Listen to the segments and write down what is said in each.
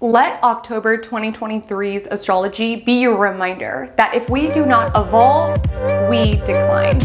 Let October 2023's astrology be your reminder that if we do not evolve, we decline.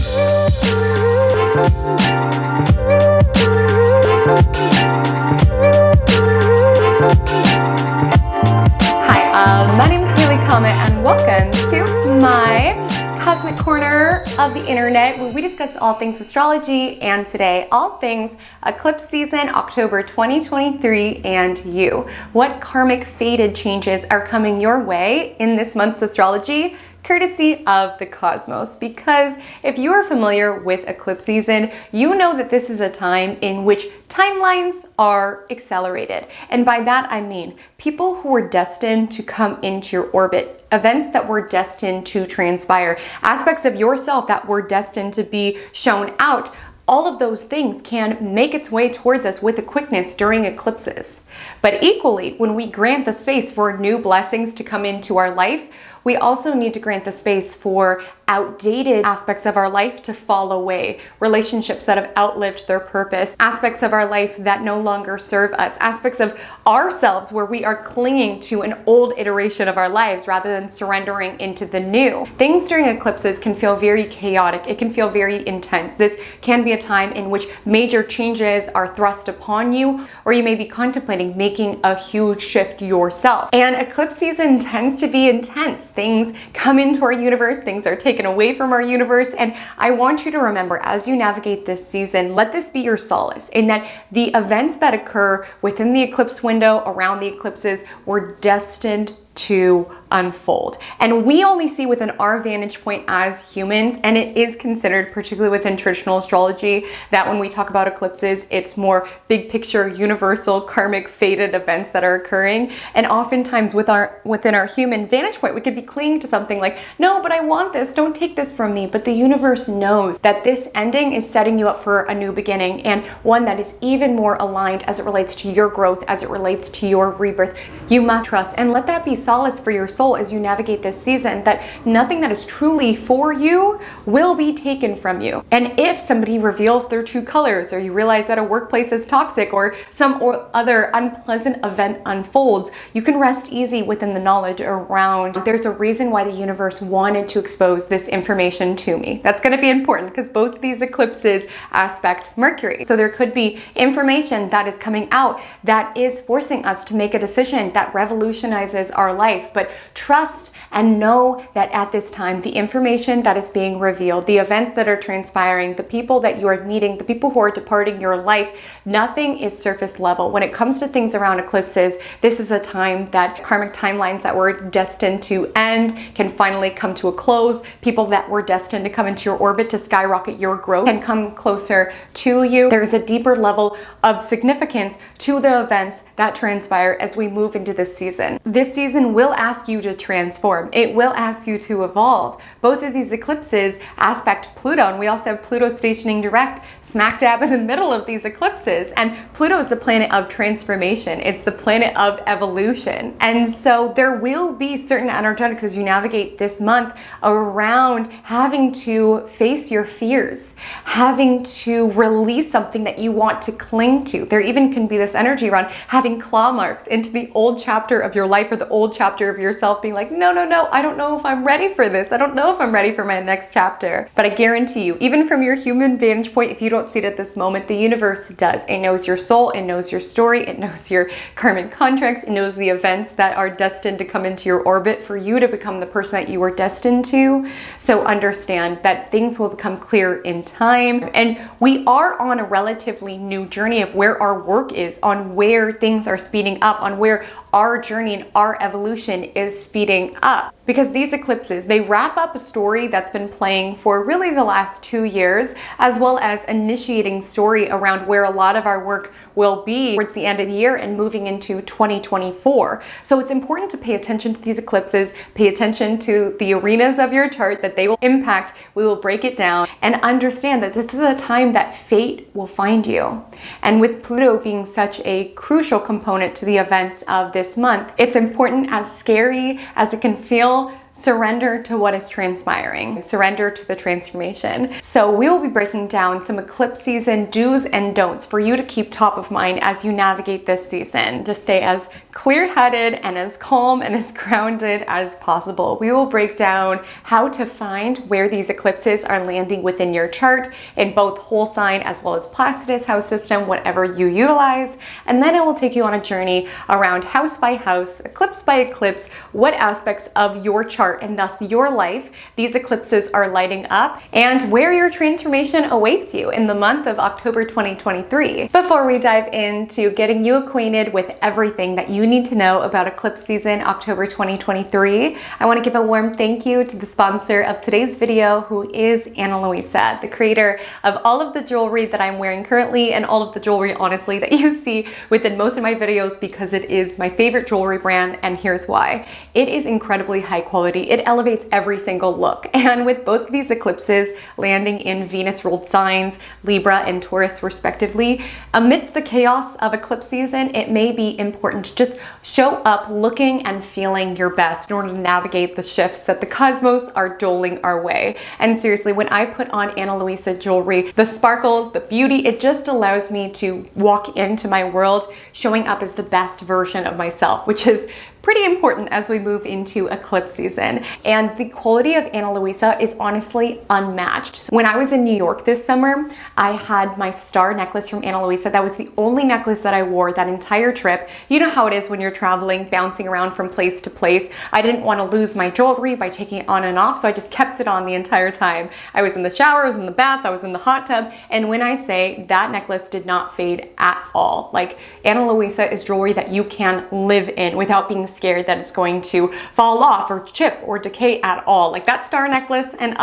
Hi, my name is Comet, and welcome to my cosmic corner of the internet where we discuss all things astrology, and today all things eclipse season October 2023 and you. What karmic fated changes are coming your way in this month's astrology, courtesy of the cosmos? Because if you are familiar with eclipse season, you know that this is a time in which timelines are accelerated. And by that I mean people who were destined to come into your orbit, events that were destined to transpire, aspects of yourself that were destined to be shown out. All of those things can make its way towards us with a quickness during eclipses. But equally, when we grant the space for new blessings to come into our life, we also need to grant the space for outdated aspects of our life to fall away, relationships that have outlived their purpose, aspects of our life that no longer serve us, aspects of ourselves where we are clinging to an old iteration of our lives rather than surrendering into the new. Things during eclipses can feel very chaotic. It can feel very intense. This can be a time in which major changes are thrust upon you, or you may be contemplating making a huge shift yourself. And eclipse season tends to be intense. Things come into our universe, things are taken away from our universe, and I want you to remember as you navigate this season, let this be your solace in that the events that occur within the eclipse window, around the eclipses, were destined to unfold. And we only see within our vantage point as humans, and it is considered, particularly within traditional astrology, that when we talk about eclipses, it's more big picture, universal, karmic, fated events that are occurring. And oftentimes within our human vantage point, we could be clinging to something like, no, but I want this, don't take this from me. But the universe knows that this ending is setting you up for a new beginning, and one that is even more aligned as it relates to your growth, as it relates to your rebirth. You must trust and let that be solace for your soul as you navigate this season, that nothing that is truly for you will be taken from you. And if somebody reveals their true colors, or you realize that a workplace is toxic, or some other unpleasant event unfolds, you can rest easy within the knowledge around there's a reason why the universe wanted to expose this information to me. That's going to be important because both of these eclipses aspect Mercury. So there could be information that is coming out that is forcing us to make a decision that revolutionizes our life. But trust and know that at this time, the information that is being revealed, the events that are transpiring, the people that you are meeting, the people who are departing your life, nothing is surface level. When it comes to things around eclipses, this is a time that karmic timelines that were destined to end can finally come to a close. People that were destined to come into your orbit to skyrocket your growth can come closer to you. There is a deeper level of significance to the events that transpire as we move into this season. This season will ask you to transform. It will ask you to evolve. Both of these eclipses aspect Pluto, and we also have Pluto stationing direct smack dab in the middle of these eclipses. And Pluto is the planet of transformation. It's the planet of evolution. And so there will be certain energetics as you navigate this month around having to face your fears, having to release something that you want to cling to. There even can be this energy around having claw marks into the old chapter of your life, or the old chapter of yourself, being like, no, I don't know if I'm ready for this. I don't know if I'm ready for my next chapter. But I guarantee you, even from your human vantage point, if you don't see it at this moment, the universe does. It knows your soul, it knows your story, it knows your karmic contracts, it knows the events that are destined to come into your orbit for you to become the person that you were destined to. So understand that things will become clear in time. And we are on a relatively new journey of where our work is, on where things are speeding up, on where our journey and our evolution is speeding up. Because these eclipses, they wrap up a story that's been playing for really the last 2 years, as well as initiating story around where a lot of our work will be towards the end of the year and moving into 2024. So it's important to pay attention to these eclipses, pay attention to the arenas of your chart that they will impact. We will break it down and understand that this is a time that fate will find you. And with Pluto being such a crucial component to the events of this month, it's important, as scary as it can feel, surrender to what is transpiring, surrender to the transformation. So we will be breaking down some eclipse season do's and don'ts for you to keep top of mind as you navigate this season, to stay as clear-headed and as calm and as grounded as possible. We will break down how to find where these eclipses are landing within your chart in both whole sign as well as Placidus house system, whatever you utilize. And then I will take you on a journey around house by house, eclipse by eclipse, what aspects of your chart and thus your life these eclipses are lighting up, and where your transformation awaits you in the month of October 2023. Before we dive into getting you acquainted with everything that you need to know about eclipse season October 2023, I want to give a warm thank you to the sponsor of today's video, who is Ana Luisa, the creator of all of the jewelry that I'm wearing currently and all of the jewelry, honestly, that you see within most of my videos, because it is my favorite jewelry brand, and here's why. It is incredibly high quality. It elevates every single look. And with both of these eclipses landing in Venus-ruled signs, Libra and Taurus respectively, amidst the chaos of eclipse season, it may be important to just show up looking and feeling your best in order to navigate the shifts that the cosmos are doling our way. And seriously, when I put on Ana Luisa jewelry, the sparkles, the beauty, it just allows me to walk into my world showing up as the best version of myself, which is pretty important as we move into eclipse season. And the quality of Ana Luisa is honestly unmatched. When I was in New York this summer, I had my star necklace from Ana Luisa. That was the only necklace that I wore that entire trip. You know how it is when you're traveling, bouncing around from place to place. I didn't want to lose my jewelry by taking it on and off, so I just kept it on the entire time. I was in the shower, I was in the bath, I was in the hot tub, and when I say that necklace did not fade at all. Like, Ana Luisa is jewelry that you can live in without being scared that it's going to fall off or chip or decay at all. Like that star necklace and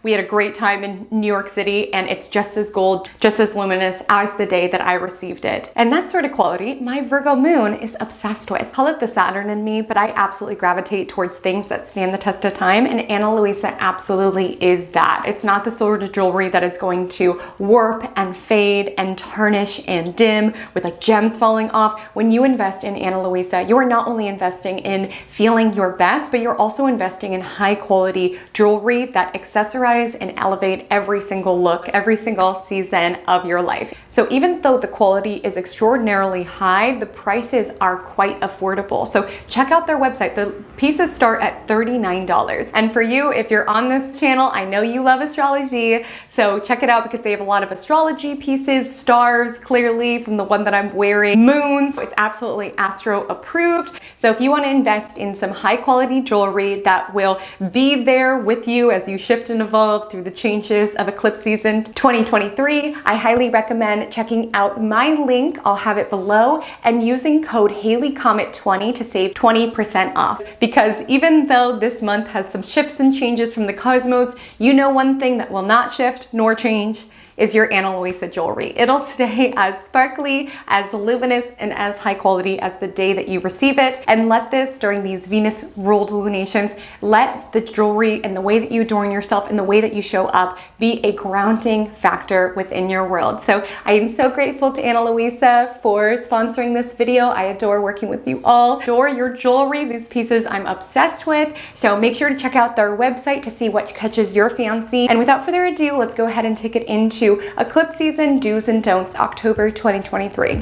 we had a great time in New York City, and it's just as gold, just as luminous as the day that I received it. And that sort of quality, my Virgo moon is obsessed with. Call it the Saturn in me, but I absolutely gravitate towards things that stand the test of time, and Ana Luisa absolutely is that. It's not the sort of jewelry that is going to warp and fade and tarnish and dim with like gems falling off. When you invest in Ana Luisa, you are not only investing in feeling your best, but you're also investing in high quality jewelry that accessorize and elevate every single look, every single season of your life. So even though the quality is extraordinarily high, the prices are quite affordable. So check out their website. The pieces start at $39. And for you, if you're on this channel, I know you love astrology, so check it out because they have a lot of astrology pieces, stars, clearly from the one that I'm wearing, moons. It's absolutely astro approved. So if you want to invest in some high quality jewelry that will be there with you as you shift and evolve through the changes of eclipse season 2023, I highly recommend checking out my link. I'll have it below, and using code HaleyComet20 to save 20% off. Because even though this month has some shifts and changes from the cosmos, you know one thing that will not shift nor change is your Ana Luisa jewelry. It'll stay as sparkly, as luminous, and as high quality as the day that you receive it. And let this, during these Venus-ruled lunations, let the jewelry and the way that you adorn yourself and the way that you show up be a grounding factor within your world. So I am so grateful to Ana Luisa for sponsoring this video. I adore working with you all. Adore your jewelry. These pieces I'm obsessed with. So make sure to check out their website to see what catches your fancy. And without further ado, let's go ahead and take it into eclipse season do's and don'ts October 2023.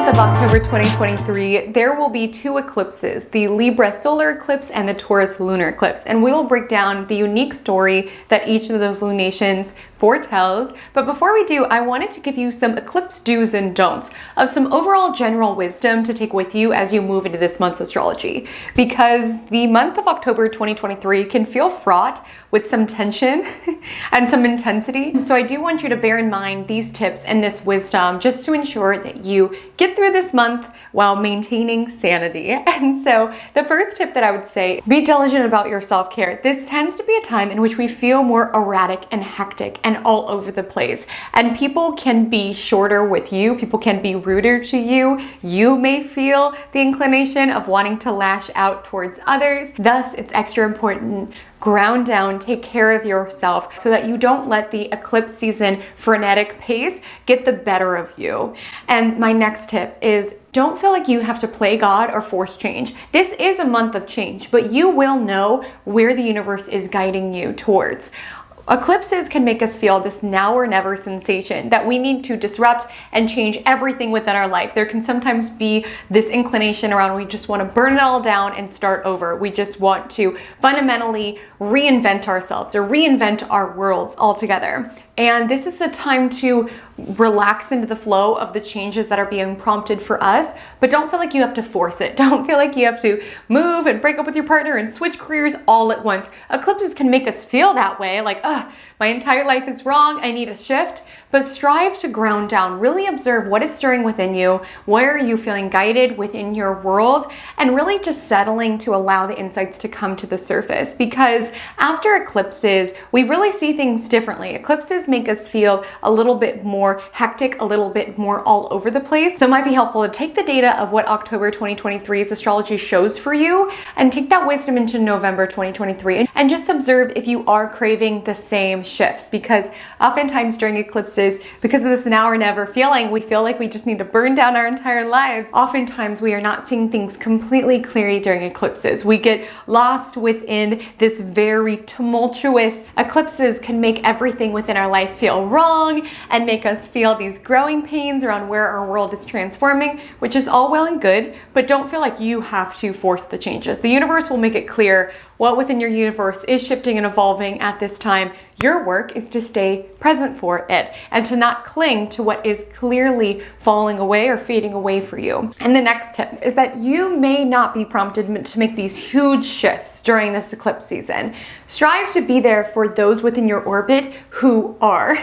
Of October 2023, there will be two eclipses, the Libra solar eclipse and the Taurus lunar eclipse, and we will break down the unique story that each of those lunations foretells. But before we do, I wanted to give you some eclipse do's and don'ts of some overall general wisdom to take with you as you move into this month's astrology, because the month of October 2023 can feel fraught with some tension and some intensity. So I do want you to bear in mind these tips and this wisdom just to ensure that you get through this month while maintaining sanity. And so the first tip that I would say, be diligent about your self-care. This tends to be a time in which we feel more erratic and hectic and all over the place. And people can be shorter with you. People can be ruder to you. You may feel the inclination of wanting to lash out towards others. Thus, it's extra important ground down, take care of yourself so that you don't let the eclipse season frenetic pace get the better of you. And my next tip is don't feel like you have to play God or force change. This is a month of change, but you will know where the universe is guiding you towards. Eclipses can make us feel this now or never sensation that we need to disrupt and change everything within our life. There can sometimes be this inclination around we just want to burn it all down and start over. We just want to fundamentally reinvent ourselves or reinvent our worlds altogether. And this is a time to relax into the flow of the changes that are being prompted for us, but don't feel like you have to force it. Don't feel like you have to move and break up with your partner and switch careers all at once. Eclipses can make us feel that way, like, my entire life is wrong, I need a shift. But strive to ground down, really observe what is stirring within you, where are you feeling guided within your world, and really just settling to allow the insights to come to the surface. Because after eclipses, we really see things differently. Eclipses make us feel a little bit more hectic, a little bit more all over the place. So it might be helpful to take the data of what October 2023's astrology shows for you and take that wisdom into November 2023 and just observe if you are craving the same shifts. Because oftentimes during eclipses, because of this now or never feeling, we feel like we just need to burn down our entire lives. Oftentimes we are not seeing things completely clearly during eclipses. We get lost within this very tumultuous. Eclipses can make everything within our life feel wrong and make us feel these growing pains around where our world is transforming, which is all well and good, but don't feel like you have to force the changes. The universe will make it clear what within your universe is shifting and evolving at this time. Your work is to stay present for it and to not cling to what is clearly falling away or fading away for you. And the next tip is that you may not be prompted to make these huge shifts during this eclipse season. Strive to be there for those within your orbit who are.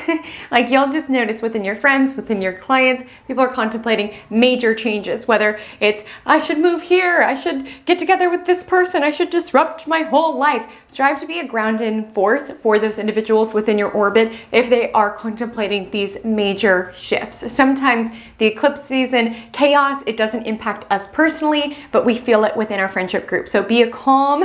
Like you'll just notice within your friends, within your clients, people are contemplating major changes, whether it's, I should move here, I should get together with this person, I should disrupt my whole life. Strive to be a grounding force for those individuals within your orbit if they are contemplating these major shifts. Sometimes the eclipse season chaos, it doesn't impact us personally, but we feel it within our friendship group. So be a calm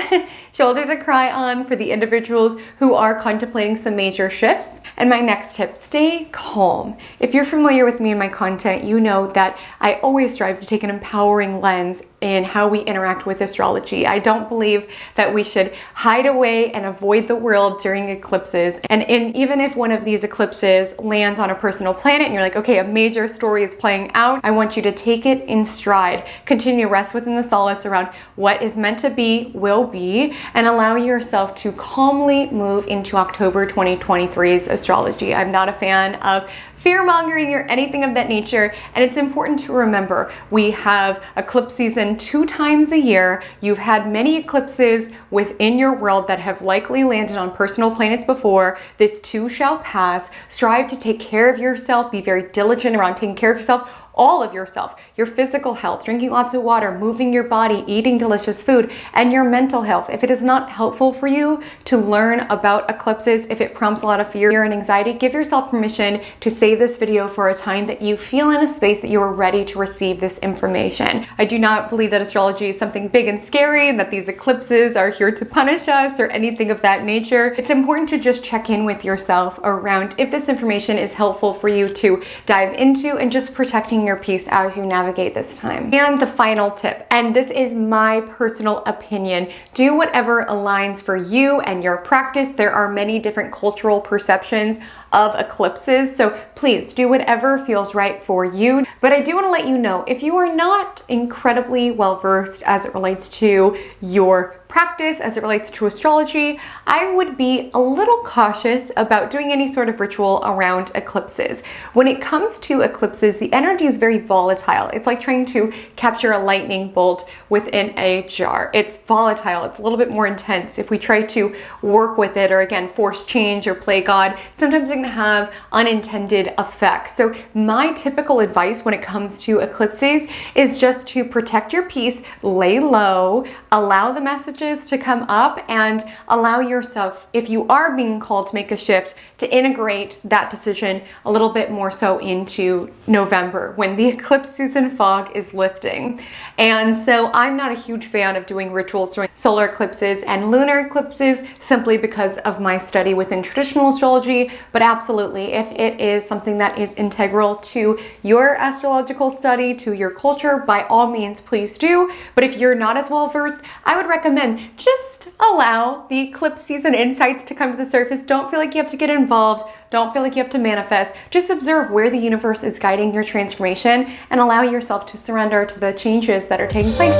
shoulder to cry on for the individuals who are contemplating some major shifts. And my next tip, stay calm. If you're familiar with me and my content, you know that I always strive to take an empowering lens in how we interact with astrology. I don't believe that we should hide away and avoid the world during eclipses. And even if one of these eclipses lands on a personal planet and you're like, okay, a major story is playing out, I want you to take it in stride. Continue to rest within the solace around what is meant to be, will be, and allow yourself to calmly move into October 2023's astrology. I'm not a fan of fear-mongering or anything of that nature, and it's important to remember we have eclipse season 2 times a year. You've had many eclipses within your world that have likely landed on personal planets before. This too shall pass. Strive to take care of yourself, be very diligent around taking care of yourself, all of yourself, your physical health, drinking lots of water, moving your body, eating delicious food, and your mental health. If it is not helpful for you to learn about eclipses, if it prompts a lot of fear and anxiety, give yourself permission to save this video for a time that you feel in a space that you are ready to receive this information. I do not believe that astrology is something big and scary and that these eclipses are here to punish us or anything of that nature. It's important to just check in with yourself around if this information is helpful for you to dive into and just protecting your peace as you navigate this time. And the final tip, and this is my personal opinion, do whatever aligns for you and your practice. There are many different cultural perceptions of eclipses, so please do whatever feels right for you. But I do want to let you know, if you are not incredibly well versed as it relates to your practice, as it relates to astrology, I would be a little cautious about doing any sort of ritual around eclipses. When it comes to eclipses, the energy is very volatile. It's like trying to capture a lightning bolt within a jar. It's volatile, it's a little bit more intense. If we try to work with it or again force change or play God, sometimes it can have unintended effects. So my typical advice when it comes to eclipses is just to protect your peace, lay low, allow the message messages to come up and allow yourself, if you are being called to make a shift, to integrate that decision a little bit more so into November when the eclipse season fog is lifting. And so I'm not a huge fan of doing rituals during solar eclipses and lunar eclipses simply because of my study within traditional astrology, but absolutely, if it is something that is integral to your astrological study, to your culture, by all means, please do. But if you're not as well versed, I would recommend just allow the eclipse season insights to come to the surface. Don't feel like you have to get involved. Don't feel like you have to manifest. Just observe where the universe is guiding your transformation and allow yourself to surrender to the changes that are taking place.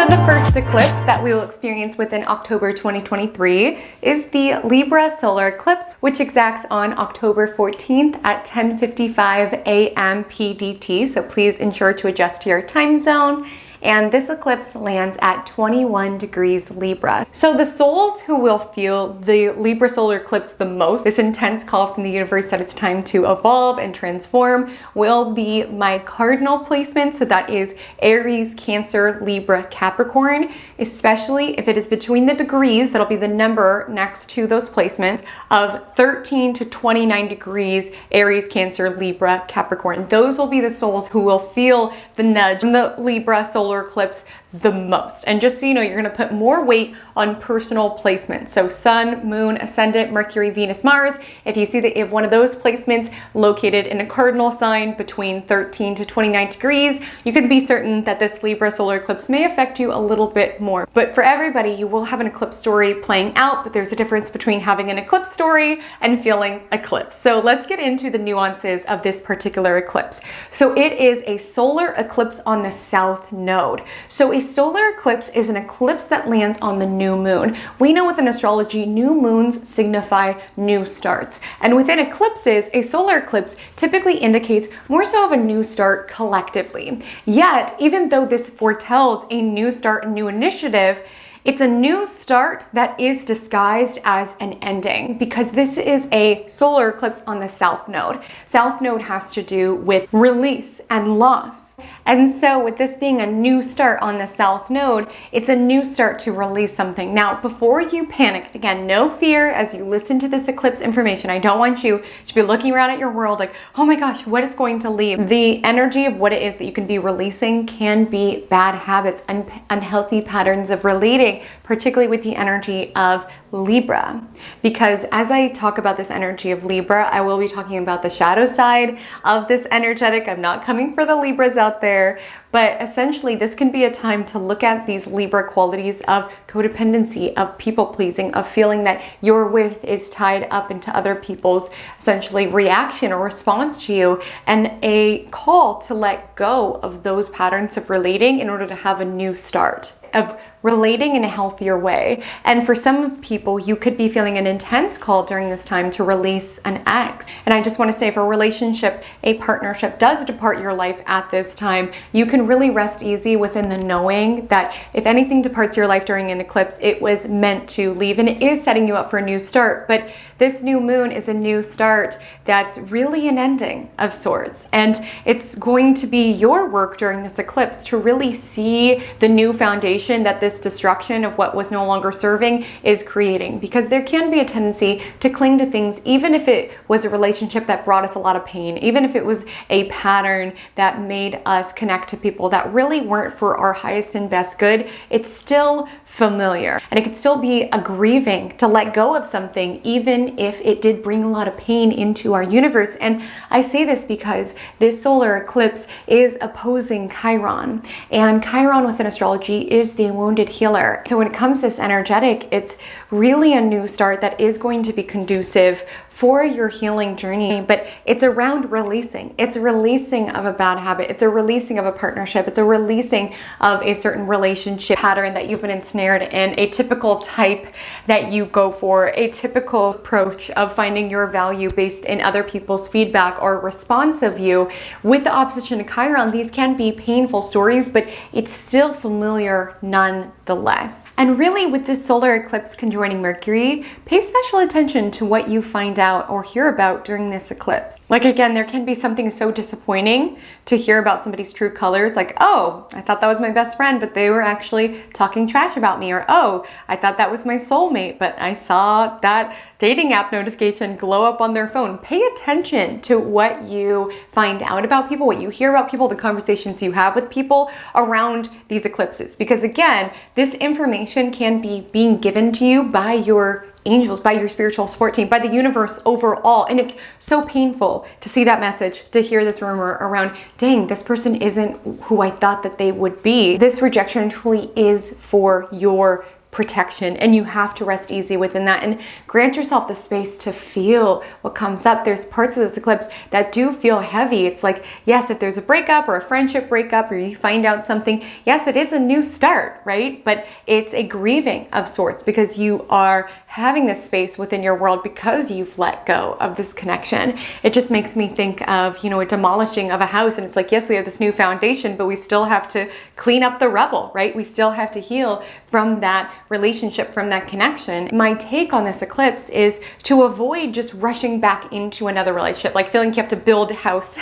The first eclipse that we will experience within October 2023 is the Libra solar eclipse, which exacts on October 14th at 10:55 a.m. PDT. So please ensure to adjust to your time zone. And this eclipse lands at 21 degrees Libra. So the souls who will feel the Libra solar eclipse the most, this intense call from the universe that it's time to evolve and transform, will be my cardinal placement. So that is Aries, Cancer, Libra, Capricorn, especially if it is between the degrees, that'll be the number next to those placements of 13 to 29 degrees, Aries, Cancer, Libra, Capricorn. Those will be the souls who will feel the nudge from the Libra solar eclipse the most. And just so you know, you're going to put more weight on personal placements. So Sun, Moon, Ascendant, Mercury, Venus, Mars. If you see that you have one of those placements located in a cardinal sign between 13 to 29 degrees, you can be certain that this Libra solar eclipse may affect you a little bit more. But for everybody, you will have an eclipse story playing out, but there's a difference between having an eclipse story and feeling eclipsed. So let's get into the nuances of this particular eclipse. So it is a solar eclipse on the south node. So a solar eclipse is an eclipse that lands on the new moon. We know within astrology, new moons signify new starts. And within eclipses, a solar eclipse typically indicates more so of a new start collectively. Yet, even though this foretells a new start and new initiative, it's a new start that is disguised as an ending because this is a solar eclipse on the south node. South node has to do with release and loss. And so with this being a new start on the south node, it's a new start to release something. Now, before you panic, again, no fear as you listen to this eclipse information. I don't want you to be looking around at your world like, oh my gosh, what is going to leave? The energy of what it is that you can be releasing can be bad habits, unhealthy patterns of relating, particularly with the energy of Libra. Because as I talk about this energy of Libra, I will be talking about the shadow side of this energetic. I'm not coming for the Libras out there, but essentially this can be a time to look at these Libra qualities of codependency, of people pleasing, of feeling that your worth is tied up into other people's essentially reaction or response to you, and a call to let go of those patterns of relating in order to have a new start, of relating in a healthier way. And for some people, you could be feeling an intense call during this time to release an ex. And I just want to say, if a relationship, a partnership does depart your life at this time, you can really rest easy within the knowing that if anything departs your life during an eclipse, it was meant to leave and it is setting you up for a new start. But this new moon is a new start that's really an ending of sorts. And it's going to be your work during this eclipse to really see the new foundation that this destruction of what was no longer serving is creating. Because there can be a tendency to cling to things, even if it was a relationship that brought us a lot of pain, even if it was a pattern that made us connect to people that really weren't for our highest and best good. It's still familiar, and it could still be a grieving to let go of something, even if it did bring a lot of pain into our universe. And I say this because this solar eclipse is opposing Chiron, and Chiron within astrology is the wounded healer. So when it comes to this energetic, it's really a new start that is going to be conducive for your healing journey, but it's around releasing. It's a releasing of a bad habit. It's a releasing of a partnership. It's a releasing of a certain relationship pattern that you've been ensnared in, a typical type that you go for, a typical approach of finding your value based in other people's feedback or response of you. With the opposition to Chiron, these can be painful stories, but it's still familiar nonetheless. nonetheless. And really, with this solar eclipse conjoining Mercury, pay special attention to what you find out or hear about during this eclipse. Like, again, there can be something so disappointing to hear about somebody's true colors, like, oh, I thought that was my best friend, but they were actually talking trash about me, or oh, I thought that was my soulmate, but I saw that dating app notification glow up on their phone. Pay attention to what you find out about people, what you hear about people, the conversations you have with people around these eclipses. Because again, this information can be being given to you by your angels, by your spiritual support team, by the universe overall. And it's so painful to see that message, to hear this rumor around, dang, this person isn't who I thought that they would be. This rejection truly is for your protection, and you have to rest easy within that and grant yourself the space to feel what comes up. There's parts of this eclipse that do feel heavy. It's like, yes, if there's a breakup or a friendship breakup, or you find out something, yes, it is a new start, right? But it's a grieving of sorts, because you are having this space within your world because you've let go of this connection. It just makes me think of, a demolishing of a house, and it's like, yes, we have this new foundation, but we still have to clean up the rubble, right? We still have to heal from that relationship, from that connection. My take on this eclipse is to avoid just rushing back into another relationship, like feeling you have to build a house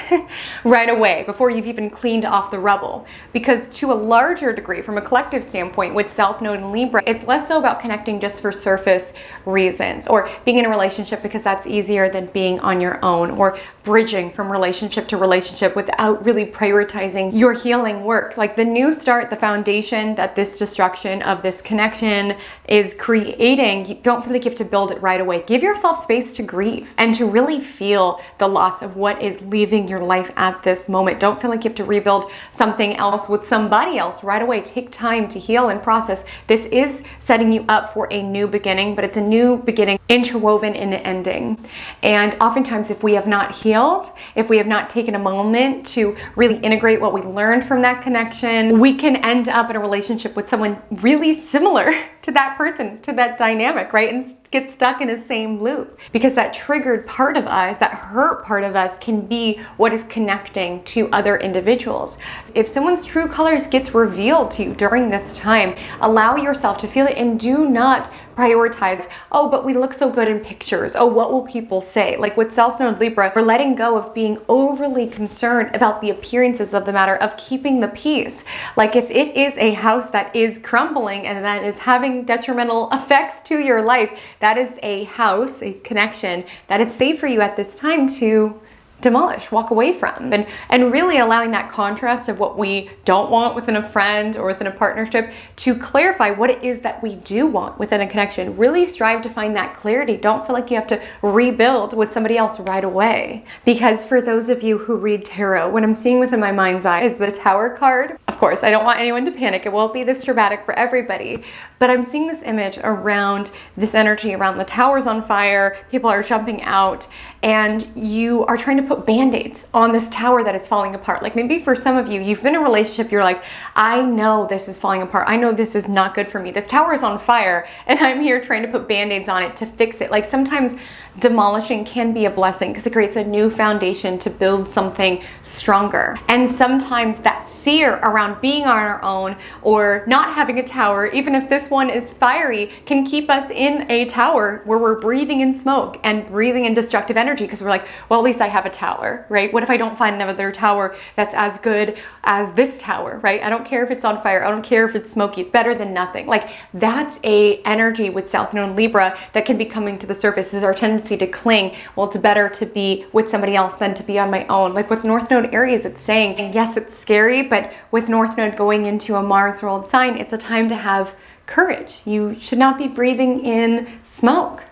right away before you've even cleaned off the rubble. Because to a larger degree, from a collective standpoint, with South Node and Libra, it's less so about connecting just for surface reasons, or being in a relationship because that's easier than being on your own, or bridging from relationship to relationship without really prioritizing your healing work. Like the new start, the foundation that this destruction of this connection is creating, you don't feel like you have to build it right away. Give yourself space to grieve and to really feel the loss of what is leaving your life at this moment. Don't feel like you have to rebuild something else with somebody else right away. Take time to heal and process. This is setting you up for a new beginning, but it's a new beginning interwoven in the ending. And oftentimes, if we have not healed, if we have not taken a moment to really integrate what we learned from that connection, we can end up in a relationship with someone really similar to that person, to that dynamic, right? And get stuck in the same loop, because that triggered part of us, that hurt part of us, can be what is connecting to other individuals. If someone's true colors gets revealed to you during this time, allow yourself to feel it, and do not prioritize, oh, but we look so good in pictures. Oh, what will people say? Like with South Node Libra, we're letting go of being overly concerned about the appearances of the matter, of keeping the peace. Like if it is a house that is crumbling and that is having detrimental effects to your life, that is a house, a connection that it's safe for you at this time to demolish, walk away from, and really allowing that contrast of what we don't want within a friend or within a partnership to clarify what it is that we do want within a connection. Really strive to find that clarity. Don't feel like you have to rebuild with somebody else right away. Because for those of you who read tarot, what I'm seeing within my mind's eye is the Tower card. Of course, I don't want anyone to panic. It won't be this dramatic for everybody, but I'm seeing this image around this energy around the tower's on fire, people are jumping out, and you are trying to put band-aids on this tower that is falling apart. Like maybe for some of you, you've been in a relationship, you're like, I know this is falling apart. I know this is not good for me. This tower is on fire and I'm here trying to put band-aids on it to fix it. Like sometimes demolishing can be a blessing because it creates a new foundation to build something stronger. And sometimes that fear around being on our own or not having a tower, even if this one is fiery, can keep us in a tower where we're breathing in smoke and breathing in destructive energy because we're like, well, at least I have a tower, right? What if I don't find another tower that's as good as this tower, right? I don't care if it's on fire. I don't care if it's smoky. It's better than nothing. Like that's a energy with South Node and Libra that can be coming to the surface, is our tendency to cling. Well, it's better to be with somebody else than to be on my own. Like with North Node Aries, it's saying, and yes, it's scary, but with North Node going into a Mars ruled sign, it's a time to have courage. You should not be breathing in smoke.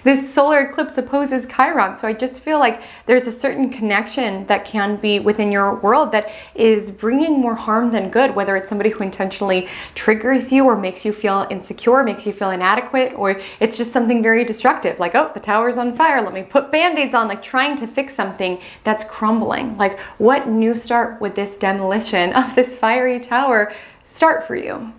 This solar eclipse opposes Chiron, so I just feel like there's a certain connection that can be within your world that is bringing more harm than good, whether it's somebody who intentionally triggers you or makes you feel insecure, makes you feel inadequate, or it's just something very destructive, like, oh, the tower's on fire, let me put band-aids on, like trying to fix something that's crumbling. Like, what new start would this demolition of this fiery tower start for you?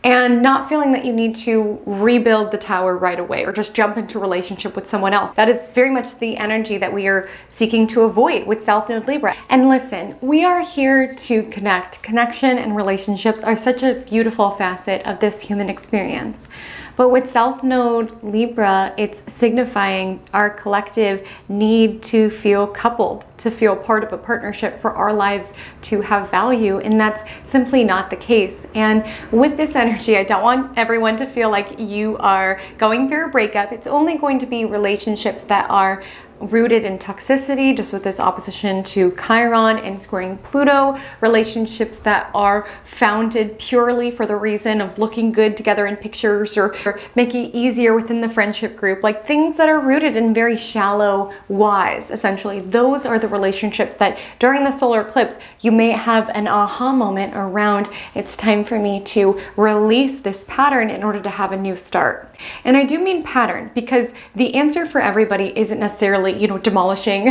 and not feeling that you need to rebuild the tower right away or just jump into a relationship with someone else. That is very much the energy that we are seeking to avoid with South Node Libra. And listen, we are here to connect. Connection and relationships are such a beautiful facet of this human experience. But with South Node Libra, it's signifying our collective need to feel coupled, to feel part of a partnership, for our lives to have value, and that's simply not the case. And with this energy, I don't want everyone to feel like you are going through a breakup. It's only going to be relationships that are rooted in toxicity, just with this opposition to Chiron and squaring Pluto, relationships that are founded purely for the reason of looking good together in pictures or making it easier within the friendship group, like things that are rooted in very shallow whys. Essentially, those are the relationships that during the solar eclipse, you may have an aha moment around, it's time for me to release this pattern in order to have a new start. And I do mean pattern because the answer for everybody isn't necessarily, demolishing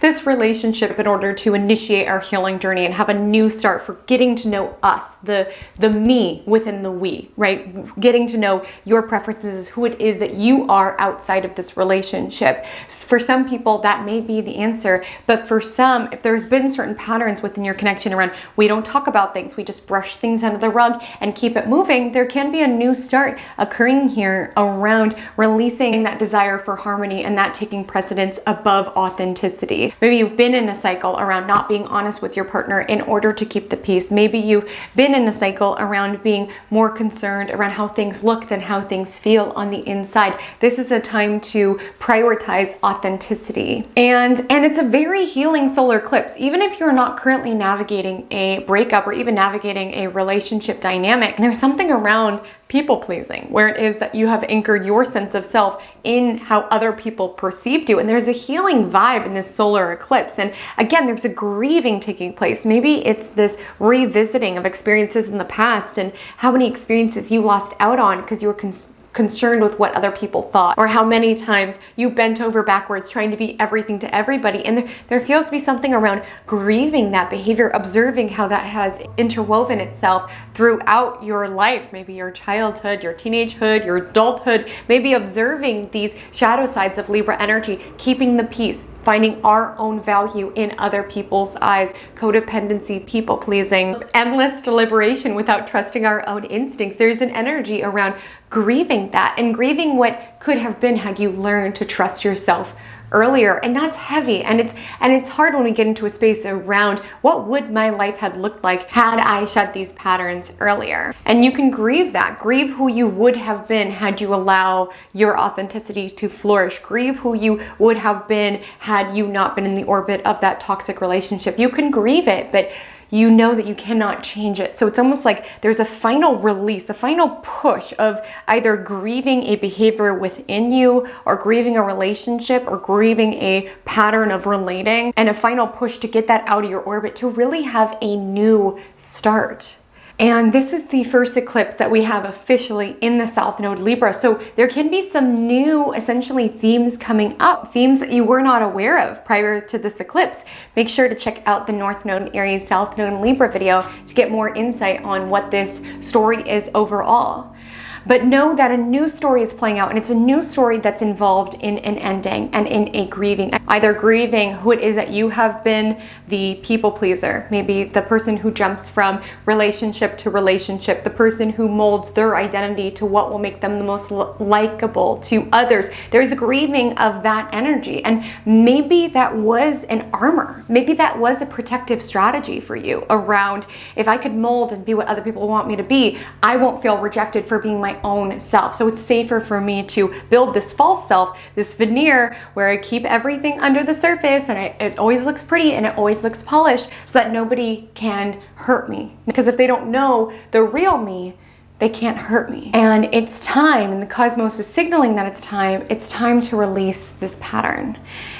this relationship in order to initiate our healing journey and have a new start for getting to know us, the me within the we, right? Getting to know your preferences, who it is that you are outside of this relationship. For some people, that may be the answer, but for some, if there's been certain patterns within your connection around, we don't talk about things, we just brush things under the rug and keep it moving, there can be a new start occurring here around releasing that desire for harmony and that taking precedence above authenticity. Maybe you've been in a cycle around not being honest with your partner in order to keep the peace. Maybe you've been in a cycle around being more concerned around how things look than how things feel on the inside. This is a time to prioritize authenticity. And it's a very healing solar eclipse. Even if you're not currently navigating a breakup or even navigating a relationship dynamic, there's something around people pleasing, where it is that you have anchored your sense of self in how other people perceived you. And there's a healing vibe in this solar eclipse. And again, there's a grieving taking place. Maybe it's this revisiting of experiences in the past and how many experiences you lost out on because you were concerned with what other people thought, or how many times you bent over backwards trying to be everything to everybody. And there feels to be something around grieving that behavior, observing how that has interwoven itself throughout your life, maybe your childhood, your teenagehood, your adulthood, maybe observing these shadow sides of Libra energy, keeping the peace, finding our own value in other people's eyes, codependency, people pleasing, endless deliberation without trusting our own instincts. There's an energy around grieving that and grieving what could have been had you learned to trust yourself earlier. And that's heavy, and it's hard when we get into a space around what would my life had looked like had I shed these patterns earlier. And you can grieve that, grieve who you would have been had you allow your authenticity to flourish, grieve who you would have been had you not been in the orbit of that toxic relationship. You can grieve it, but you know that you cannot change it. So it's almost like there's a final release, a final push of either grieving a behavior within you or grieving a relationship or grieving a pattern of relating, and a final push to get that out of your orbit to really have a new start. And this is the first eclipse that we have officially in the South Node Libra. So there can be some new, essentially, themes coming up, themes that you were not aware of prior to this eclipse. Make sure to check out the North Node Aries, South Node Libra video to get more insight on what this story is overall. But know that a new story is playing out, and it's a new story that's involved in an ending and in a grieving. Either grieving who it is that you have been, the people pleaser, maybe the person who jumps from relationship to relationship, the person who molds their identity to what will make them the most likable to others. There's a grieving of that energy, and maybe that was an armor. Maybe that was a protective strategy for you around, if I could mold and be what other people want me to be, I won't feel rejected for being my own self. So it's safer for me to build this false self, this veneer where I keep everything under the surface and it always looks pretty and it always looks polished so that nobody can hurt me. Because if they don't know the real me, they can't hurt me. And it's time, and the cosmos is signaling that it's time to release this pattern.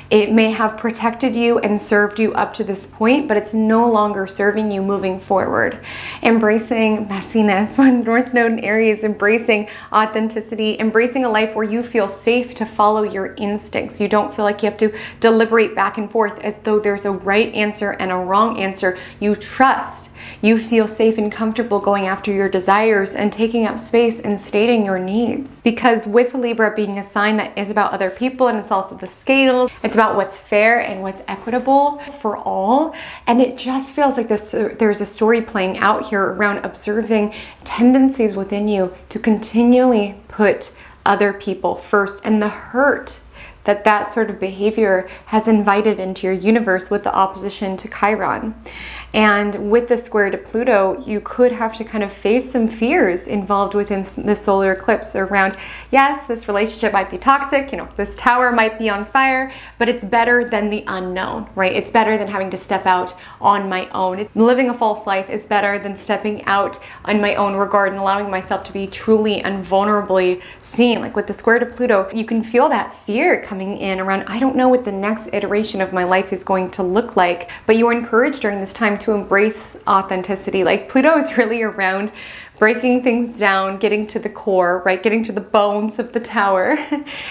It may have protected you and served you up to this point, but it's no longer serving you moving forward. Embracing messiness with North Node and Aries, embracing authenticity, embracing a life where you feel safe to follow your instincts. You don't feel like you have to deliberate back and forth as though there's a right answer and a wrong answer. You trust You feel safe and comfortable going after your desires and taking up space and stating your needs. Because with Libra being a sign that is about other people, and it's also the scale, it's about what's fair and what's equitable for all. And it just feels like there's a story playing out here around observing tendencies within you to continually put other people first, and the hurt that sort of behavior has invited into your universe with the opposition to Chiron. And with the square to Pluto, you could have to kind of face some fears involved within the solar eclipse around, yes, this relationship might be toxic, this tower might be on fire, but it's better than the unknown, right? It's better than having to step out on my own. Living a false life is better than stepping out on my own regard and allowing myself to be truly and vulnerably seen. Like with the square to Pluto, you can feel that fear coming in around, I don't know what the next iteration of my life is going to look like, but you are encouraged during this time to embrace authenticity. Like Pluto is really around breaking things down, getting to the core, right? Getting to the bones of the tower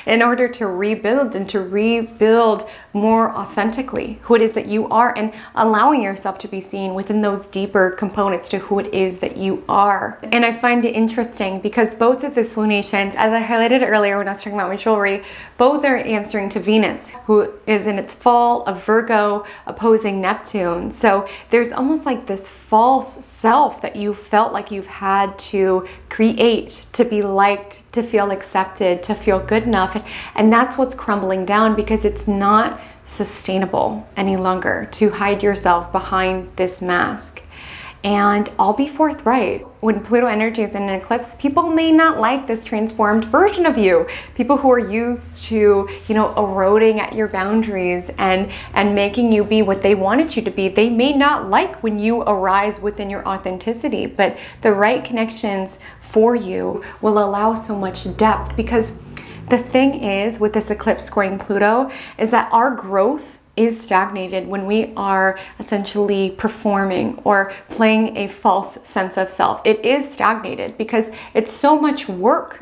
in order to rebuild and to rebuild more authentically who it is that you are, and allowing yourself to be seen within those deeper components to who it is that you are. And I find it interesting because both of these lunations, as I highlighted earlier when I was talking about my jewelry, both are answering to Venus, who is in its fall of Virgo opposing Neptune. So there's almost like this false self that you felt like you've had to create to be liked, to feel accepted, to feel good enough. And that's what's crumbling down because it's not sustainable any longer to hide yourself behind this mask. And I'll be forthright. When Pluto energy is in an eclipse, people may not like this transformed version of you. People who are used to, eroding at your boundaries and making you be what they wanted you to be, they may not like when you arise within your authenticity. But the right connections for you will allow so much depth, because the thing is with this eclipse squaring Pluto is that our growth is stagnated when we are essentially performing or playing a false sense of self. It is stagnated because it's so much work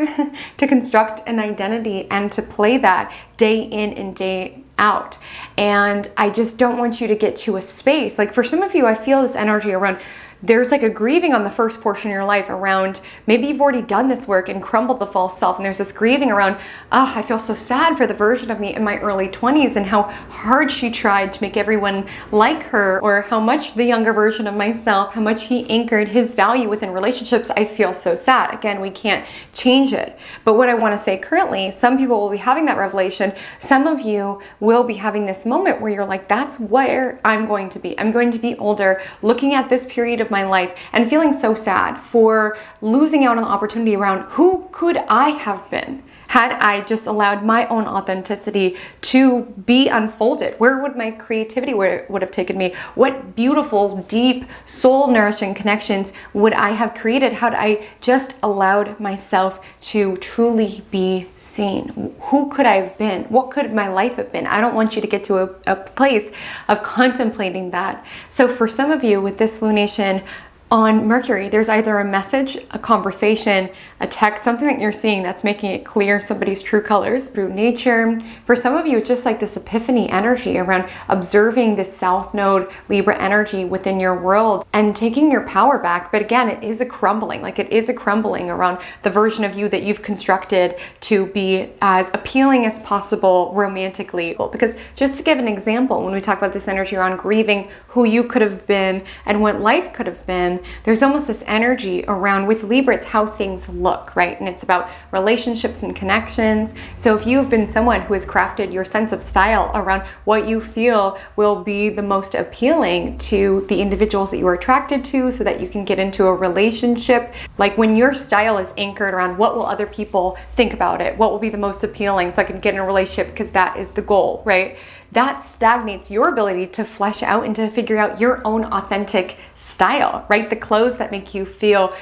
to construct an identity and to play that day in and day out. And I just don't want you to get to a space. Like for some of you, I feel this energy around, there's like a grieving on the first portion of your life around, maybe you've already done this work and crumbled the false self, and there's this grieving around, I feel so sad for the version of me in my early 20s and how hard she tried to make everyone like her, or how much the younger version of myself, how much he anchored his value within relationships. I feel so sad. Again, we can't change it. But what I want to say currently, some people will be having that revelation. Some of you will be having this moment where you're like, that's where I'm going to be. I'm going to be older, looking at this period of my life and feeling so sad for losing out on the opportunity around who could I have been had I just allowed my own authenticity to be unfolded. Where would my creativity would have taken me? What beautiful, deep, soul-nourishing connections would I have created had I just allowed myself to truly be seen? Who could I have been? What could my life have been? I don't want you to get to a place of contemplating that. So for some of you with this lunation on Mercury, there's either a message, a conversation, a text, something that you're seeing that's making it clear somebody's true colors through nature. For some of you, it's just like this epiphany energy around observing this South Node Libra energy within your world and taking your power back. But again, it is a crumbling, around the version of you that you've constructed to be as appealing as possible romantically. Because just to give an example, when we talk about this energy around grieving who you could have been and what life could have been, there's almost this energy around, with Libra, it's how things look, right? And it's about relationships and connections. So if you've been someone who has crafted your sense of style around what you feel will be the most appealing to the individuals that you are attracted to so that you can get into a relationship, like when your style is anchored around what will other people think about it, what will be the most appealing so I can get in a relationship because that is the goal, right? That stagnates your ability to flesh out and to figure out your own authentic style, right? The clothes that make you feel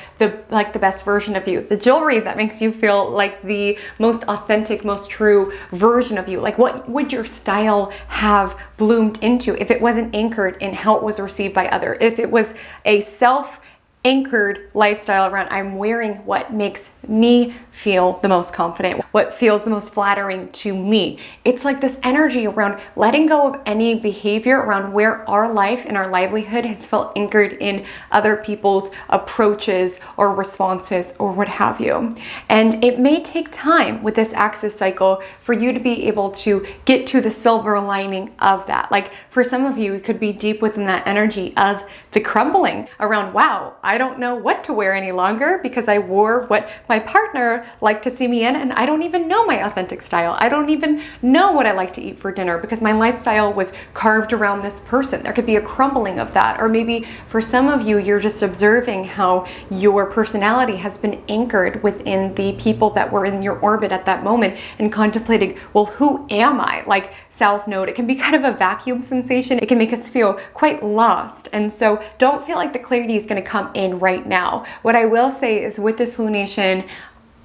like the best version of you, the jewelry that makes you feel like the most authentic, most true version of you. Like, what would your style have bloomed into if it wasn't anchored in how it was received by others? If it was a self anchored lifestyle around I'm wearing what makes me feel the most confident, what feels the most flattering to me. It's like this energy around letting go of any behavior around where our life and our livelihood has felt anchored in other people's approaches or responses or what have you. And it may take time with this axis cycle for you to be able to get to the silver lining of that. Like for some of you, it could be deep within that energy of the crumbling around, wow, I don't know what to wear any longer because I wore what my partner liked to see me in, and I don't even know my authentic style. I don't even know what I like to eat for dinner because my lifestyle was carved around this person. There could be a crumbling of that. Or maybe for some of you, you're just observing how your personality has been anchored within the people that were in your orbit at that moment and contemplating, well, who am I? Like South Node, it can be kind of a vacuum sensation. It can make us feel quite lost. And so don't feel like the clarity is going to come in right now. What I will say is with this lunation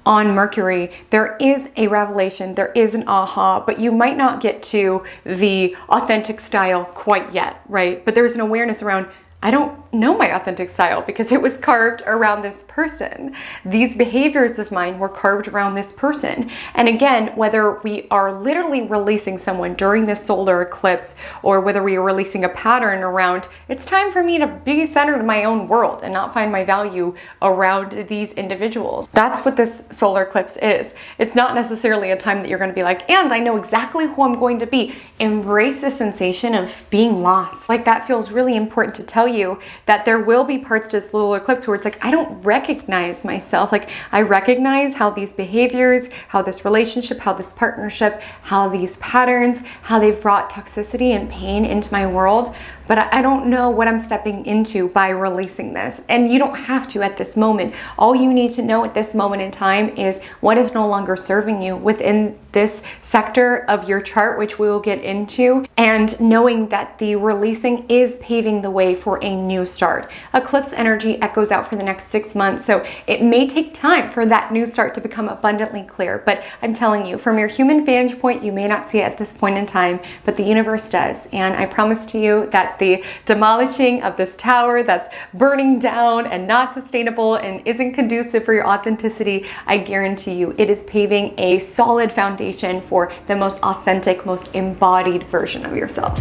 on Mercury, there is a revelation, there is an aha, but you might not get to the authentic style quite yet, right? But there's an awareness around, I don't know my authentic style because it was carved around this person. These behaviors of mine were carved around this person. And again, whether we are literally releasing someone during this solar eclipse or whether we are releasing a pattern around, it's time for me to be centered in my own world and not find my value around these individuals. That's what this solar eclipse is. It's not necessarily a time that you're going to be like, and I know exactly who I'm going to be. Embrace the sensation of being lost. Like that feels really important to tell you that there will be parts to this solar eclipse where it's like, I don't recognize myself. Like I recognize how these behaviors, how this relationship, how this partnership, how these patterns, how they've brought toxicity and pain into my world. But I don't know what I'm stepping into by releasing this. And you don't have to at this moment. All you need to know at this moment in time is what is no longer serving you within this sector of your chart, which we will get into, and knowing that the releasing is paving the way for a new start. Eclipse energy echoes out for the next 6 months, so it may take time for that new start to become abundantly clear. But I'm telling you, from your human vantage point, you may not see it at this point in time, but the universe does. And I promise to you that the demolishing of this tower that's burning down and not sustainable and isn't conducive for your authenticity, I guarantee you it is paving a solid foundation for the most authentic, most embodied version of yourself.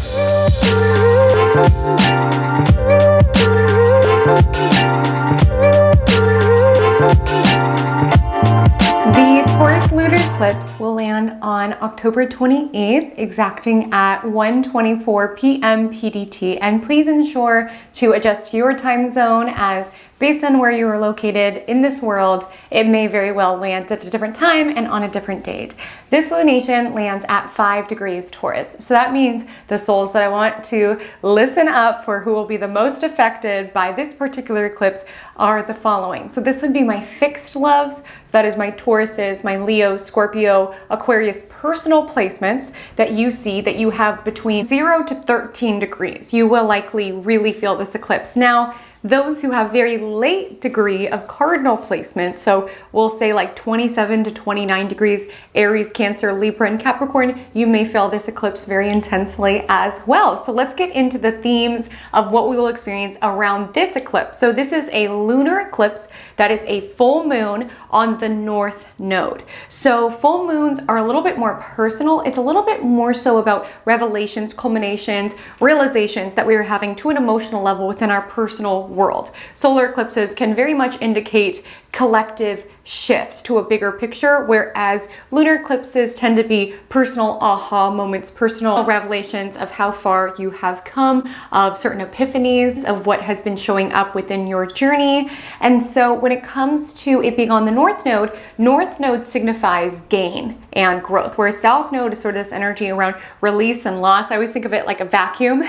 The Taurus Lunar Eclipse will land on October 28th, exacting at 1:24 p.m. PDT. And please ensure to adjust to your time zone, as based on where you are located in this world, it may very well land at a different time and on a different date. This lunation lands at 5 degrees Taurus. So that means the souls that I want to listen up for who will be the most affected by this particular eclipse are the following. So this would be my fixed loves. So that is my Tauruses, my Leo, Scorpio, Aquarius personal placements that you see that you have between 0 to 13 degrees. You will likely really feel this eclipse. Now, those who have very late degree of cardinal placement, so we'll say like 27 to 29 degrees, Aries, Cancer, Libra, and Capricorn, you may feel this eclipse very intensely as well. So let's get into the themes of what we will experience around this eclipse. So this is a lunar eclipse that is a full moon on the north node. So full moons are a little bit more personal. It's a little bit more so about revelations, culminations, realizations that we are having to an emotional level within our personal world. Solar eclipses can very much indicate collective shifts to a bigger picture, whereas lunar eclipses tend to be personal aha moments, personal revelations of how far you have come, of certain epiphanies of what has been showing up within your journey. And so when it comes to it being on the north node signifies gain and growth, whereas south node is sort of this energy around release and loss. I always think of it like a vacuum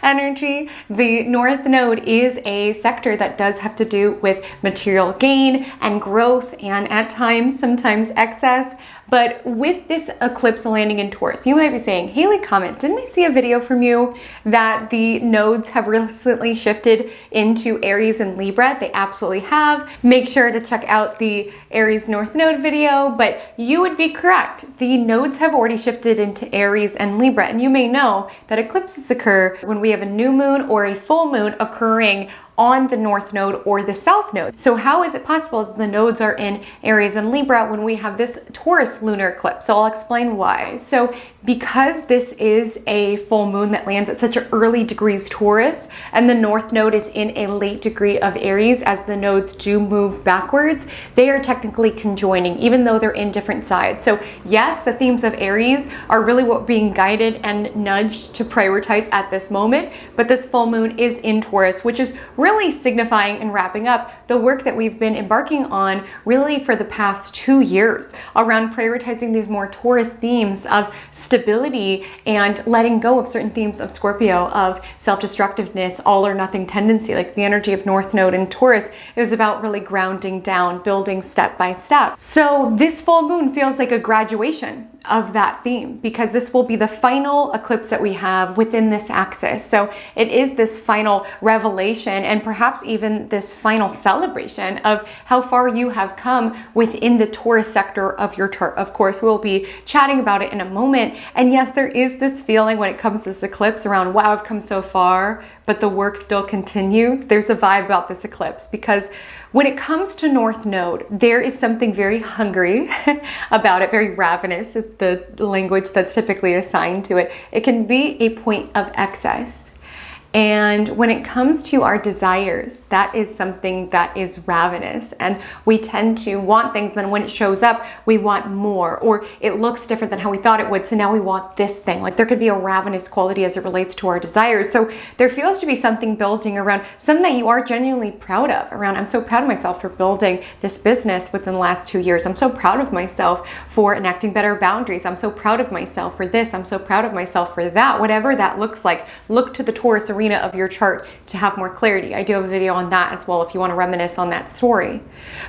energy. The north node is a sector that does have to do with material gain and growth, and at times, sometimes excess. But with this eclipse landing in Taurus, you might be saying, Haley, Comet, didn't I see a video from you that the nodes have recently shifted into Aries and Libra? They absolutely have. Make sure to check out the Aries North Node video, but you would be correct. The nodes have already shifted into Aries and Libra, and you may know that eclipses occur when we have a new moon or a full moon occurring on the North Node or the South Node. So how is it possible that the nodes are in Aries and Libra when we have this Taurus lunar eclipse? So I'll explain why. So because this is a full moon that lands at such an early degrees Taurus, and the North Node is in a late degree of Aries, as the nodes do move backwards, they are technically conjoining, even though they're in different sides. So yes, the themes of Aries are really what we're being guided and nudged to prioritize at this moment, but this full moon is in Taurus, which is really signifying and wrapping up the work that we've been embarking on really for the past 2 years around prioritizing these more Taurus themes of stability and letting go of certain themes of Scorpio, of self-destructiveness, all or nothing tendency. Like the energy of North Node and Taurus is about really grounding down, building step by step. So this full moon feels like a graduation of that theme, because this will be the final eclipse that we have within this axis. So it is this final revelation and perhaps even this final celebration of how far you have come within the Taurus sector of your chart. Of course, we'll be chatting about it in a moment. And yes, there is this feeling when it comes to this eclipse around, wow, I've come so far, but the work still continues. There's a vibe about this eclipse, because when it comes to North Node, there is something very hungry about it. Very ravenous is the language that's typically assigned to it. It can be a point of excess. And when it comes to our desires, that is something that is ravenous, and we tend to want things, then when it shows up, we want more, or it looks different than how we thought it would, so now we want this thing. Like there could be a ravenous quality as it relates to our desires. So there feels to be something building around something that you are genuinely proud of, around, I'm so proud of myself for building this business within the last 2 years. I'm so proud of myself for enacting better boundaries. I'm so proud of myself for this. I'm so proud of myself for that. Whatever that looks like, look to the Taurus arena of your chart to have more clarity. I do have a video on that as well if you want to reminisce on that story.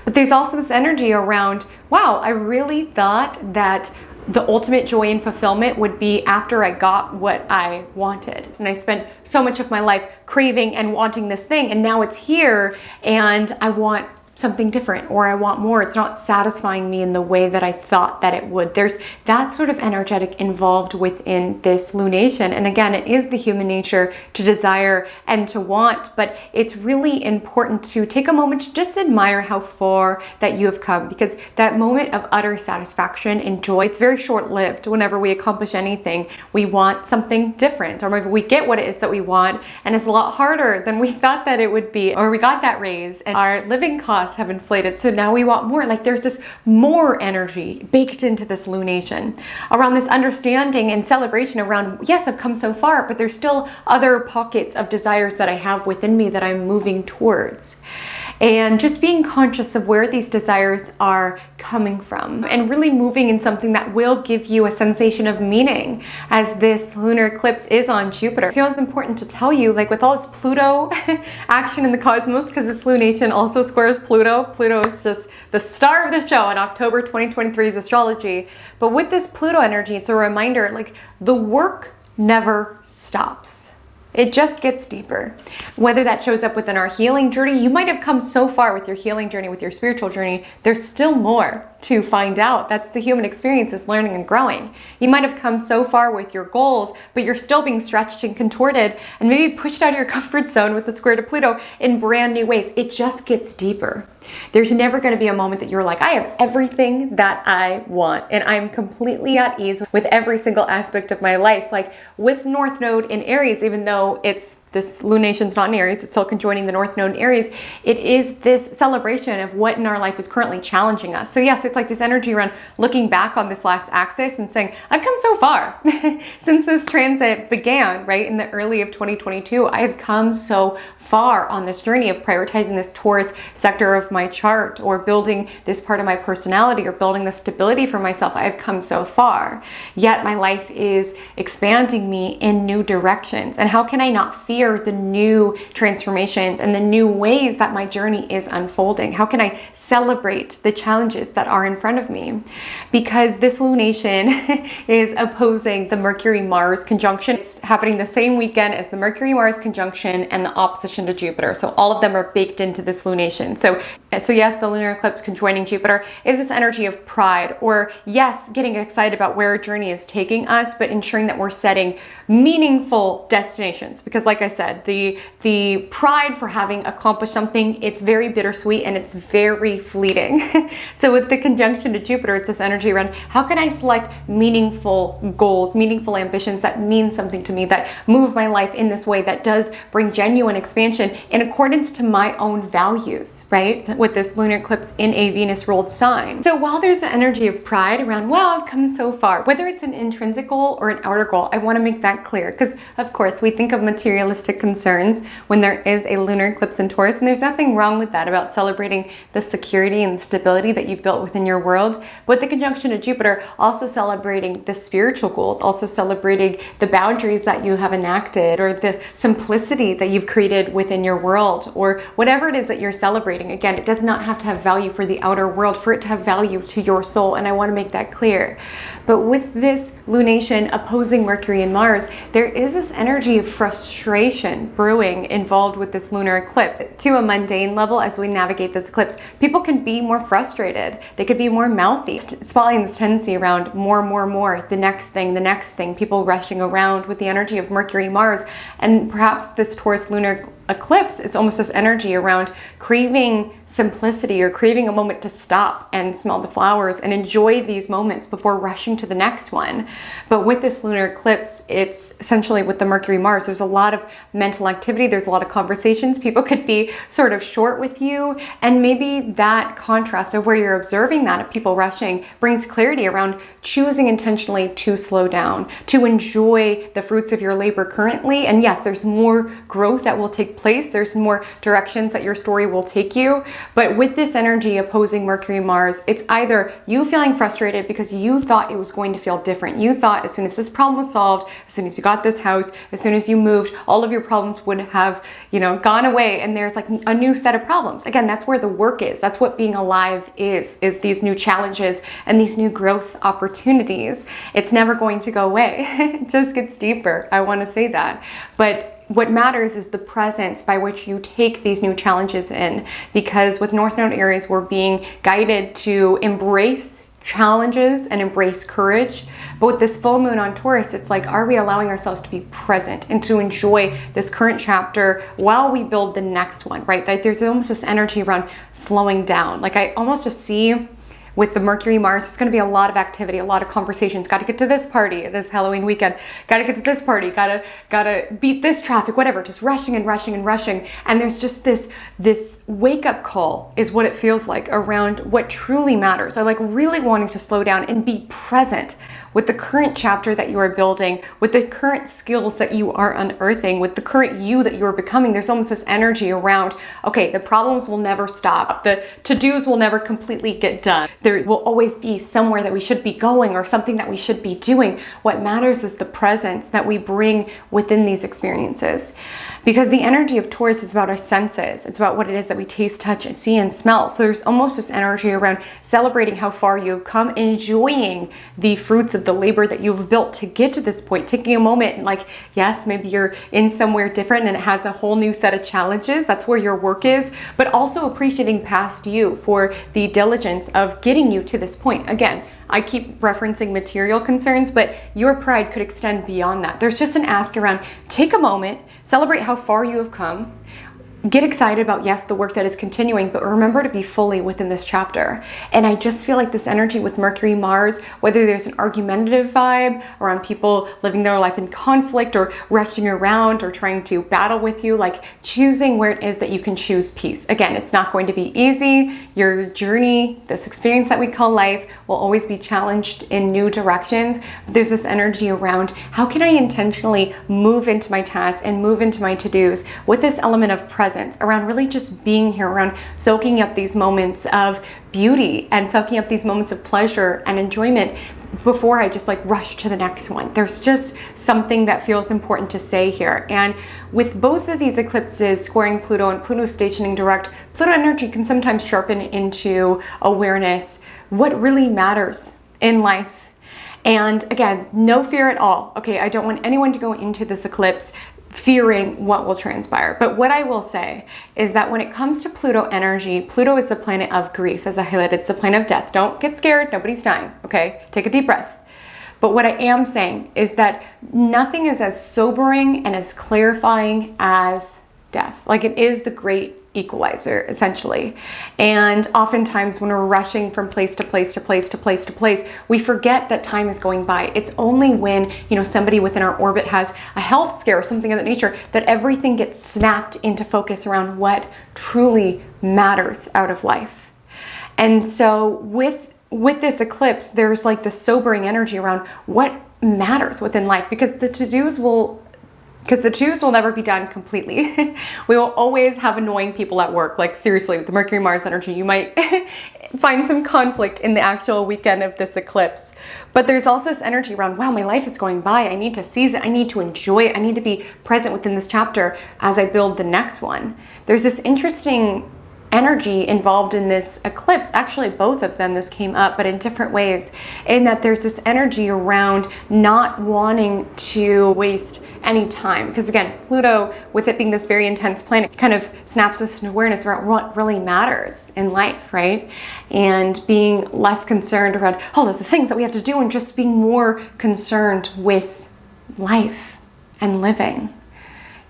But there's also this energy around, wow, I really thought that the ultimate joy and fulfillment would be after I got what I wanted. And I spent so much of my life craving and wanting this thing, and now it's here and I want something different, or I want more. It's not satisfying me in the way that I thought that it would. There's that sort of energetic involved within this lunation. And again, it is the human nature to desire and to want, but it's really important to take a moment to just admire how far that you have come, because that moment of utter satisfaction and joy, it's very short-lived. Whenever we accomplish anything, we want something different, or maybe we get what it is that we want, and it's a lot harder than we thought that it would be, or we got that raise and our living costs have inflated, so now we want more. Like there's this more energy baked into this lunation around this understanding and celebration around, yes, I've come so far, but there's still other pockets of desires that I have within me that I'm moving towards. And just being conscious of where these desires are coming from, and really moving in something that will give you a sensation of meaning, as this lunar eclipse is on Jupiter. It feels important to tell you, like with all this Pluto action in the cosmos, because this lunation also squares Pluto. Pluto is just the star of the show in October 2023's astrology. But with this Pluto energy, it's a reminder, like the work never stops. It just gets deeper. Whether that shows up within our healing journey, you might have come so far with your healing journey, with your spiritual journey, there's still more to find out. That's the human experience, is learning and growing. You might have come so far with your goals, but you're still being stretched and contorted and maybe pushed out of your comfort zone with the square to Pluto in brand new ways. It just gets deeper. There's never going to be a moment that you're like, I have everything that I want and I'm completely at ease with every single aspect of my life. Like with North Node in Aries, even though this lunation's not in Aries, it's still conjoining the North Node in Aries, it is this celebration of what in our life is currently challenging us. So yes, it's like this energy around looking back on this last axis and saying, I've come so far since this transit began, right? In the early of 2022, I have come so far on this journey of prioritizing this Taurus sector of my chart, or building this part of my personality, or building the stability for myself. I've come so far, yet my life is expanding me in new directions. And how can I not feel the new transformations and the new ways that my journey is unfolding? How can I celebrate the challenges that are in front of me? Because this lunation is opposing the Mercury-Mars conjunction. It's happening the same weekend as the Mercury-Mars conjunction and the opposition to Jupiter. So all of them are baked into this lunation. So So yes, the lunar eclipse conjoining Jupiter is this energy of pride, or yes, getting excited about where our journey is taking us, but ensuring that we're setting meaningful destinations. Because like I said, the pride for having accomplished something, it's very bittersweet and it's very fleeting. So with the conjunction to Jupiter, it's this energy around how can I select meaningful goals, meaningful ambitions that mean something to me, that move my life in this way, that does bring genuine expansion in accordance to my own values, right? With this lunar eclipse in a Venus ruled sign. So while there's the energy of pride around, wow, I've come so far, whether it's an intrinsic goal or an outer goal, I want to make that clear, because of course we think of materialistic concerns when there is a lunar eclipse in Taurus, and there's nothing wrong with that, about celebrating the security and stability that you've built within your world. But the conjunction of Jupiter, also celebrating the spiritual goals, also celebrating the boundaries that you have enacted, or the simplicity that you've created within your world, or whatever it is that you're celebrating. Again, it does not have to have value for the outer world for it to have value to your soul, and I want to make that clear. But with this lunation opposing Mercury and Mars, there is this energy of frustration brewing involved with this lunar eclipse. To a mundane level, as we navigate this eclipse, people can be more frustrated. They could be more mouthy, spotlighting this tendency around more, the next thing, people rushing around with the energy of Mercury, Mars, and perhaps this Taurus lunar eclipse is almost this energy around craving simplicity, or craving a moment to stop and smell the flowers and enjoy these moments before rushing to the next one. But with this lunar eclipse, it's essentially with the Mercury Mars, there's a lot of mental activity, there's a lot of conversations, people could be sort of short with you, and maybe that contrast of where you're observing that of people rushing brings clarity around choosing intentionally to slow down, to enjoy the fruits of your labor currently. And yes, there's more growth that will take place, there's more directions that your story will take you. But with this energy opposing Mercury, Mars, it's either you feeling frustrated because you thought it was going to feel different. You thought as soon as this problem was solved, as soon as you got this house, as soon as you moved, all of your problems would have, gone away, and there's like a new set of problems. Again, that's where the work is. That's what being alive is these new challenges and these new growth opportunities. It's never going to go away. It just gets deeper. I want to say that. But what matters is the presence by which you take these new challenges in, because with North Node Aries, we're being guided to embrace challenges and embrace courage. But with this full moon on Taurus, it's like, are we allowing ourselves to be present and to enjoy this current chapter while we build the next one, right? Like there's almost this energy around slowing down. Like I almost just see with the Mercury Mars, there's going to be a lot of activity, a lot of conversations. Got to get to this party this Halloween weekend. Got to get to this party. Gotta beat this traffic. Whatever. Just rushing and rushing and rushing. And there's just this wake up call is what it feels like around what truly matters. I like really wanting to slow down and be present with the current chapter that you are building, with the current skills that you are unearthing, with the current you that you are becoming. There's almost this energy around, okay, the problems will never stop. The to-dos will never completely get done. There will always be somewhere that we should be going or something that we should be doing. What matters is the presence that we bring within these experiences. Because the energy of Taurus is about our senses. It's about what it is that we taste, touch, see, and smell. So there's almost this energy around celebrating how far you've come, enjoying the fruits of the labor that you've built to get to this point, taking a moment and like, yes, maybe you're in somewhere different and it has a whole new set of challenges. That's where your work is, but also appreciating past you for the diligence of getting you to this point. Again, I keep referencing material concerns, but your pride could extend beyond that. There's just an ask around, take a moment, celebrate how far you have come, get excited about, yes, the work that is continuing, but remember to be fully within this chapter. And I just feel like this energy with Mercury, Mars, whether there's an argumentative vibe around people living their life in conflict or rushing around or trying to battle with you, like choosing where it is that you can choose peace. Again, it's not going to be easy. Your journey, this experience that we call life, will always be challenged in new directions. But there's this energy around, how can I intentionally move into my tasks and move into my to-dos with this element of presence around really just being here, around soaking up these moments of beauty and soaking up these moments of pleasure and enjoyment before I just like rush to the next one. There's just something that feels important to say here. And with both of these eclipses squaring Pluto and Pluto stationing direct, Pluto energy can sometimes sharpen into awareness what really matters in life. And again, no fear at all. Okay, I don't want anyone to go into this eclipse fearing what will transpire. But what I will say is that when it comes to Pluto energy, Pluto is the planet of grief. As I highlighted, it's the planet of death. Don't get scared. Nobody's dying. Okay. Take a deep breath. But what I am saying is that nothing is as sobering and as clarifying as death. Like, it is the great equalizer, essentially. And oftentimes when we're rushing from place to place to place to place to place, we forget that time is going by. It's only when, somebody within our orbit has a health scare or something of that nature that everything gets snapped into focus around what truly matters out of life. And so with this eclipse, there's like the sobering energy around what matters within life, because the to-dos will never be done completely. We will always have annoying people at work. Like, seriously, with the Mercury-Mars energy, you might find some conflict in the actual weekend of this eclipse. But there's also this energy around, wow, my life is going by. I need to seize it. I need to enjoy it. I need to be present within this chapter as I build the next one. There's this interesting energy involved in this eclipse. Actually, both of them, this came up, but in different ways, in that there's this energy around not wanting to waste any time. Because again, Pluto, with it being this very intense planet, kind of snaps us into awareness around what really matters in life, right? And being less concerned around all of the things that we have to do and just being more concerned with life and living.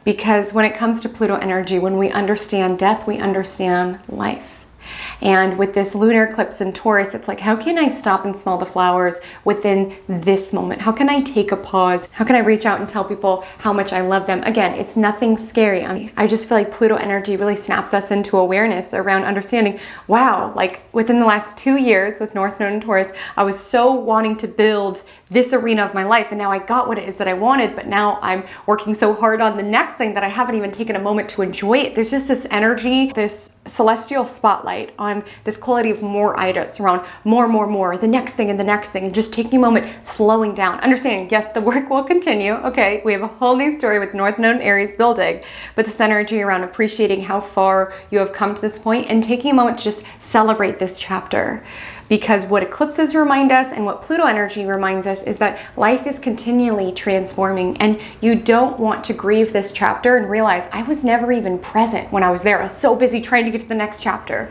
Because when it comes to Pluto energy, when we understand death, we understand life. And with this lunar eclipse in Taurus, it's like, how can I stop and smell the flowers within this moment? How can I take a pause? How can I reach out and tell people how much I love them? Again, it's nothing scary. I just feel like Pluto energy really snaps us into awareness around understanding, wow, like within the last 2 years with North Node and Taurus, I was so wanting to build this arena of my life, and now I got what it is that I wanted, but now I'm working so hard on the next thing that I haven't even taken a moment to enjoy it. There's just this energy, this celestial spotlight on this quality of more items around more, the next thing, and just taking a moment, slowing down, understanding, yes, the work will continue. Okay, we have a whole new story with North Node and Aries building, but this energy around appreciating how far you have come to this point and taking a moment to just celebrate this chapter. Because what eclipses remind us and what Pluto energy reminds us is that life is continually transforming, and you don't want to grieve this chapter and realize, I was never even present when I was there. I was so busy trying to get to the next chapter.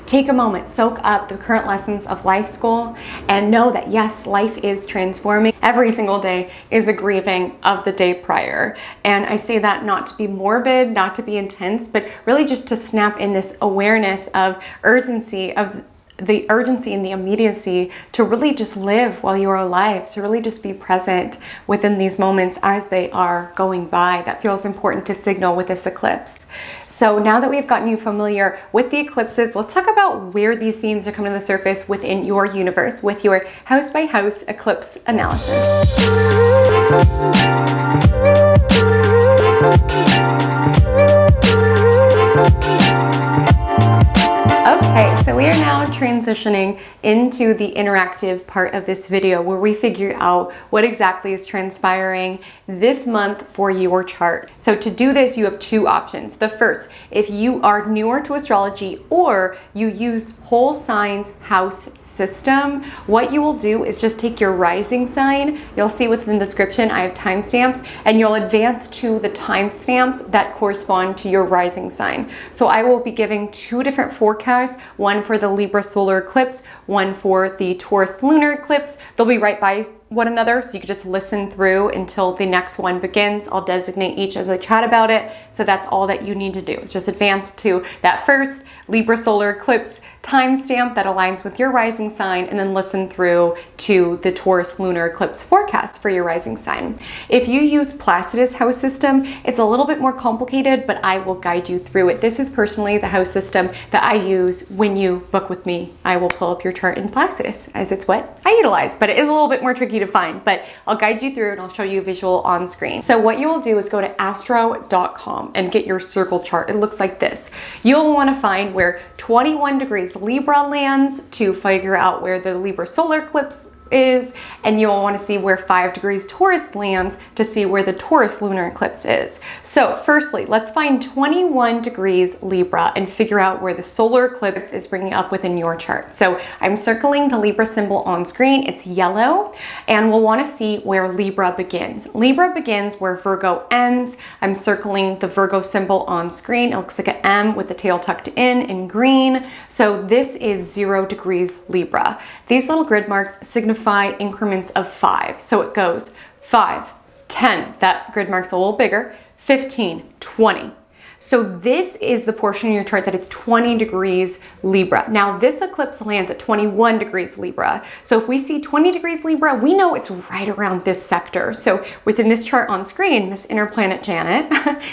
Take a moment, soak up the current lessons of life school, and know that yes, life is transforming. Every single day is a grieving of the day prior. And I say that not to be morbid, not to be intense, but really just to snap in this awareness of urgency, of the urgency and the immediacy to really just live while you are alive, to really just be present within these moments as they are going by. That feels important to signal with this eclipse. So now that we've gotten you familiar with the eclipses, let's talk about where these themes are coming to the surface within your universe with your house by house eclipse analysis. Okay, so we are now transitioning into the interactive part of this video where we figure out what exactly is transpiring this month for your chart. So to do this, you have two options. The first, if you are newer to astrology or you use whole signs house system, what you will do is just take your rising sign. You'll see within the description, I have timestamps, and you'll advance to the timestamps that correspond to your rising sign. So I will be giving two different forecasts, one for the Libra solar eclipse, one for the Taurus lunar eclipse. They'll be right by one another, so you can just listen through until the next one begins. I'll designate each as I chat about it, so that's all that you need to do. It's just advance to that first Libra solar eclipse timestamp that aligns with your rising sign, and then listen through to the Taurus lunar eclipse forecast for your rising sign. If you use Placidus house system, it's a little bit more complicated, but I will guide you through it. This is personally the house system that I use when you book with me. I will pull up your chart in Placidus, as it's what I utilize, but it is a little bit more tricky to find, but I'll guide you through and I'll show you a visual on screen. So what you will do is go to astro.com and get your circle chart. It looks like this. You'll want to find where 21 degrees Libra lands to figure out where the Libra solar eclipse is, and you'll want to see where 5 degrees Taurus lands to see where the Taurus lunar eclipse is. So firstly, let's find 21 degrees Libra and figure out where the solar eclipse is bringing up within your chart. So I'm circling the Libra symbol on screen. It's yellow, and we'll want to see where Libra begins. Libra begins where Virgo ends. I'm circling the Virgo symbol on screen. It looks like an M with the tail tucked in green. So this is 0 degrees Libra. These little grid marks signify increments of 5. So it goes 5, 10, that grid mark's a little bigger, 15, 20. So this is the portion of your chart that is 20 degrees Libra. Now this eclipse lands at 21 degrees Libra. So if we see 20 degrees Libra, we know it's right around this sector. So within this chart on screen, Miss Inner Planet Janet,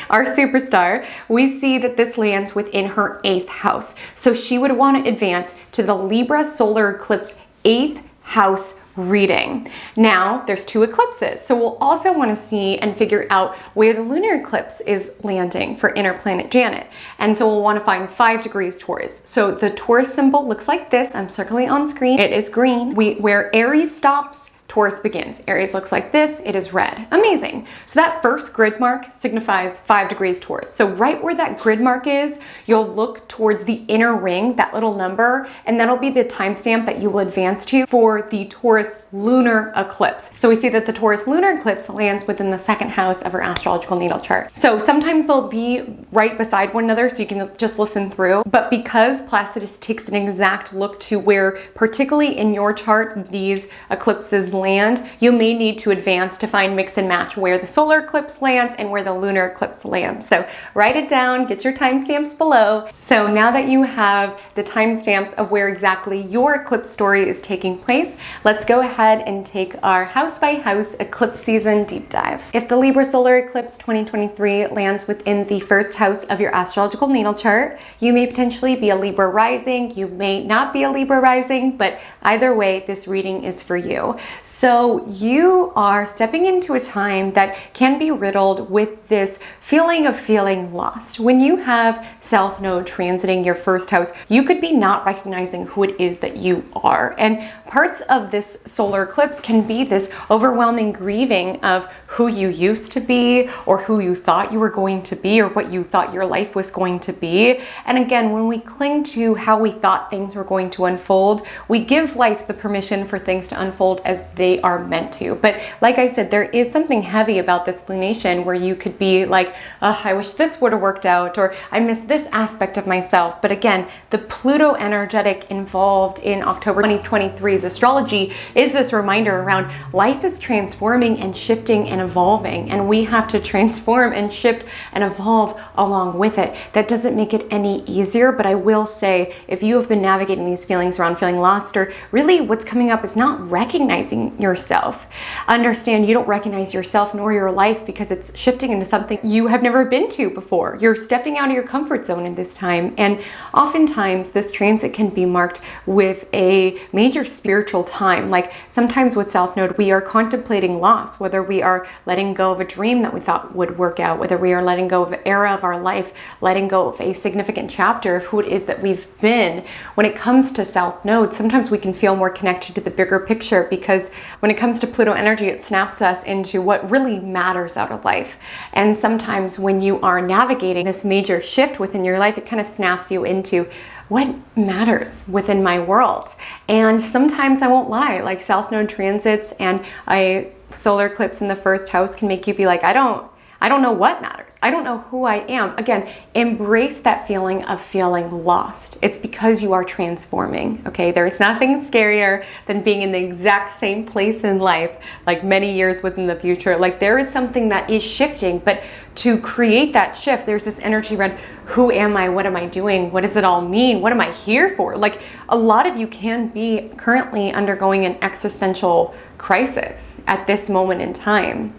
our superstar, we see that this lands within her 8th house. So she would want to advance to the Libra solar eclipse 8th house reading. Now there's 2 eclipses, so we'll also want to see and figure out where the lunar eclipse is landing for Inner Planet Janet. And so we'll want to find 5 degrees Taurus. So the Taurus symbol looks like this. I'm circling on screen. It is green. Where Aries stops, Taurus begins. Aries looks like this, it is red. Amazing. So that first grid mark signifies 5 degrees Taurus. So right where that grid mark is, you'll look towards the inner ring, that little number, and that'll be the timestamp that you will advance to for the Taurus lunar eclipse. So we see that the Taurus lunar eclipse lands within the 2nd house of our astrological natal chart. So sometimes they'll be right beside one another, so you can just listen through. But because Placidus takes an exact look to where, particularly in your chart, these eclipses land, you may need to advance to find mix and match where the solar eclipse lands and where the lunar eclipse lands. So write it down, get your timestamps below. So now that you have the timestamps of where exactly your eclipse story is taking place, let's go ahead and take our house by house eclipse season deep dive. If the Libra solar eclipse 2023 lands within the 1st house of your astrological natal chart, you may potentially be a Libra rising, you may not be a Libra rising, but either way, this reading is for you. So you are stepping into a time that can be riddled with this feeling of feeling lost. When you have South Node transiting your 1st house, you could be not recognizing who it is that you are. And parts of this solar eclipse can be this overwhelming grieving of who you used to be, or who you thought you were going to be, or what you thought your life was going to be. And again, when we cling to how we thought things were going to unfold, we give life the permission for things to unfold as they are meant to. But like I said, there is something heavy about this lunation where you could be like, oh, I wish this would have worked out, or I miss this aspect of myself. But again, the Pluto energetic involved in October 2023's astrology is this reminder around life is transforming and shifting and evolving, and we have to transform and shift and evolve along with it. That doesn't make it any easier, but I will say, if you have been navigating these feelings around feeling lost, or really what's coming up is not recognizing yourself, understand you don't recognize yourself nor your life because it's shifting into something you have never been to before. You're stepping out of your comfort zone in this time, and oftentimes this transit can be marked with a major spiritual time. Like sometimes with South Node, we are contemplating loss, whether we are letting go of a dream that we thought would work out, whether we are letting go of an era of our life, letting go of a significant chapter of who it is that we've been. When it comes to South Node, sometimes we can feel more connected to the bigger picture, because when it comes to Pluto energy, it snaps us into what really matters out of life. And sometimes when you are navigating this major shift within your life, it kind of snaps you into what matters within my world. And sometimes, I won't lie, like South Node transits and a solar eclipse in the 1st house can make you be like, I don't know what matters. I don't know who I am. Again, embrace that feeling of feeling lost. It's because you are transforming, okay? There's nothing scarier than being in the exact same place in life, like many years within the future. Like there is something that is shifting, but to create that shift, there's this energy around, who am I? What am I doing? What does it all mean? What am I here for? Like a lot of you can be currently undergoing an existential crisis at this moment in time.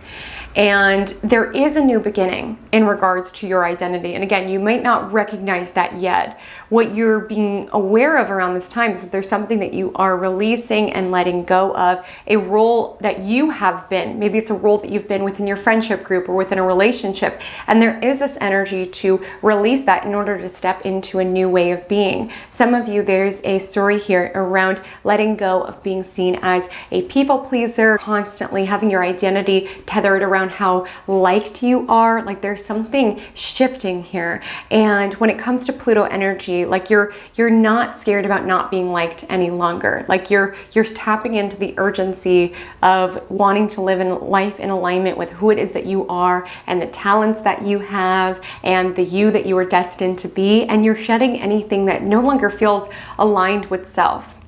And there is a new beginning in regards to your identity. And again, you might not recognize that yet. What you're being aware of around this time is that there's something that you are releasing and letting go of, a role that you have been. Maybe it's a role that you've been within your friendship group or within a relationship. And there is this energy to release that in order to step into a new way of being. Some of you, there's a story here around letting go of being seen as a people pleaser, constantly having your identity tethered around how liked you are. Like there's something shifting here. And when it comes to Pluto energy, like you're not scared about not being liked any longer. Like you're tapping into the urgency of wanting to live in life in alignment with who it is that you are and the talents that you have and the you that you are destined to be. And you're shedding anything that no longer feels aligned with self.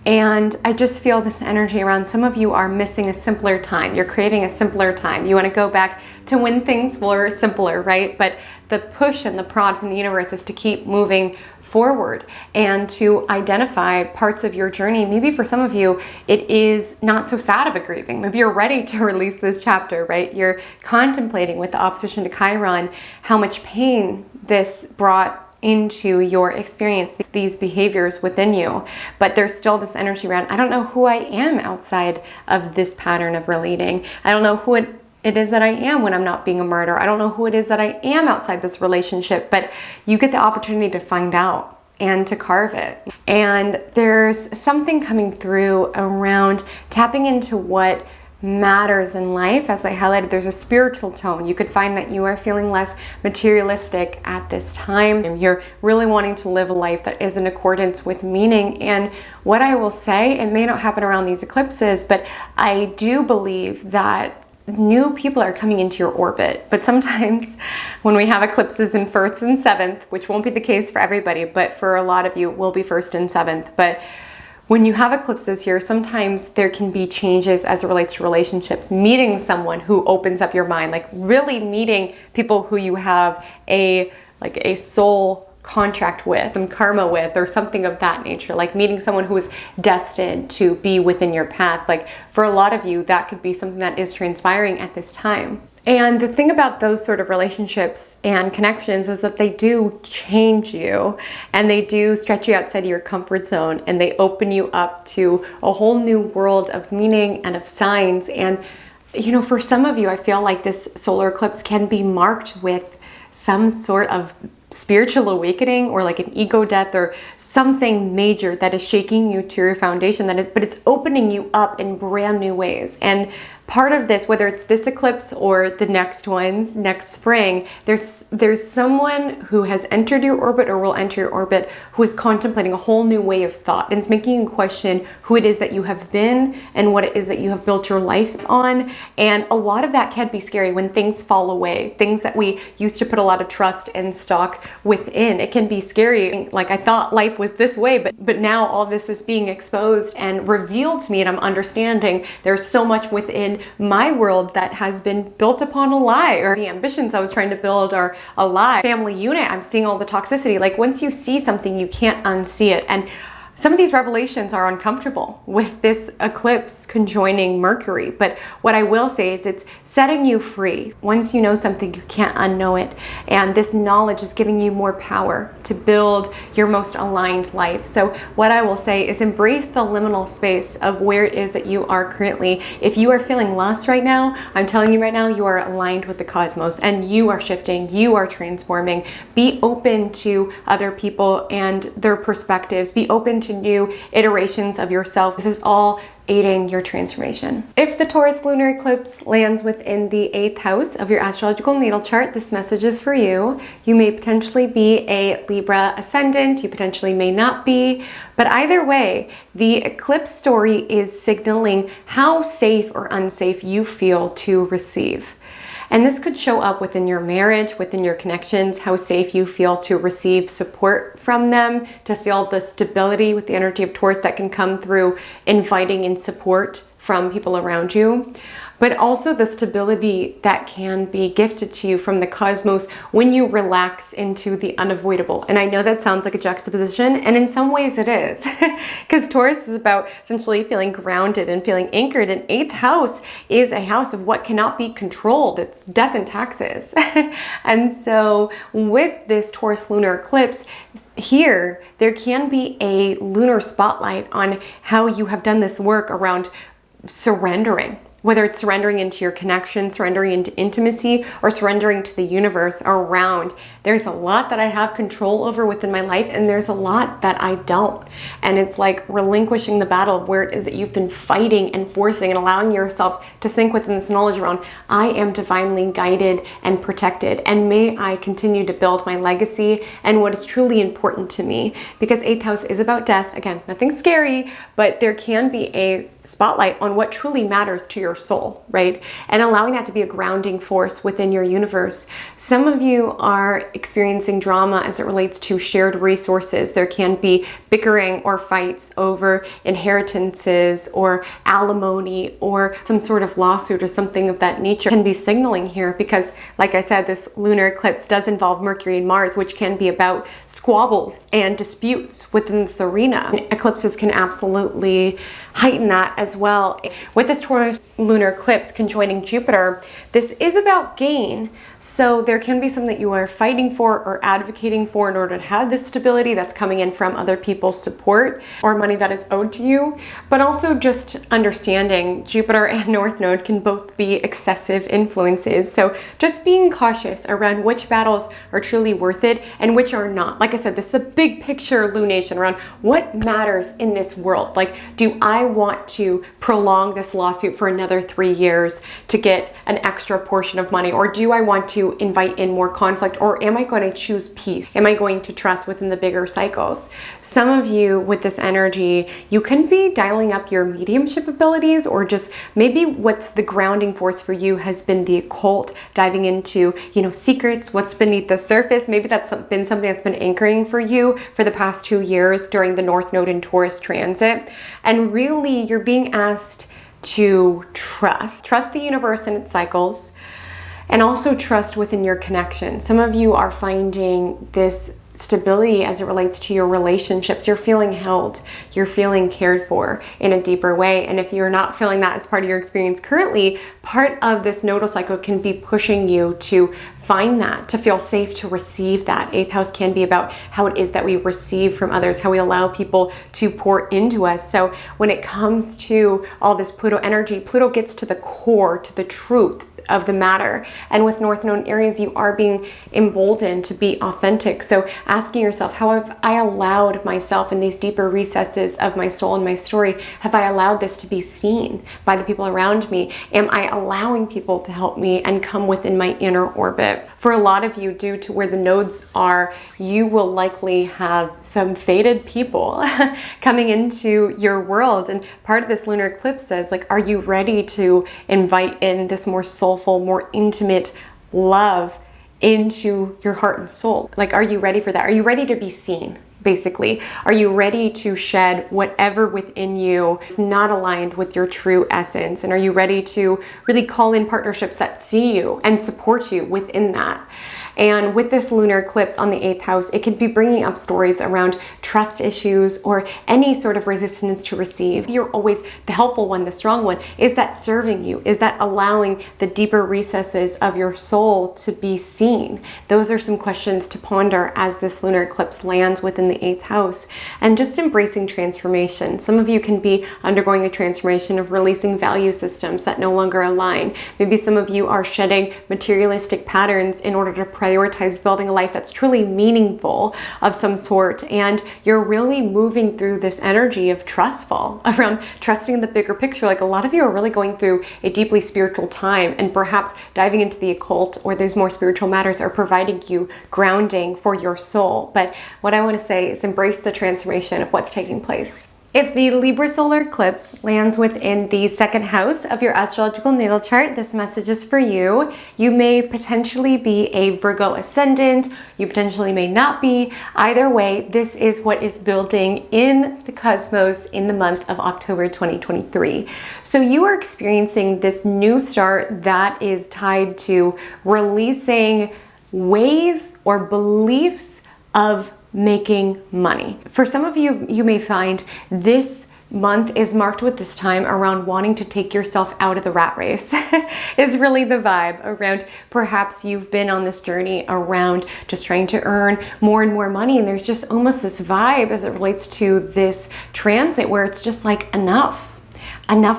And I just feel this energy around some of you are missing a simpler time. You're craving a simpler time. You want to go back to when things were simpler, right? But the push and the prod from the universe is to keep moving forward and to identify parts of your journey. Maybe for some of you, it is not so sad of a grieving. Maybe you're ready to release this chapter, right? You're contemplating with the opposition to Chiron how much pain this brought into your experience, these behaviors within you. But there's still this energy around, I don't know who I am outside of this pattern of relating. I don't know who it is that I am when I'm not being a martyr. I don't know who it is that I am outside this relationship, but you get the opportunity to find out and to carve it. And there's something coming through around tapping into what matters in life. As I highlighted, there's a spiritual tone. You could find that you are feeling less materialistic at this time. And you're really wanting to live a life that is in accordance with meaning. And what I will say, it may not happen around these eclipses, but I do believe that new people are coming into your orbit. But sometimes when we have eclipses in 1st and 7th, which won't be the case for everybody, but for a lot of you it will be 1st and 7th. But when you have eclipses here, sometimes there can be changes as it relates to relationships, meeting someone who opens up your mind, like really meeting people who you have a soul contract with, some karma with, or something of that nature, like meeting someone who is destined to be within your path. Like for a lot of you, that could be something that is transpiring at this time. And the thing about those sort of relationships and connections is that they do change you and they do stretch you outside of your comfort zone and they open you up to a whole new world of meaning and of signs. And, you know, for some of you, I feel like this solar eclipse can be marked with some sort of spiritual awakening or like an ego death or something major that is shaking you to your foundation, but it's opening you up in brand new ways. And part of this, whether it's this eclipse or the next ones next spring, there's someone who has entered your orbit or will enter your orbit who is contemplating a whole new way of thought, and it's making you question who it is that you have been and what it is that you have built your life on. And a lot of that can be scary when things fall away, things that we used to put a lot of trust and stock within. It can be scary. Like, I thought life was this way, but now all this is being exposed and revealed to me, and I'm understanding there's so much within my world that has been built upon a lie, or the ambitions I was trying to build are a lie. Family unit, I'm seeing all the toxicity. Like, once you see something, you can't unsee it. And some of these revelations are uncomfortable with this eclipse conjoining Mercury, but what I will say is it's setting you free. Once you know something, you can't unknow it, and this knowledge is giving you more power to build your most aligned life. So what I will say is embrace the liminal space of where it is that you are currently. If you are feeling lost right now, I'm telling you right now, you are aligned with the cosmos and you are shifting, you are transforming. Be open to other people and their perspectives. Be open to new iterations of yourself. This is all aiding your transformation. If the Taurus lunar eclipse lands within the 8th house of your astrological natal chart, this message is for you. You may potentially be a Libra ascendant, you potentially may not be, but either way, the eclipse story is signaling how safe or unsafe you feel to receive. And this could show up within your marriage, within your connections, how safe you feel to receive support from them, to feel the stability with the energy of Taurus that can come through inviting in support from people around you, but also the stability that can be gifted to you from the cosmos when you relax into the unavoidable. And I know that sounds like a juxtaposition, and in some ways it is, because Taurus is about essentially feeling grounded and feeling anchored, and 8th house is a house of what cannot be controlled. It's death and taxes. And so with this Taurus lunar eclipse here, there can be a lunar spotlight on how you have done this work around surrendering. Whether it's surrendering into your connection, surrendering into intimacy, or surrendering to the universe around, there's a lot that I have control over within my life, and there's a lot that I don't. And it's like relinquishing the battle of where it is that you've been fighting and forcing, and allowing yourself to sink within this knowledge around, I am divinely guided and protected, and may I continue to build my legacy and what is truly important to me. Because 8th house is about death. Again, nothing scary, but there can be a spotlight on what truly matters to your soul, right? And allowing that to be a grounding force within your universe. Some of you are experiencing drama as it relates to shared resources. There can be bickering or fights over inheritances or alimony or some sort of lawsuit or something of that nature can be signaling here, because like I said, this lunar eclipse does involve Mercury and Mars, which can be about squabbles and disputes within this arena. And eclipses can absolutely heighten that as well. With this Taurus lunar eclipse conjoining Jupiter, this is about gain. So there can be something that you are fighting for or advocating for in order to have this stability that's coming in from other people's support or money that is owed to you. But also just understanding Jupiter and North Node can both be excessive influences. So just being cautious around which battles are truly worth it and which are not. Like I said, this is a big picture lunation around what matters in this world. Like, do I want to prolong this lawsuit for another 3 years to get an extra portion of money? Or do I want to invite in more conflict? Or am I going to choose peace? Am I going to trust within the bigger cycles? Some of you with this energy, you can be dialing up your mediumship abilities, or just maybe what's the grounding force for you has been the occult, diving into, secrets, what's beneath the surface. Maybe that's been something that's been anchoring for you for the past 2 years during the North Node in Taurus transit. And really, you're being asked to trust the universe and its cycles, and also trust within your connection. Some of you are finding this stability as it relates to your relationships. You're feeling held, you're feeling cared for in a deeper way. And if you're not feeling that as part of your experience currently, part of this nodal cycle can be pushing you to find that, to feel safe to receive that. 8th house can be about how it is that we receive from others, how we allow people to pour into us. So when it comes to all this Pluto energy, Pluto gets to the core, to the truth of the matter. And with North Node in Aries, you are being emboldened to be authentic. So asking yourself, how have I allowed myself in these deeper recesses of my soul and my story, have I allowed this to be seen by the people around me? Am I allowing people to help me and come within my inner orbit? For a lot of you, due to where the nodes are, you will likely have some fated people coming into your world. And part of this lunar eclipse says, like, are you ready to invite in this more soulful, more intimate love into your heart and soul? Like, are you ready for that? Are you ready to be seen? Basically, are you ready to shed whatever within you is not aligned with your true essence? And are you ready to really call in partnerships that see you and support you within that? And with this lunar eclipse on the 8th house, it can be bringing up stories around trust issues or any sort of resistance to receive. You're always the helpful one, the strong one. Is that serving you? Is that allowing the deeper recesses of your soul to be seen? Those are some questions to ponder as this lunar eclipse lands within the 8th house. And just embracing transformation. Some of you can be undergoing a transformation of releasing value systems that no longer align. Maybe some of you are shedding materialistic patterns in order to prioritize building a life that's truly meaningful of some sort. And you're really moving through this energy of trustful, around trusting the bigger picture. Like, a lot of you are really going through a deeply spiritual time, and perhaps diving into the occult or those more spiritual matters are providing you grounding for your soul. But what I want to say is embrace the transformation of what's taking place. If the Libra solar eclipse lands within the second house of your astrological natal chart, this message is for you. You may potentially be a Virgo ascendant. You potentially may not be. Either way, this is what is building in the cosmos in the month of October 2023. So you are experiencing this new start that is tied to releasing ways or beliefs of making money. For some of you, you may find this month is marked with this time around wanting to take yourself out of the rat race is really the vibe around. Perhaps you've been on this journey around just trying to earn more and more money, and there's just almost this vibe as it relates to this transit where it's just like enough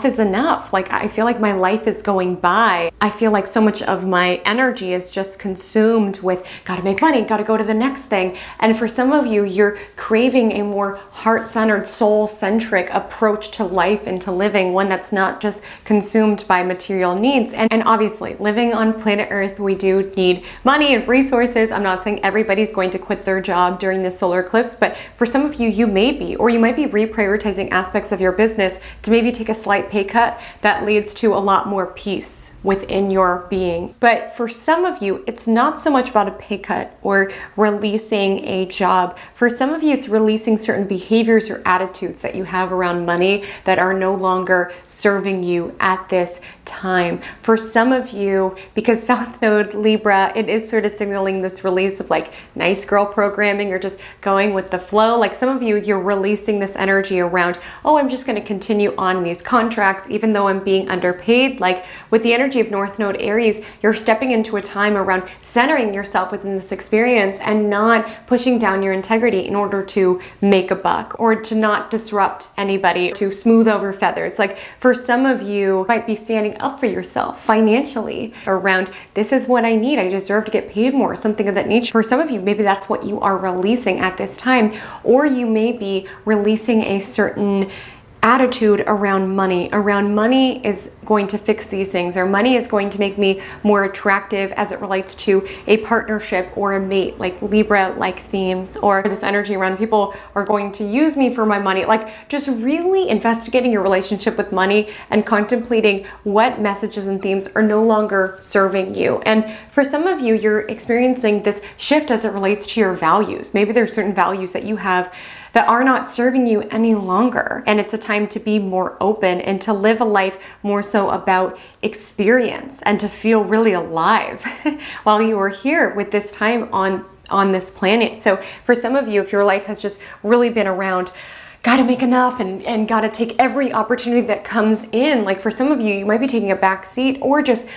is enough. Like, I feel like my life is going by. I feel like so much of my energy is just consumed with gotta make money, gotta go to the next thing. And for some of you, you're craving a more heart-centered, soul-centric approach to life and to living, one that's not just consumed by material needs. And obviously, living on planet Earth, we do need money and resources. I'm not saying everybody's going to quit their job during this solar eclipse, but for some of you, you may be, or you might be reprioritizing aspects of your business to maybe take a slight pay cut that leads to a lot more peace within your being. But for some of you, it's not so much about a pay cut or releasing a job. For some of you, it's releasing certain behaviors or attitudes that you have around money that are no longer serving you at this time. For some of you, because South Node Libra, it is sort of signaling this release of like nice girl programming or just going with the flow. Like some of you, you're releasing this energy around, oh, I'm just going to continue on in these contracts even though I'm being underpaid. Like with the energy of North Node Aries, you're stepping into a time around centering yourself within this experience and not pushing down your integrity in order to make a buck or to not disrupt anybody, to smooth over feathers. Like for some of you, might be standing up for yourself financially around, this is what I need, I deserve to get paid more, something of that nature. For some of you, maybe that's what you are releasing at this time, or you may be releasing a certain attitude around money. Around money is going to fix these things, or money is going to make me more attractive as it relates to a partnership or a mate, like Libra-like themes, or this energy around people are going to use me for my money. Like just really investigating your relationship with money and contemplating what messages and themes are no longer serving you. And for some of you, you're experiencing this shift as it relates to your values. Maybe there's certain values that you have that are not serving you any longer. And it's a time to be more open and to live a life more so about experience and to feel really alive while you are here with this time on this planet. So for some of you, if your life has just really been around gotta make enough and gotta take every opportunity that comes in, like for some of you, you might be taking a back seat or just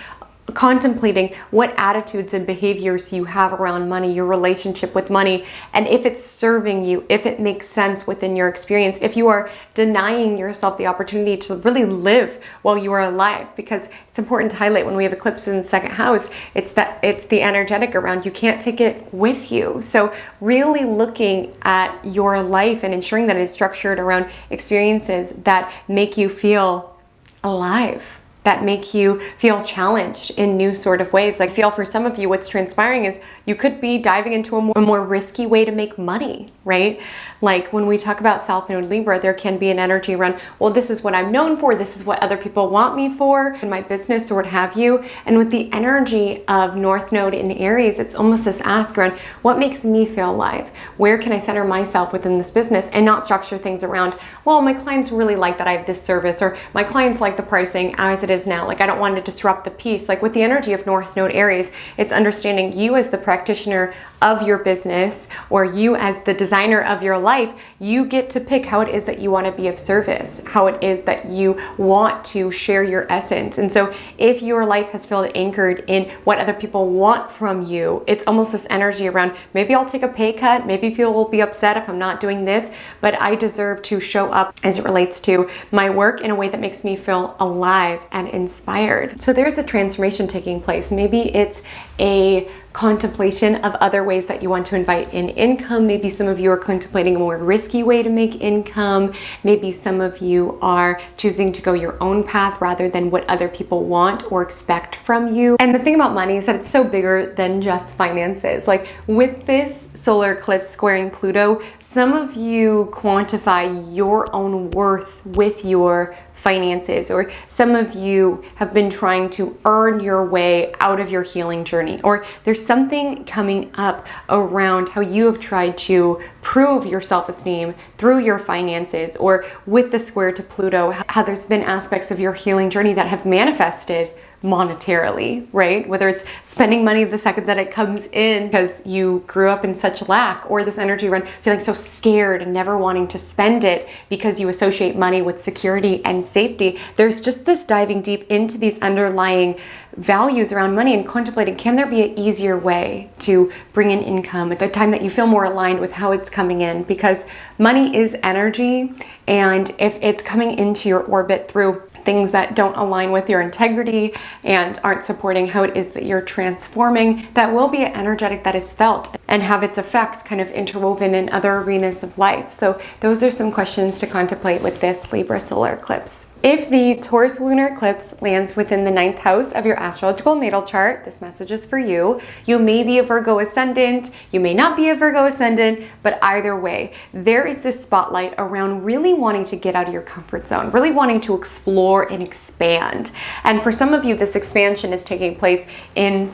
contemplating what attitudes and behaviors you have around money, your relationship with money, and if it's serving you, if it makes sense within your experience, if you are denying yourself the opportunity to really live while you are alive. Because it's important to highlight when we have eclipses in the second house, it's the energetic around, you can't take it with you. So really looking at your life and ensuring that it is structured around experiences that make you feel alive, that make you feel challenged in new sort of ways. Like feel for some of you, what's transpiring is you could be diving into a more risky way to make money, right? Like when we talk about South Node Libra, there can be an energy around, well, this is what I'm known for, this is what other people want me for in my business or what have you. And with the energy of North Node in Aries, it's almost this ask around, what makes me feel alive? Where can I center myself within this business and not structure things around, well, my clients really like that I have this service, or my clients like the pricing as it is now. Like I don't want to disrupt the peace. Like with the energy of North Node Aries, it's understanding you as the practitioner of your business, or you as the designer of your life, you get to pick how it is that you want to be of service, how it is that you want to share your essence. And so if your life has felt anchored in what other people want from you, it's almost this energy around, maybe I'll take a pay cut, maybe people will be upset if I'm not doing this, but I deserve to show up as it relates to my work in a way that makes me feel alive and inspired. So there's a transformation taking place. Maybe it's a contemplation of other ways that you want to invite in income. Maybe some of you are contemplating a more risky way to make income. Maybe some of you are choosing to go your own path rather than what other people want or expect from you. And the thing about money is that it's so bigger than just finances. Like with this solar eclipse squaring Pluto, some of you quantify your own worth with your finances, or some of you have been trying to earn your way out of your healing journey, or there's something coming up around how you have tried to prove your self-esteem through your finances, or with the square to Pluto, how there's been aspects of your healing journey that have manifested monetarily, right? Whether it's spending money the second that it comes in because you grew up in such lack, or this energy around feeling so scared and never wanting to spend it because you associate money with security and safety. There's just this diving deep into these underlying values around money and contemplating, can there be an easier way to bring in income at a time that you feel more aligned with how it's coming in? Because money is energy, and if it's coming into your orbit through things that don't align with your integrity and aren't supporting how it is that you're transforming, that will be an energetic that is felt and have its effects kind of interwoven in other arenas of life. So those are some questions to contemplate with this Libra solar eclipse. If the Taurus lunar eclipse lands within the 9th house of your astrological natal chart, this message is for you. You may be a Virgo ascendant, you may not be a Virgo ascendant, but either way, there is this spotlight around really wanting to get out of your comfort zone, really wanting to explore and expand. And for some of you, this expansion is taking place in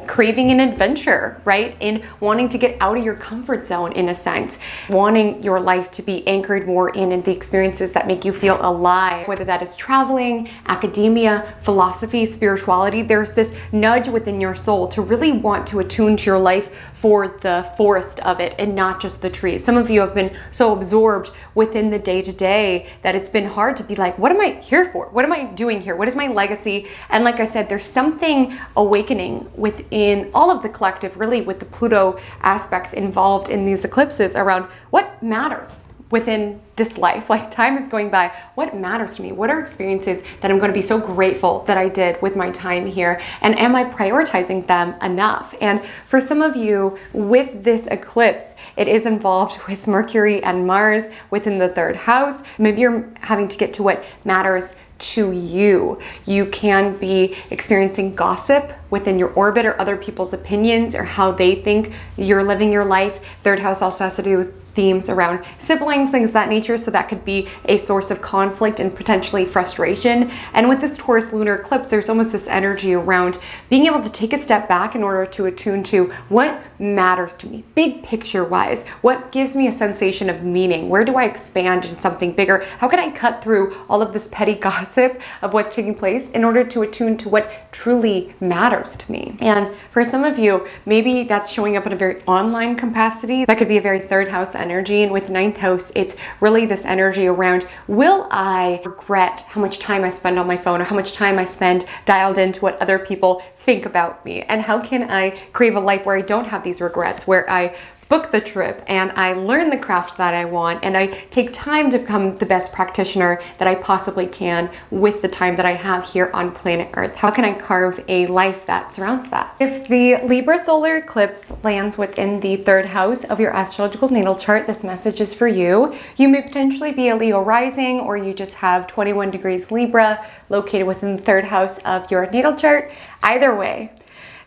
craving an adventure, right? In wanting to get out of your comfort zone, in a sense, wanting your life to be anchored more in the experiences that make you feel alive, whether that is traveling, academia, philosophy, spirituality. There's this nudge within your soul to really want to attune to your life for the forest of it and not just the trees. Some of you have been so absorbed within the day-to-day that it's been hard to be like, what am I here for? What am I doing here? What is my legacy? And like I said, there's something awakening within all of the collective, really with the Pluto aspects involved in these eclipses around what matters within this life. Like, time is going by. What matters to me? What are experiences that I'm going to be so grateful that I did with my time here? And am I prioritizing them enough? And for some of you with this eclipse, it is involved with Mercury and Mars within the 3rd house. Maybe you're having to get to what matters to you. You can be experiencing gossip within your orbit, or other people's opinions, or how they think you're living your life. 3rd house also has to do with themes around siblings, things of that nature. So that could be a source of conflict and potentially frustration. And with this Taurus lunar eclipse, there's almost this energy around being able to take a step back in order to attune to what matters to me, big picture wise. What gives me a sensation of meaning? Where do I expand into something bigger? How can I cut through all of this petty gossip of what's taking place in order to attune to what truly matters to me? And for some of you, maybe that's showing up in a very online capacity. That could be a very 3rd house energy. And with 9th house, it's really this energy around, will I regret how much time I spend on my phone, or how much time I spend dialed into what other people think about me? And how can I crave a life where I don't have these regrets, where I book the trip and I learn the craft that I want, and I take time to become the best practitioner that I possibly can with the time that I have here on planet Earth? How can I carve a life that surrounds that? If the Libra solar eclipse lands within the 3rd house of your astrological natal chart, this message is for you. You may potentially be a Leo rising, or you just have 21 degrees Libra located within the 3rd house of your natal chart. Either way,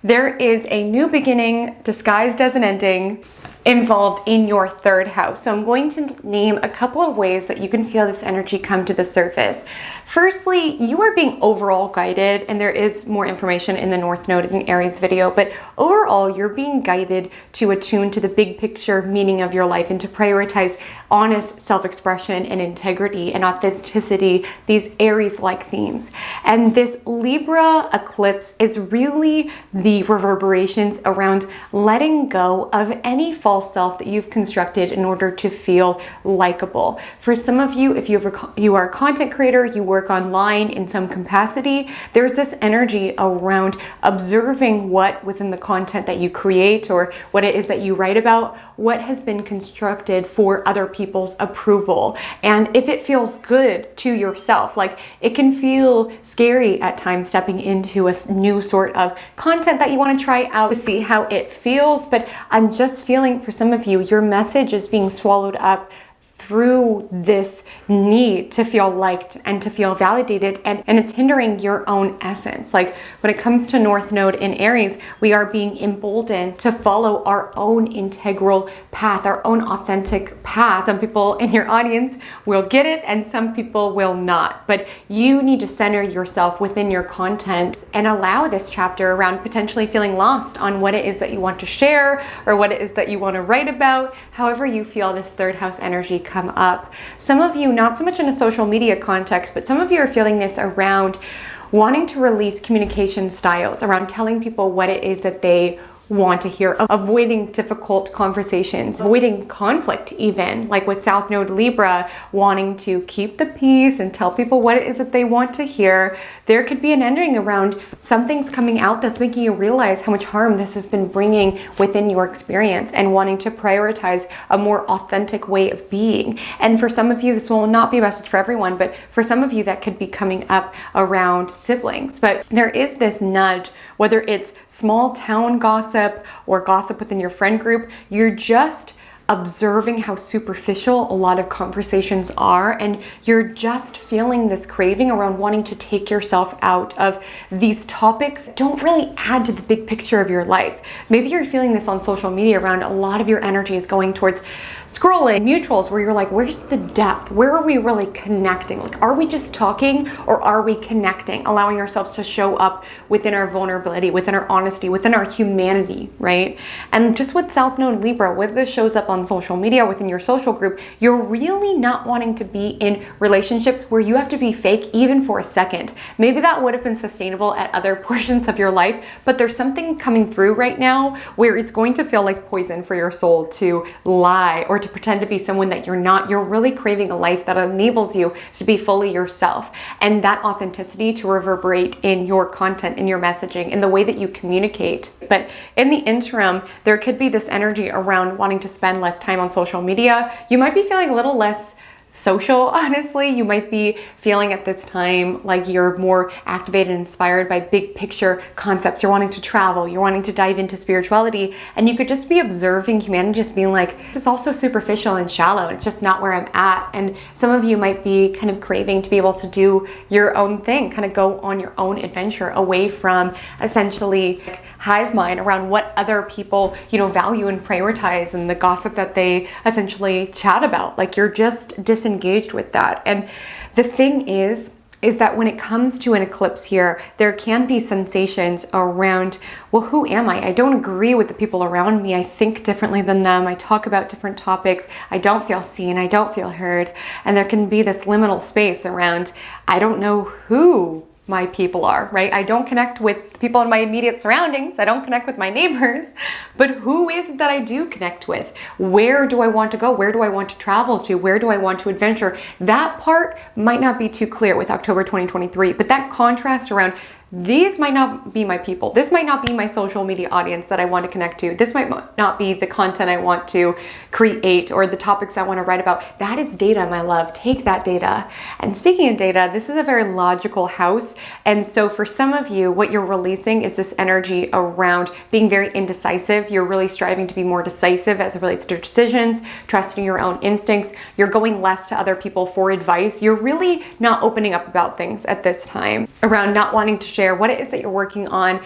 there is a new beginning disguised as an ending involved in your 3rd house. So I'm going to name a couple of ways that you can feel this energy come to the surface. Firstly, you are being overall guided, and there is more information in the North Node in Aries video, but overall you're being guided to attune to the big picture meaning of your life and to prioritize honest self-expression and integrity and authenticity, these Aries-like themes. And this Libra eclipse is really the reverberations around letting go of any false self that you've constructed in order to feel likable. For some of you, if you are a content creator, you work online in some capacity, there's this energy around observing what within the content that you create, or what it is that you write about, what has been constructed for other people people's approval. And if it feels good to yourself, like it can feel scary at times stepping into a new sort of content that you want to try out to see how it feels. But I'm just feeling for some of you, your message is being swallowed up through this need to feel liked and to feel validated, and it's hindering your own essence. Like when it comes to North Node in Aries, we are being emboldened to follow our own integral path, our own authentic path. Some people in your audience will get it and some people will not, but you need to center yourself within your content and allow this chapter around potentially feeling lost on what it is that you want to share or what it is that you want to write about, however you feel this third house energy come up. Some of you, not so much in a social media context, but some of you are feeling this around wanting to release communication styles, around telling people what it is that they want to hear, avoiding difficult conversations, avoiding conflict even, like with South Node Libra, wanting to keep the peace and tell people what it is that they want to hear. There could be an ending around something's coming out that's making you realize how much harm this has been bringing within your experience and wanting to prioritize a more authentic way of being. And for some of you, this will not be a message for everyone, but for some of you that could be coming up around siblings. But there is this nudge, whether it's small town gossip or gossip within your friend group, you're just observing how superficial a lot of conversations are, and you're just feeling this craving around wanting to take yourself out of these topics that don't really add to the big picture of your life. Maybe you're feeling this on social media around a lot of your energy is going towards scrolling, neutrals, where you're like, where's the depth? Where are we really connecting? Like, are we just talking or are we connecting? Allowing ourselves to show up within our vulnerability, within our honesty, within our humanity, right? And just with South Node Libra, whether this shows up on social media, within your social group, you're really not wanting to be in relationships where you have to be fake even for a second. Maybe that would have been sustainable at other portions of your life, but there's something coming through right now where it's going to feel like poison for your soul to lie or to pretend to be someone that you're not. You're really craving a life that enables you to be fully yourself, and that authenticity to reverberate in your content, in your messaging, in the way that you communicate. But in the interim, there could be this energy around wanting to spend less time on social media. You might be feeling a little less social, honestly. You might be feeling at this time like you're more activated and inspired by big picture concepts. You're wanting to travel, you're wanting to dive into spirituality, and you could just be observing humanity, just being like, this is also superficial and shallow. It's just not where I'm at. And some of you might be kind of craving to be able to do your own thing, kind of go on your own adventure away from essentially hive mind around what other people, value and prioritize and the gossip that they essentially chat about. Like, you're just disengaged with that. And the thing is that when it comes to an eclipse here, there can be sensations around, well, who am I? I don't agree with the people around me. I think differently than them. I talk about different topics. I don't feel seen. I don't feel heard. And there can be this liminal space around, I don't know who my people are, right? I don't connect with people in my immediate surroundings. I don't connect with my neighbors, but who is it that I do connect with? Where do I want to go? Where do I want to travel to? Where do I want to adventure? That part might not be too clear with October 2023, but that contrast around these might not be my people. This might not be my social media audience that I want to connect to. This might not be the content I want to create or the topics I want to write about. That is data, my love. Take that data. And speaking of data, this is a very logical house. And so for some of you, what you're releasing is this energy around being very indecisive. You're really striving to be more decisive as it relates to decisions, trusting your own instincts. You're going less to other people for advice. You're really not opening up about things at this time, around not wanting to share what it is that you're working on,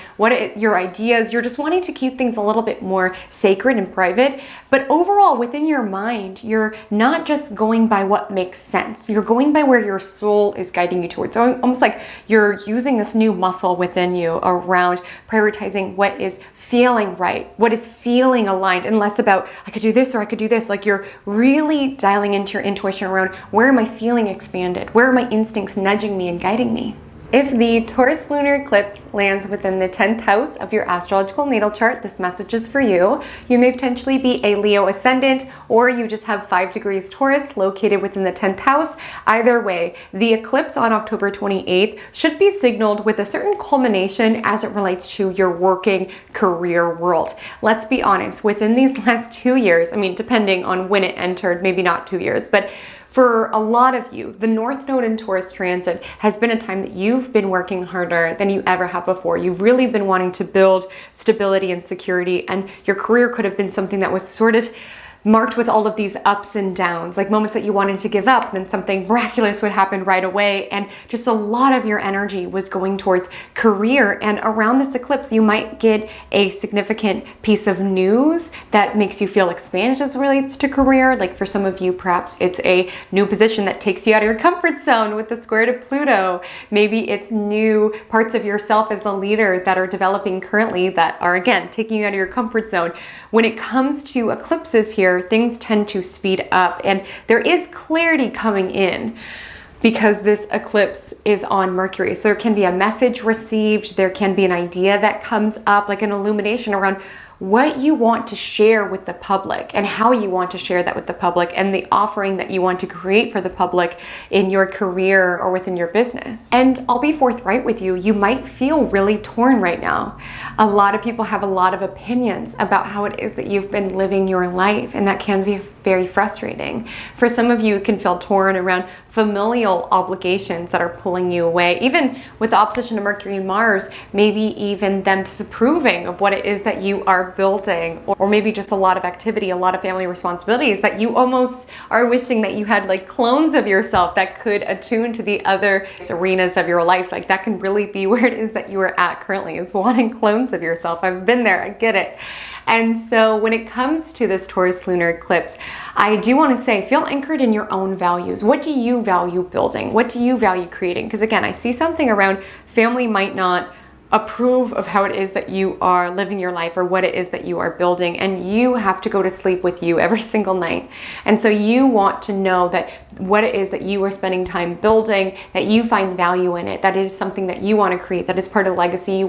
your ideas. You're just wanting to keep things a little bit more sacred and private. But overall, within your mind, you're not just going by what makes sense. You're going by where your soul is guiding you towards. So almost like you're using this new muscle within you around prioritizing what is feeling right, what is feeling aligned, and less about, I could do this or I could do this. Like, you're really dialing into your intuition around, where am I feeling expanded? Where are my instincts nudging me and guiding me? If the Taurus Lunar Eclipse lands within the 10th house of your astrological natal chart, this message is for you. You may potentially be a Leo ascendant, or you just have 5 degrees Taurus located within the 10th house. Either way, the eclipse on October 28th should be signaled with a certain culmination as it relates to your working career world. Let's be honest, within these last 2 years, I mean, depending on when it entered, maybe not 2 years, but for a lot of you, the North Node in Taurus transit has been a time that you've been working harder than you ever have before. You've really been wanting to build stability and security, and your career could have been something that was sort of marked with all of these ups and downs, like moments that you wanted to give up, and then something miraculous would happen right away, and just a lot of your energy was going towards career. And around this eclipse, you might get a significant piece of news that makes you feel expanded as it relates to career. Like for some of you, perhaps it's a new position that takes you out of your comfort zone with the square to Pluto. Maybe it's new parts of yourself as the leader that are developing currently that are, again, taking you out of your comfort zone. When it comes to eclipses here, things tend to speed up, and there is clarity coming in because this eclipse is on Mercury. So there can be a message received, there can be an idea that comes up, like an illumination around what you want to share with the public and how you want to share that with the public, and the offering that you want to create for the public in your career or within your business. And I'll be forthright with you, you might feel really torn right now. A lot of people have a lot of opinions about how it is that you've been living your life, and that can be very frustrating. For some of you, it can feel torn around familial obligations that are pulling you away. Even with the opposition to Mercury and Mars, maybe even them disapproving of what it is that you are building, or maybe just a lot of activity, a lot of family responsibilities that you almost are wishing that you had like clones of yourself that could attune to the other arenas of your life. Like that can really be where it is that you are at currently, is wanting clones of yourself. I've been there, I get it. And so when it comes to this Taurus lunar eclipse, I do want to say, feel anchored in your own values. What do you value building? What do you value creating? Because again, I see something around family might not approve of how it is that you are living your life or what it is that you are building, and you have to go to sleep with you every single night. And so you want to know that what it is that you are spending time building, that you find value in it, that it is something that you want to create, that is part of the legacy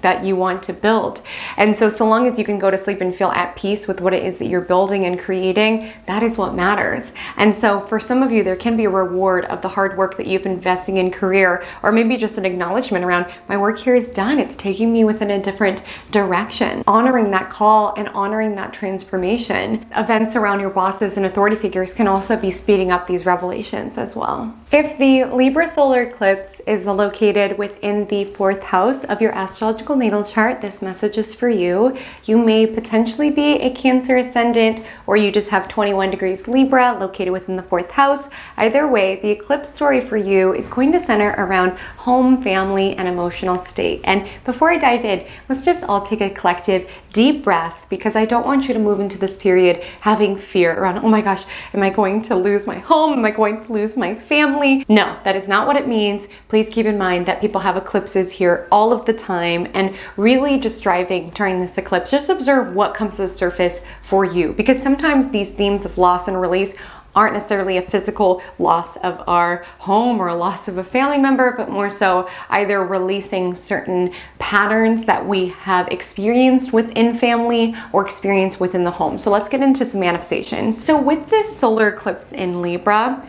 that you want to build. And so long as you can go to sleep and feel at peace with what it is that you're building and creating, that is what matters. And so for some of you, there can be a reward of the hard work that you've been investing in career, or maybe just an acknowledgement around, my work here is done. It's taking me within a different direction. Honoring that call and honoring that transformation. Events around your bosses and authority figures can also be speeding up these revelations as well. If the Libra solar eclipse is located within the 4th house of your astrological natal chart, this message is for you. You may potentially be a Cancer ascendant, or you just have 21 degrees Libra located within the 4th house. Either way, the eclipse story for you is going to center around home, family, and emotional state. And before I dive in, let's just all take a collective deep breath, because I don't want you to move into this period having fear around, oh my gosh, am I going to lose my home? Am I going to lose my family? No, that is not what it means. Please keep in mind that people have eclipses here all of the time, and really just striving during this eclipse, just observe what comes to the surface for you, because sometimes these themes of loss and release aren't necessarily a physical loss of our home or a loss of a family member, but more so either releasing certain patterns that we have experienced within family or experienced within the home. So let's get into some manifestations. So with this solar eclipse in Libra,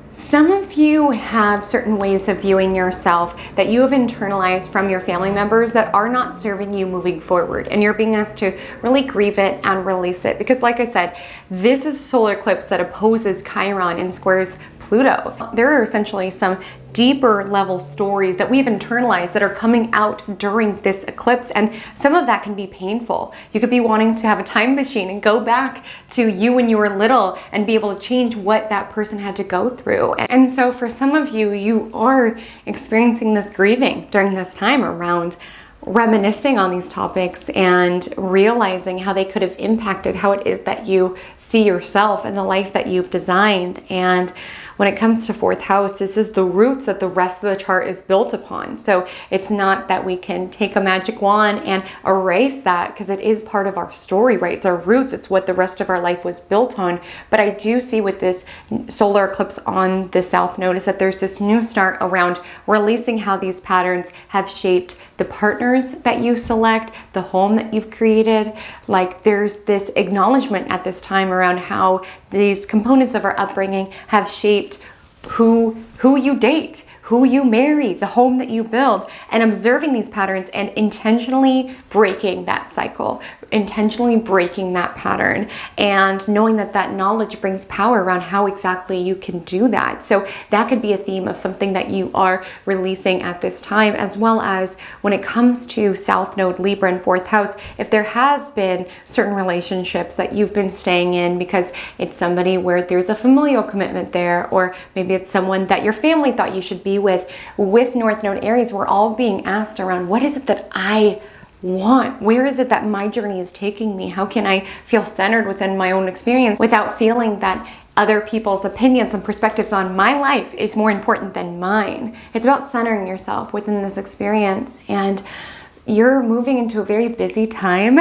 some of you have certain ways of viewing yourself that you have internalized from your family members that are not serving you moving forward. And you're being asked to really grieve it and release it. Because like I said, this is a solar eclipse that opposes Chiron and squares Pluto. There are essentially some deeper level stories that we've internalized that are coming out during this eclipse, and some of that can be painful. You could be wanting to have a time machine and go back to you when you were little and be able to change what that person had to go through. And so for some of you, you are experiencing this grieving during this time around reminiscing on these topics and realizing how they could have impacted how it is that you see yourself and the life that you've designed. And when it comes to fourth house, this is the roots that the rest of the chart is built upon. So it's not that we can take a magic wand and erase that, because it is part of our story, right? It's our roots. It's what the rest of our life was built on. But I do see with this solar eclipse on the south node is that there's this new start around releasing how these patterns have shaped the partners that you select, the home that you've created. Like, there's this acknowledgement at this time around how these components of our upbringing have shaped who you date, who you marry, the home that you build, and observing these patterns and intentionally breaking that cycle, intentionally breaking that pattern, and knowing that that knowledge brings power around how exactly you can do that. So that could be a theme of something that you are releasing at this time, as well as when it comes to South Node Libra and fourth house, if there has been certain relationships that you've been staying in because it's somebody where there's a familial commitment there, or maybe it's someone that your family thought you should be with North Node Aries, we're all being asked around, what is it that I want? Where is it that my journey is taking me? How can I feel centered within my own experience without feeling that other people's opinions and perspectives on my life is more important than mine? It's about centering yourself within this experience, and you're moving into a very busy time.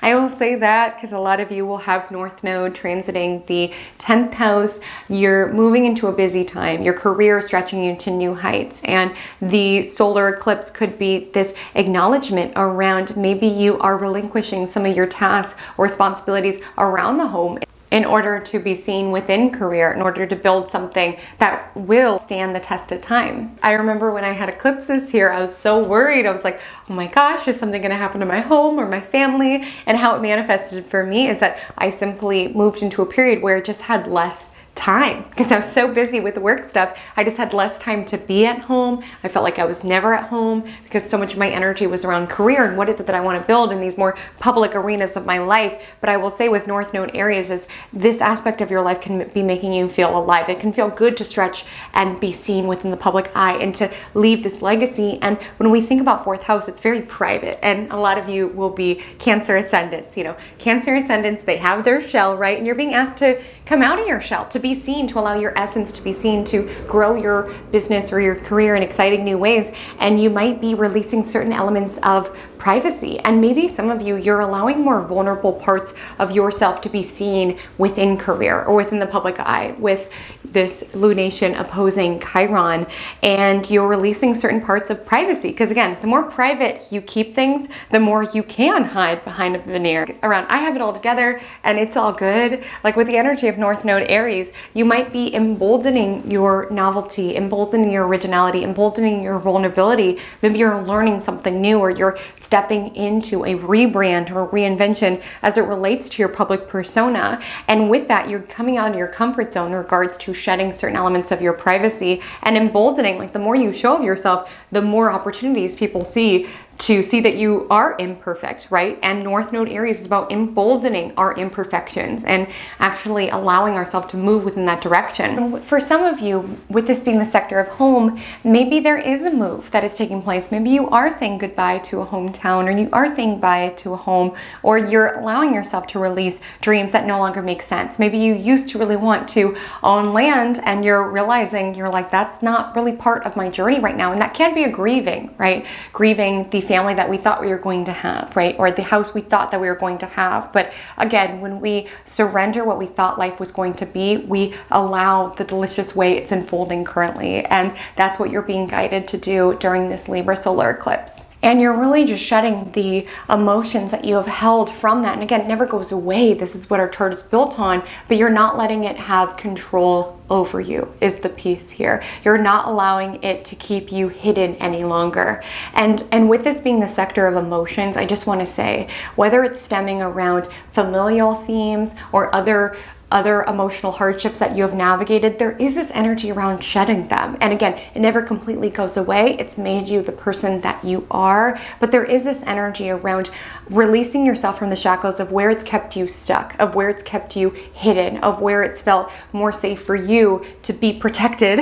I will say that because a lot of you will have North Node transiting the 10th house. You're moving into a busy time. Your career is stretching you to new heights. And the solar eclipse could be this acknowledgement around maybe you are relinquishing some of your tasks or responsibilities around the home in order to be seen within career, in order to build something that will stand the test of time. I remember when I had eclipses here, I was so worried. I was like, oh my gosh, is something gonna happen to my home or my family? And how it manifested for me is that I simply moved into a period where it just had less time because I was so busy with the work stuff. I just had less time to be at home. I felt like I was never at home because so much of my energy was around career and what is it that I want to build in these more public arenas of my life. But I will say with North Node Aries is this aspect of your life can be making you feel alive. It can feel good to stretch and be seen within the public eye and to leave this legacy. And when we think about fourth house, it's very private, and a lot of you will be Cancer ascendants. You know, Cancer ascendants, they have their shell, right? And you're being asked to come out of your shell, to be seen, to allow your essence to be seen, to grow your business or your career in exciting new ways. And you might be releasing certain elements of privacy. And maybe some of you, you're allowing more vulnerable parts of yourself to be seen within career or within the public eye with this lunation opposing Chiron, and you're releasing certain parts of privacy. Because again, the more private you keep things, the more you can hide behind a veneer around, I have it all together and it's all good. Like with the energy of North Node Aries, you might be emboldening your novelty, emboldening your originality, emboldening your vulnerability. Maybe you're learning something new, or you're stepping into a rebrand or reinvention as it relates to your public persona. And with that, you're coming out of your comfort zone in regards to shedding certain elements of your privacy and emboldening. Like the more you show of yourself, the more opportunities people see to see that you are imperfect, right? And North Node Aries is about emboldening our imperfections and actually allowing ourselves to move within that direction. And for some of you, with this being the sector of home, maybe there is a move that is taking place. Maybe you are saying goodbye to a hometown, or you are saying bye to a home, or you're allowing yourself to release dreams that no longer make sense. Maybe you used to really want to own land and you're realizing, you're like, that's not really part of my journey right now. And that can be a grieving, right? Grieving the family that we thought we were going to have, right? Or the house we thought that we were going to have. But again, when we surrender what we thought life was going to be, we allow the delicious way it's unfolding currently. And that's what you're being guided to do during this Libra solar eclipse. And you're really just shedding the emotions that you have held from that. And again, it never goes away. This is what our chart is built on, but you're not letting it have control over you is the piece here. You're not allowing it to keep you hidden any longer. And with this being the sector of emotions, I just want to say, whether it's stemming around familial themes or other emotional hardships that you have navigated, there is this energy around shedding them. And again, it never completely goes away. It's made you the person that you are, but there is this energy around releasing yourself from the shackles of where it's kept you stuck, of where it's kept you hidden, of where it's felt more safe for you to be protected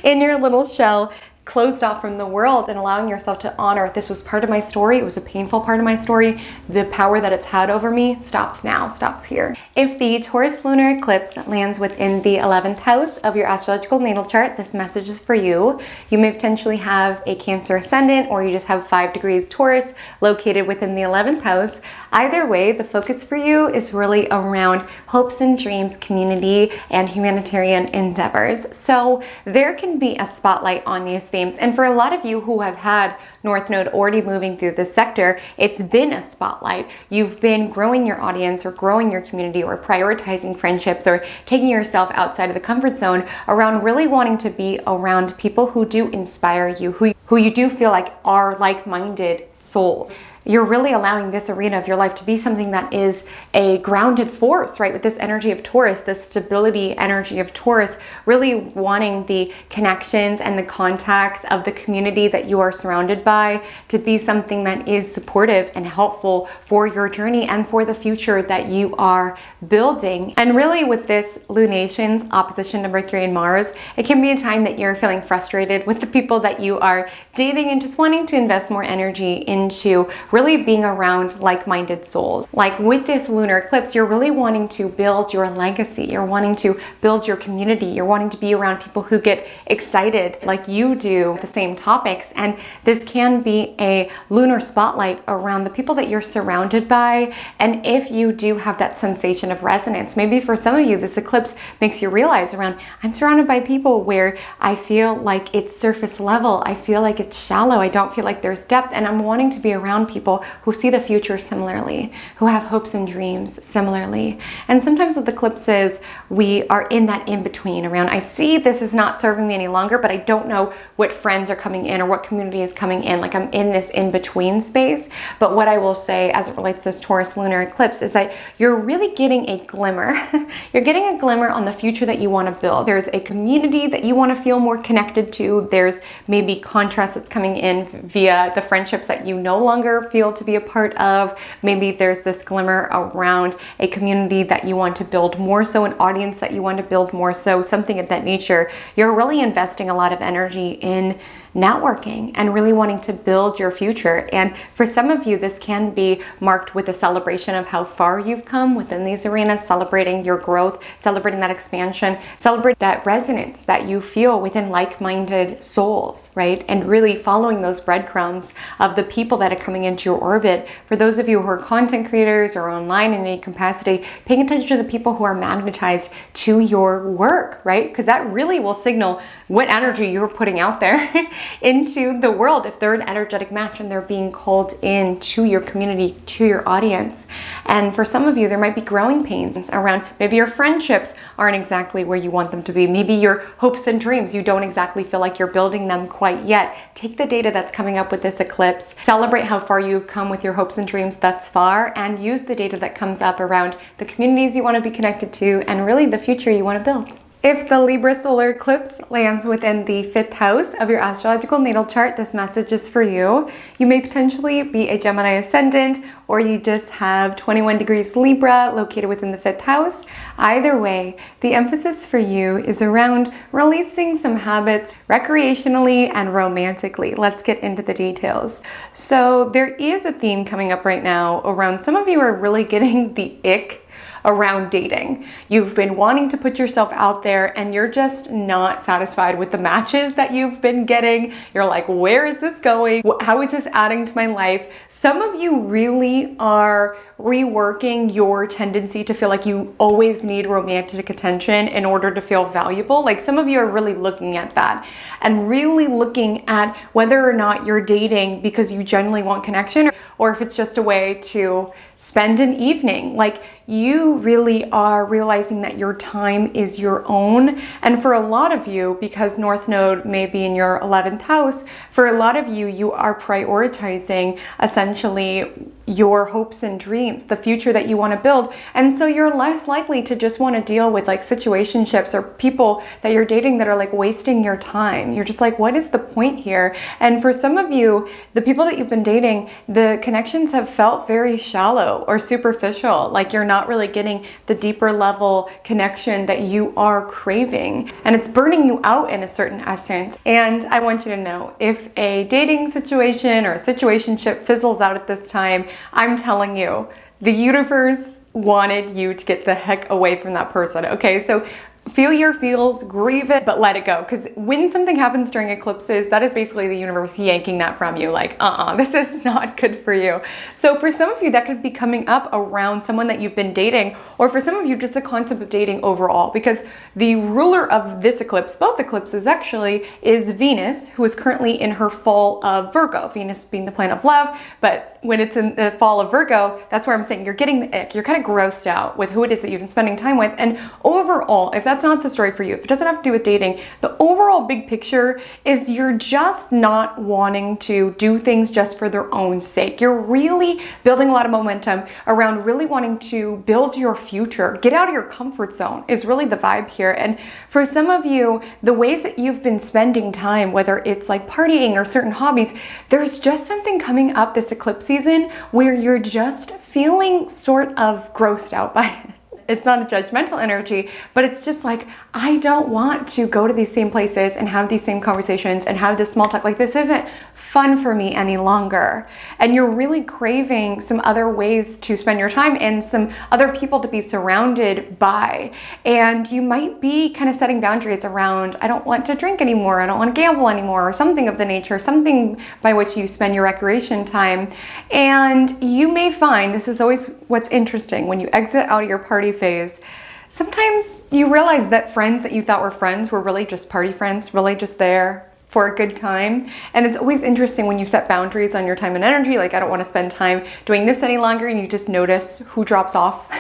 in your little shell, closed off from the world and allowing yourself to honor, this was part of my story, it was a painful part of my story, the power that it's had over me stops now, stops here. If the Taurus lunar eclipse lands within the 11th house of your astrological natal chart, this message is for you. You may potentially have a Cancer ascendant, or you just have 5 degrees Taurus located within the 11th house. Either way, the focus for you is really around hopes and dreams, community, and humanitarian endeavors. So there can be a spotlight on these themes. And for a lot of you who have had North Node already moving through this sector, it's been a spotlight. You've been growing your audience or growing your community or prioritizing friendships or taking yourself outside of the comfort zone around really wanting to be around people who do inspire you, who you do feel like are like-minded souls. You're really allowing this arena of your life to be something that is a grounded force, right? With this energy of Taurus, this stability energy of Taurus, really wanting the connections and the contacts of the community that you are surrounded by to be something that is supportive and helpful for your journey and for the future that you are building. And really with this lunation's opposition to Mercury and Mars, it can be a time that you're feeling frustrated with the people that you are dating and just wanting to invest more energy into really being around like-minded souls. Like with this lunar eclipse, you're really wanting to build your legacy. You're wanting to build your community. You're wanting to be around people who get excited like you do the same topics. And this can be a lunar spotlight around the people that you're surrounded by. And if you do have that sensation of resonance, maybe for some of you, this eclipse makes you realize around, I'm surrounded by people where I feel like it's surface level. I feel like it's shallow. I don't feel like there's depth. And I'm wanting to be around people who see the future similarly, who have hopes and dreams similarly. And sometimes with eclipses, we are in that in-between around, I see this is not serving me any longer, but I don't know what friends are coming in or what community is coming in. Like I'm in this in-between space. But what I will say as it relates to this Taurus lunar eclipse is that you're really getting a glimmer. You're getting a glimmer on the future that you want to build. There's a community that you want to feel more connected to. There's maybe contrast that's coming in via the friendships that you no longer feel to be a part of. Maybe there's this glimmer around a community that you want to build more so, an audience that you want to build more so, something of that nature. You're really investing a lot of energy in networking and really wanting to build your future. And for some of you, this can be marked with a celebration of how far you've come within these arenas, celebrating your growth, celebrating that expansion, celebrate that resonance that you feel within like-minded souls, right? And really following those breadcrumbs of the people that are coming into your orbit. For those of you who are content creators or online in any capacity, paying attention to the people who are magnetized to your work, right? Because that really will signal what energy you're putting out there into the world. If they're an energetic match and they're being called in to your community, to your audience. And for some of you, there might be growing pains around maybe your friendships aren't exactly where you want them to be. Maybe your hopes and dreams, you don't exactly feel like you're building them quite yet. Take the data that's coming up with this eclipse, celebrate how far you've come with your hopes and dreams thus far, and use the data that comes up around the communities you want to be connected to and really the future you want to build. If the Libra solar eclipse lands within the 5th house of your astrological natal chart, this message is for you. You may potentially be a Gemini ascendant, or you just have 21 degrees Libra located within the 5th house. Either way, the emphasis for you is around releasing some habits recreationally and romantically. Let's get into the details. So there is a theme coming up right now around some of you are really getting the ick around dating. You've been wanting to put yourself out there and you're just not satisfied with the matches that you've been getting. You're like, where is this going? How is this adding to my life? Some of you really are reworking your tendency to feel like you always need romantic attention in order to feel valuable. Like some of you are really looking at that and really looking at whether or not you're dating because you genuinely want connection or if it's just a way to spend an evening. Like you really are realizing that your time is your own. And for a lot of you, because North Node may be in your 11th house, for a lot of you, you are prioritizing essentially your hopes and dreams, the future that you want to build. And so you're less likely to just want to deal with like situationships or people that you're dating that are like wasting your time. You're just like, what is the point here? And for some of you, the people that you've been dating, the connections have felt very shallow or superficial. Like you're not really getting the deeper level connection that you are craving. And it's burning you out in a certain essence. And I want you to know, if a dating situation or a situationship fizzles out at this time, I'm telling you, the universe wanted you to get the heck away from that person, okay? So feel your feels, grieve it, but let it go. Because when something happens during eclipses, that is basically the universe yanking that from you. Like, this is not good for you. So for some of you, that could be coming up around someone that you've been dating, or for some of you, just the concept of dating overall. Because the ruler of this eclipse, both eclipses actually, is Venus, who is currently in her fall of Virgo. Venus being the planet of love, but when it's in the fall of Virgo, that's where I'm saying you're getting the ick. You're kind of grossed out with who it is that you've been spending time with. And overall, if that's not the story for you, if it doesn't have to do with dating, the overall big picture is you're just not wanting to do things just for their own sake. You're really building a lot of momentum around really wanting to build your future. Get out of your comfort zone is really the vibe here. And for some of you, the ways that you've been spending time, whether it's like partying or certain hobbies, there's just something coming up this eclipse season where you're just feeling sort of grossed out by it. It's not a judgmental energy, but it's just like, I don't want to go to these same places and have these same conversations and have this small talk. Like, this isn't fun for me any longer. And you're really craving some other ways to spend your time and some other people to be surrounded by. And you might be kind of setting boundaries around, I don't want to drink anymore, I don't want to gamble anymore, or something of the nature, something by which you spend your recreation time. And you may find, this is always what's interesting, when you exit out of your party phase, sometimes you realize that friends that you thought were friends were really just party friends, really just there for a good time. And it's always interesting when you set boundaries on your time and energy, like I don't want to spend time doing this any longer, and you just notice who drops off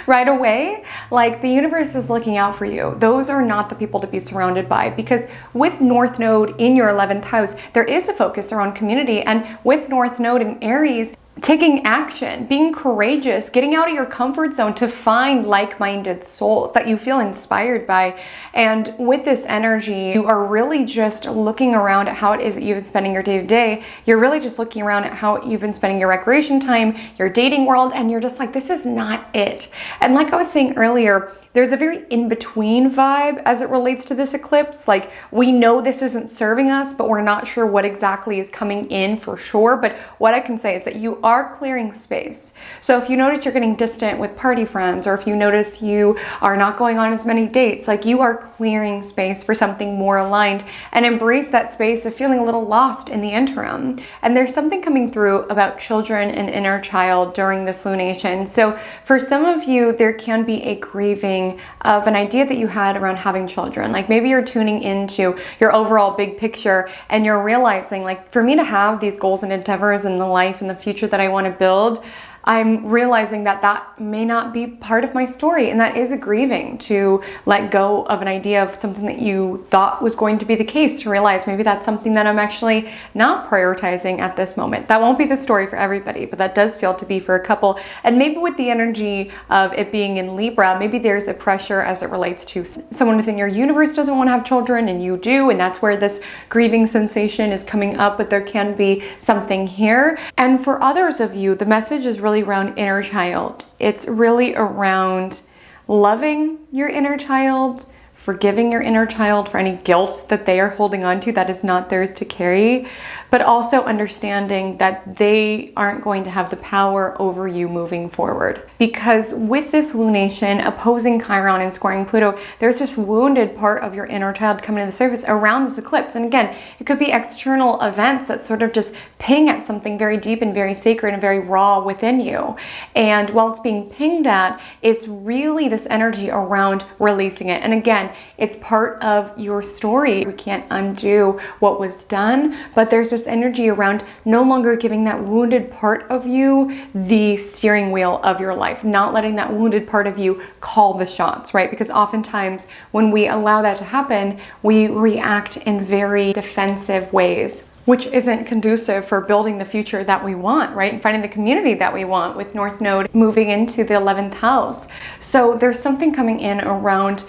right away. Like, the universe is looking out for you. Those are not the people to be surrounded by, because with North Node in your 11th house, there is a focus around community. And with North Node in Aries, taking action, being courageous, getting out of your comfort zone to find like-minded souls that you feel inspired by. And with this energy, you are really just looking around at how it is that you've been spending your day-to-day. You're really just looking around at how you've been spending your recreation time, your dating world, and you're just like, this is not it. And like I was saying earlier, there's a very in-between vibe as it relates to this eclipse. Like, we know this isn't serving us, but we're not sure what exactly is coming in for sure. But what I can say is that you are clearing space. So if you notice you're getting distant with party friends, or if you notice you are not going on as many dates, like, you are clearing space for something more aligned, and embrace that space of feeling a little lost in the interim. And there's something coming through about children and inner child during this lunation. So for some of you, there can be a grieving of an idea that you had around having children. Like, maybe you're tuning into your overall big picture and you're realizing, like, for me to have these goals and endeavors in the life and the future that I want to build, I'm realizing that that may not be part of my story. And that is a grieving, to let go of an idea of something that you thought was going to be the case, to realize maybe that's something that I'm actually not prioritizing at this moment. That won't be the story for everybody, but that does feel to be for a couple. And maybe with the energy of it being in Libra, maybe there's a pressure as it relates to someone within your universe doesn't want to have children and you do, and that's where this grieving sensation is coming up, but there can be something here. And for others of you, the message is really around inner child. It's really around loving your inner child, forgiving your inner child for any guilt that they are holding on to that is not theirs to carry, but also understanding that they aren't going to have the power over you moving forward. Because with this lunation opposing Chiron and squaring Pluto, there's this wounded part of your inner child coming to the surface around this eclipse. And again, it could be external events that sort of just ping at something very deep and very sacred and very raw within you. And while it's being pinged at, it's really this energy around releasing it. And again, it's part of your story. We can't undo what was done, but there's this energy around no longer giving that wounded part of you the steering wheel of your life, not letting that wounded part of you call the shots, right? Because oftentimes when we allow that to happen, we react in very defensive ways. which isn't conducive for building the future that we want, right? And finding the community that we want, with North Node moving into the 11th house. So there's something coming in around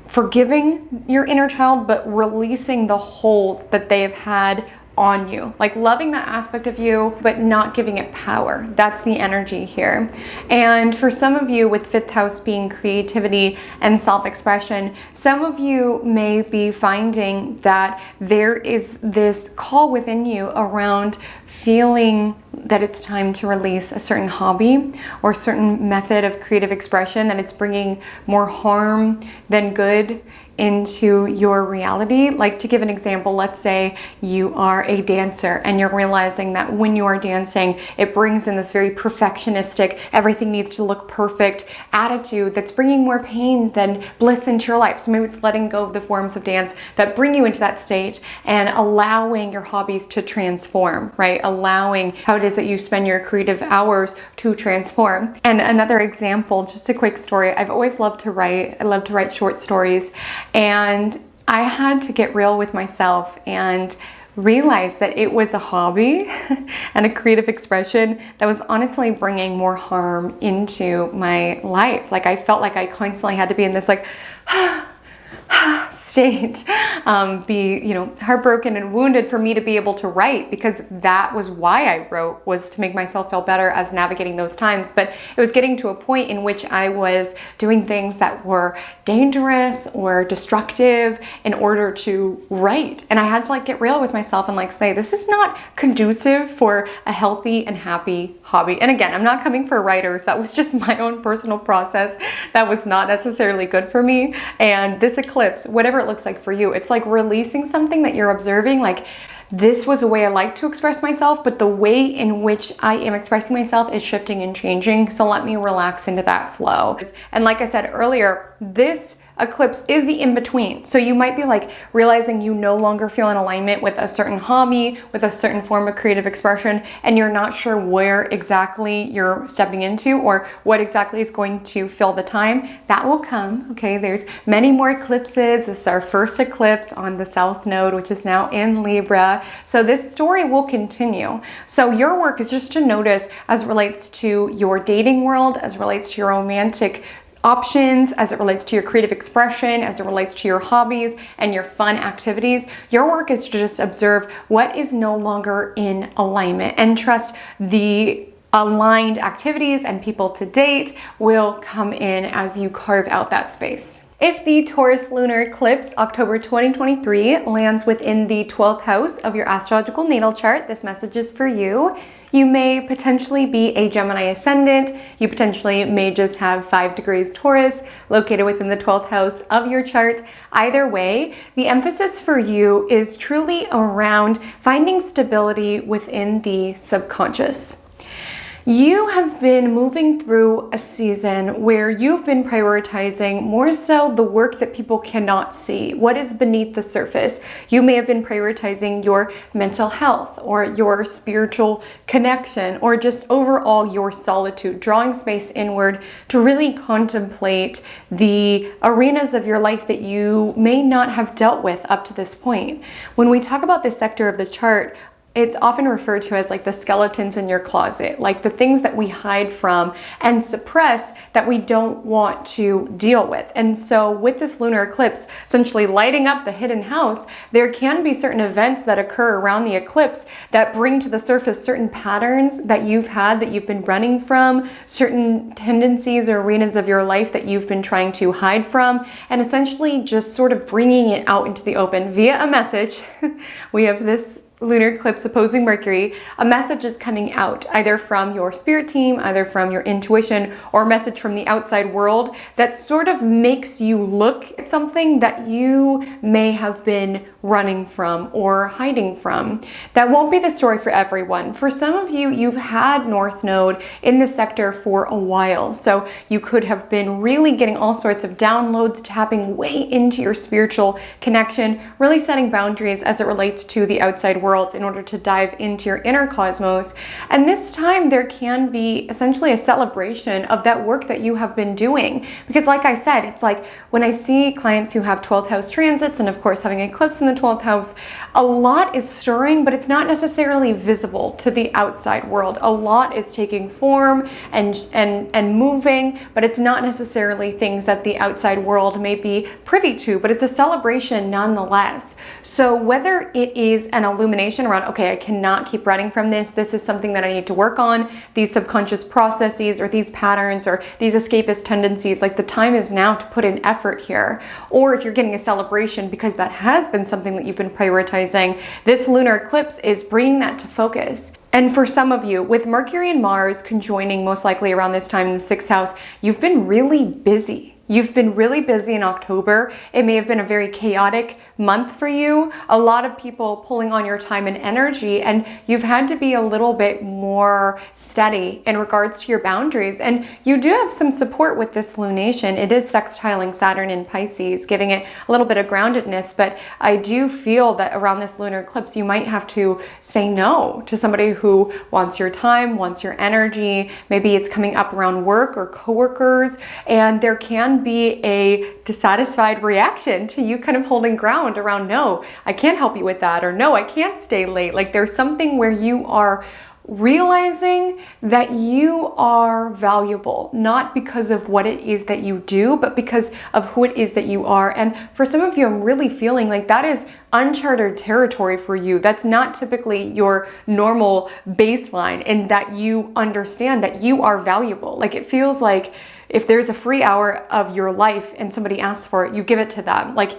forgiving your inner child, but releasing the hold that they've had on you, like loving that aspect of you, but not giving it power. That's the energy here. And for some of you, with 5th house being creativity and self-expression, some of you may be finding that there is this call within you around feeling that it's time to release a certain hobby or certain method of creative expression, that it's bringing more harm than good into your reality. Like, to give an example, let's say you are a dancer and you're realizing that when you are dancing, it brings in this very perfectionistic, everything needs to look perfect attitude that's bringing more pain than bliss into your life. So maybe it's letting go of the forms of dance that bring you into that state and allowing your hobbies to transform, right? Allowing how it is that you spend your creative hours to transform. And another example, just a quick story. I've always loved to write. I love to write short stories. And I had to get real with myself and realize that it was a hobby and a creative expression that was honestly bringing more harm into my life. Like, I felt like I constantly had to be in this like state, be, heartbroken and wounded for me to be able to write, because that was why I wrote, was to make myself feel better as navigating those times. But it was getting to a point in which I was doing things that were dangerous or destructive in order to write. And I had to get real with myself and say, this is not conducive for a healthy and happy hobby. And again, I'm not coming for writers. That was just my own personal process that was not necessarily good for me. And this eclipse, whatever it looks like for you, it's like releasing something that you're observing. Like, this was a way I like to express myself, but the way in which I am expressing myself is shifting and changing. So let me relax into that flow. And like I said earlier, this eclipse is the in-between. So you might be realizing you no longer feel in alignment with a certain hobby, with a certain form of creative expression, and you're not sure where exactly you're stepping into or what exactly is going to fill the time. That will come, okay? There's many more eclipses. This is our first eclipse on the South Node, which is now in Libra. So this story will continue. So your work is just to notice, as it relates to your dating world, as it relates to your romantic options, as it relates to your creative expression, as it relates to your hobbies and your fun activities. Your work is to just observe what is no longer in alignment and trust the aligned activities and people to date will come in as you carve out that space. If the Taurus Lunar Eclipse, October 2023, lands within the 12th house of your astrological natal chart, this message is for you. You may potentially be a Gemini Ascendant. You potentially may just have 5 degrees Taurus located within the 12th house of your chart. Either way, the emphasis for you is truly around finding stability within the subconscious. You have been moving through a season where you've been prioritizing more so the work that people cannot see, what is beneath the surface. You may have been prioritizing your mental health or your spiritual connection or just overall your solitude, drawing space inward to really contemplate the arenas of your life that you may not have dealt with up to this point. When we talk about this sector of the chart, it's often referred to as the skeletons in your closet, the things that we hide from and suppress that we don't want to deal with. And so with this lunar eclipse essentially lighting up the hidden house, there can be certain events that occur around the eclipse that bring to the surface certain patterns that you've had, that you've been running from, certain tendencies or arenas of your life that you've been trying to hide from, and essentially just sort of bringing it out into the open via a message. We have this lunar eclipse opposing Mercury. A message is coming out either from your spirit team, either from your intuition, or a message from the outside world that sort of makes you look at something that you may have been running from or hiding from. That won't be the story for everyone. For some of you, you've had North Node in this sector for a while. So you could have been really getting all sorts of downloads, tapping way into your spiritual connection, really setting boundaries as it relates to the outside world worlds in order to dive into your inner cosmos. And this time there can be essentially a celebration of that work that you have been doing. Because like I said, it's like when I see clients who have 12th house transits, and of course having eclipse in the 12th house, a lot is stirring, but it's not necessarily visible to the outside world. A lot is taking form and moving, but it's not necessarily things that the outside world may be privy to, but it's a celebration nonetheless. So whether it is an illumination around, okay, I cannot keep running from this. This is something that I need to work on. These subconscious processes or these patterns or these escapist tendencies, like the time is now to put in effort here. Or if you're getting a celebration because that has been something that you've been prioritizing, this lunar eclipse is bringing that to focus. And for some of you, with Mercury and Mars conjoining most likely around this time in the 6th house, you've been really busy. You've been really busy in October. It may have been a very chaotic month for you. A lot of people pulling on your time and energy, and you've had to be a little bit more steady in regards to your boundaries. And you do have some support with this lunation. It is sextiling Saturn in Pisces, giving it a little bit of groundedness. But I do feel that around this lunar eclipse, you might have to say no to somebody who wants your time, wants your energy. Maybe it's coming up around work or coworkers, and there can be a dissatisfied reaction to you kind of holding ground around, no, I can't help you with that, or no, I can't stay late. Like there's something where you are realizing that you are valuable, not because of what it is that you do, but because of who it is that you are. And for some of you, I'm really feeling like that is uncharted territory for you. That's not typically your normal baseline, in that you understand that you are valuable. Like it feels like if there's a free hour of your life and somebody asks for it, you give it to them. Like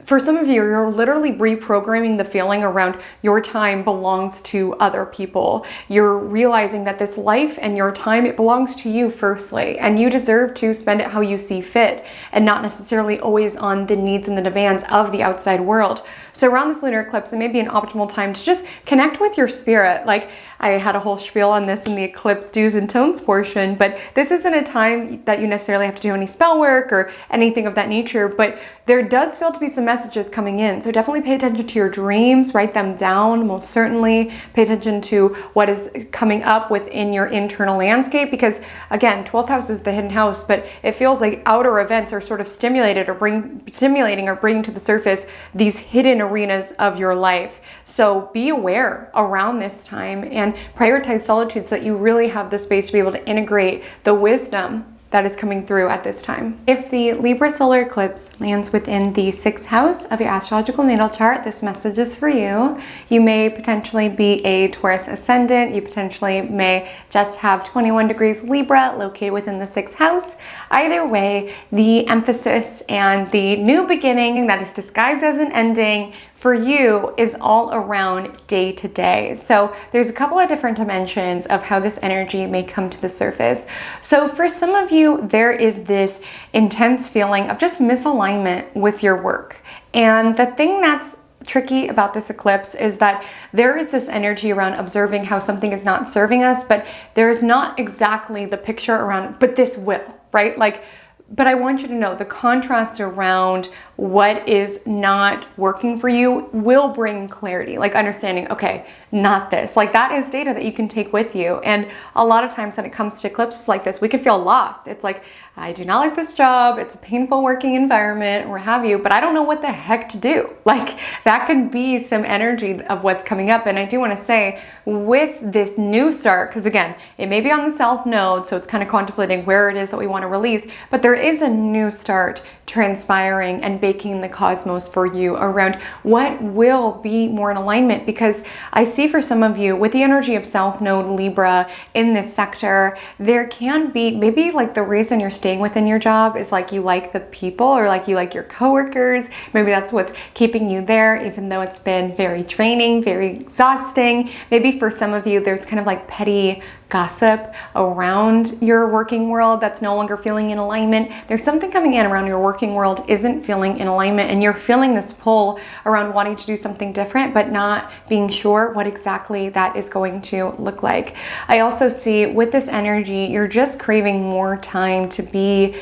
for some of you, you're literally reprogramming the feeling around your time belongs to other people. You're realizing that this life and your time, it belongs to you firstly, and you deserve to spend it how you see fit and not necessarily always on the needs and the demands of the outside world. So around this lunar eclipse, it may be an optimal time to just connect with your spirit. Like I had a whole spiel on this in the eclipse do's and don'ts portion, but this isn't a time that you necessarily have to do any spell work or anything of that nature, but there does feel to be some messages coming in. So definitely pay attention to your dreams, write them down, most certainly. Pay attention to what is coming up within your internal landscape, because again, 12th house is the hidden house, but it feels like outer events are sort of stimulating or bringing to the surface these hidden arenas of your life. So be aware around this time and prioritize solitude so that you really have the space to be able to integrate the wisdom that is coming through at this time. If the Libra solar eclipse lands within the 6th house of your astrological natal chart, this message is for you. You may potentially be a Taurus ascendant. You potentially may just have 21 degrees Libra located within the 6th house. Either way, the emphasis and the new beginning that is disguised as an ending for you is all around day to day. So there's a couple of different dimensions of how this energy may come to the surface. So for some of you, there is this intense feeling of just misalignment with your work. And the thing that's tricky about this eclipse is that there is this energy around observing how something is not serving us, but there's not exactly the picture around, but this will, right? Like, but I want you to know the contrast around what is not working for you will bring clarity, like understanding, okay, not this. Like that is data that you can take with you. And a lot of times when it comes to eclipses like this, we can feel lost. It's like, I do not like this job. It's a painful working environment or have you, but I don't know what the heck to do. Like that can be some energy of what's coming up. And I do want to say with this new start, because again, it may be on the South Node, so it's kind of contemplating where it is that we want to release, but there is a new start transpiring and baking the cosmos for you around what will be more in alignment. Because I see for some of you with the energy of South Node Libra in this sector, there can be maybe like the reason you're staying within your job is like you like the people or like you like your coworkers. Maybe that's what's keeping you there, even though it's been very draining, very exhausting. Maybe for some of you, there's kind of like petty gossip around your working world that's no longer feeling in alignment. There's something coming in around your working world isn't feeling in alignment, and you're feeling this pull around wanting to do something different, but not being sure what exactly that is going to look like. I also see with this energy, you're just craving more time to be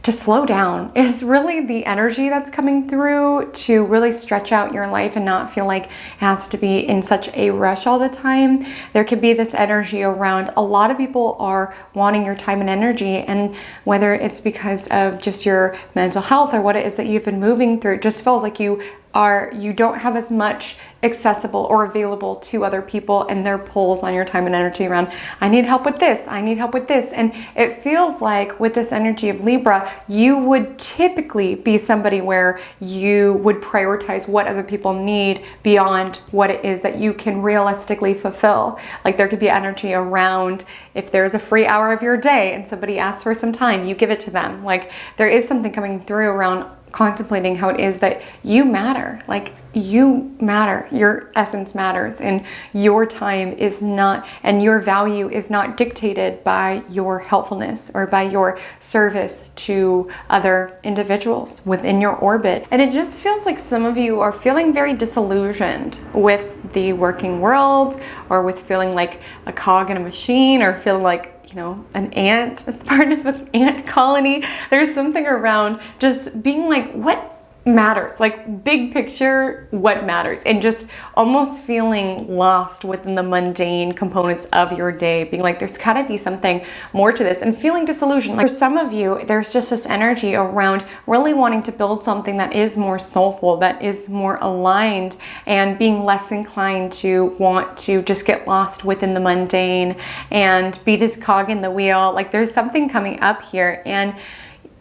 to slow down is really the energy that's coming through, to really stretch out your life and not feel like it has to be in such a rush all the time. There can be this energy around, a lot of people are wanting your time and energy, and whether it's because of just your mental health or what it is that you've been moving through, it just feels like you don't have as much accessible or available to other people and their pulls on your time and energy around, I need help with this, I need help with this. And it feels like with this energy of Libra, you would typically be somebody where you would prioritize what other people need beyond what it is that you can realistically fulfill. Like there could be energy around, if there's a free hour of your day and somebody asks for some time, you give it to them. Like there is something coming through around contemplating how it is that you matter. Like you matter, your essence matters, and your time is not, and your value is not dictated by your helpfulness or by your service to other individuals within your orbit. And it just feels like some of you are feeling very disillusioned with the working world, or with feeling like a cog in a machine, or feeling like, you know, an ant as part of an ant colony. There's something around just being like, what matters? Like big picture, what matters? And just almost feeling lost within the mundane components of your day, being like, there's gotta be something more to this, and feeling disillusioned. Like for some of you, there's just this energy around really wanting to build something that is more soulful, that is more aligned, and being less inclined to want to just get lost within the mundane and be this cog in the wheel. Like there's something coming up here, and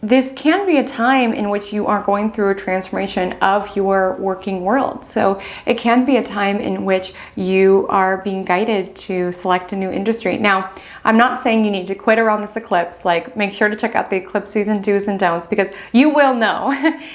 this can be a time in which you are going through a transformation of your working world. So it can be a time in which you are being guided to select a new industry. Now, I'm not saying you need to quit around this eclipse. Like, make sure to check out the eclipse season do's and don'ts, because you will know.